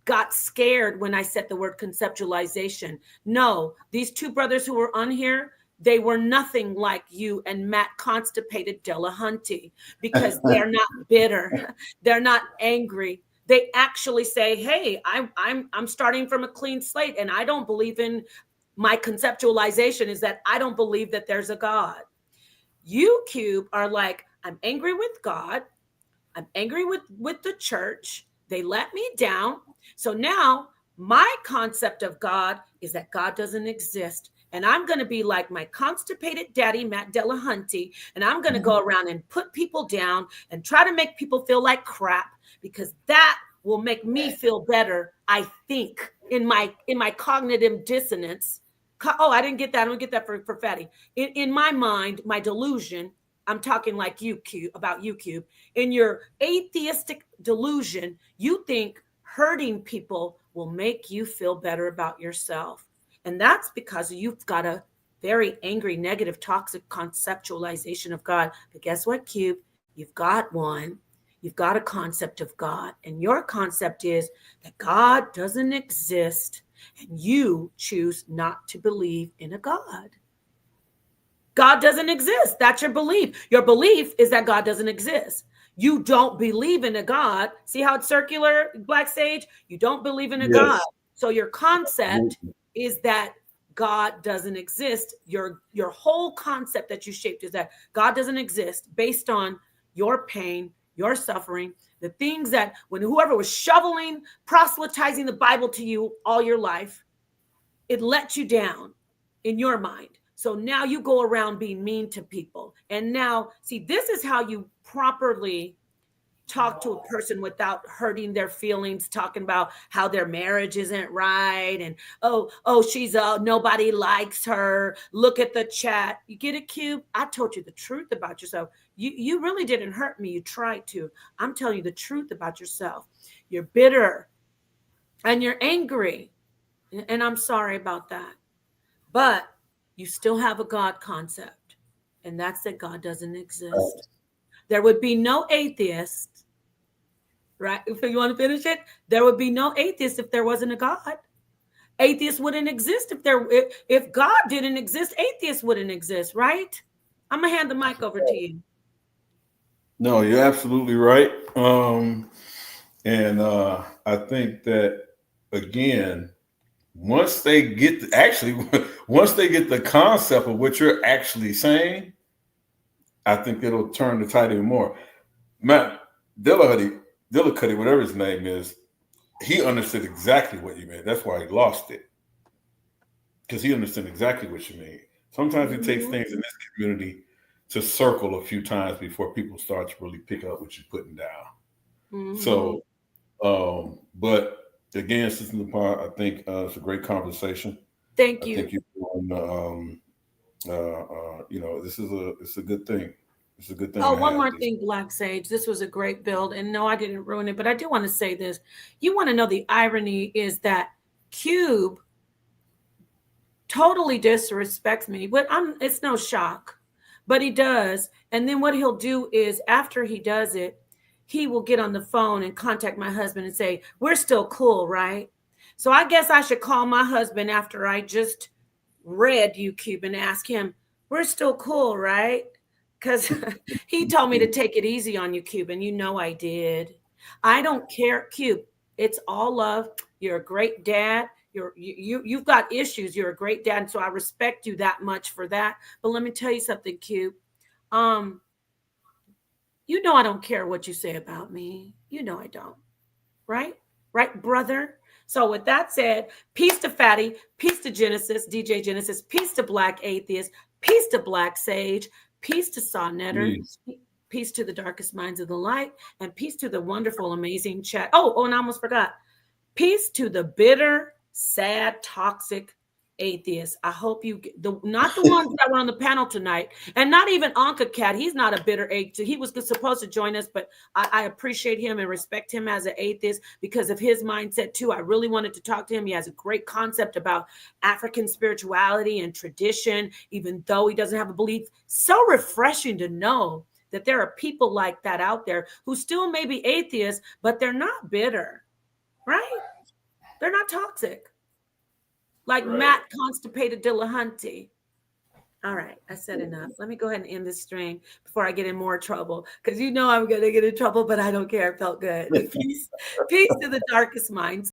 got scared when I said the word conceptualization. No, these two brothers who were on here, they were nothing like you and Matt Constipated Delahunty because they're not bitter. They're not angry. They actually say, hey, I'm starting from a clean slate, and I don't believe in my conceptualization is that I don't believe that there's a God. You, Cube, are like, I'm angry with God. I'm angry with the church. They let me down. So now my concept of God is that God doesn't exist. And I'm going to be like my constipated daddy, Matt Dillahunty, and I'm going to go around and put people down and try to make people feel like crap, because that will make me feel better, I think, in my cognitive dissonance. Oh, I didn't get that. I don't get that for fatty. In my mind, my delusion, I'm talking like you, Cube, about you, Cube. In your atheistic delusion, you think hurting people will make you feel better about yourself. And that's because you've got a very angry, negative, toxic conceptualization of God. But guess what, Cube? You've got one. You've got a concept of God. And your concept is that God doesn't exist, and you choose not to believe in a God. God doesn't exist. That's your belief. Your belief is that God doesn't exist. You don't believe in a God. See how it's circular, Black Sage? You don't believe in a God. So your concept is that God doesn't exist. Your whole concept that you shaped is that God doesn't exist based on your pain, your suffering, the things that when whoever was shoveling, proselytizing the Bible to you all your life, it let you down in your mind. So now you go around being mean to people. And now, see, this is how you properly talk to a person without hurting their feelings, talking about how their marriage isn't right. And, oh, she's nobody likes her. Look at the chat. You get it, Cube? I told you the truth about yourself. You really didn't hurt me. You tried to. I'm telling you the truth about yourself. You're bitter and you're angry. And I'm sorry about that. But you still have a God concept, and that's that God doesn't exist. There would be no atheist, right? If you want to finish it, there would be no atheist if there wasn't a God. Atheists wouldn't exist if God didn't exist. Atheists wouldn't exist, right? I'm gonna hand the mic over to you. No, you're absolutely right. I think that again, once they get the concept of what you're actually saying, I think it'll turn the tide even more. Matt Dillahunty, whatever his name is, he understood exactly what you meant. That's why he lost it, because he understood exactly what you mean. Sometimes it takes things in this community to circle a few times before people start to really pick up what you're putting down. So, but again, Sister Nepal, I think it's a great conversation. Thank you. I think it's a good thing. It's a good thing. Oh, one more thing, Black Sage. This was a great build. And no, I didn't ruin it, but I do want to say this. You want to know the irony is that Cube totally disrespects me, but it's no shock, but he does. And then what he'll do is after he does it, he will get on the phone and contact my husband and say, we're still cool, right? So I guess I should call my husband after I just read you, Cube, and ask him, we're still cool, right? Because he told me to take it easy on you, Cube, and you know I did. I don't care, Cube. It's all love. You're a great dad. You've got issues. You're a great dad, and so I respect you that much for that. But let me tell you something, Cube. You know I don't care what you say about me. You know I don't. Right? Right, brother? So with that said, peace to Fatty, peace to Genesis, DJ Genesis, peace to Black Atheist, peace to Black Sage, peace to Saw Netter, peace to the darkest minds of the light, and peace to the wonderful, amazing chat. Oh, and I almost forgot. Peace to the bitter, sad, toxic atheists. I hope you get not the ones that were on the panel tonight, and not even Anka Cat. He's not a bitter atheist. He was supposed to join us, but I appreciate him and respect him as an atheist because of his mindset too. I really wanted to talk to him. He has a great concept about African spirituality and tradition, even though he doesn't have a belief. So refreshing to know that there are people like that out there who still may be atheists, but they're not bitter, right? They're not toxic. Like right. Matt Constipated Dillahunty. All right, I said enough. Let me go ahead and end this stream before I get in more trouble, because you know I'm going to get in trouble, but I don't care. It felt good. Peace to the darkest minds.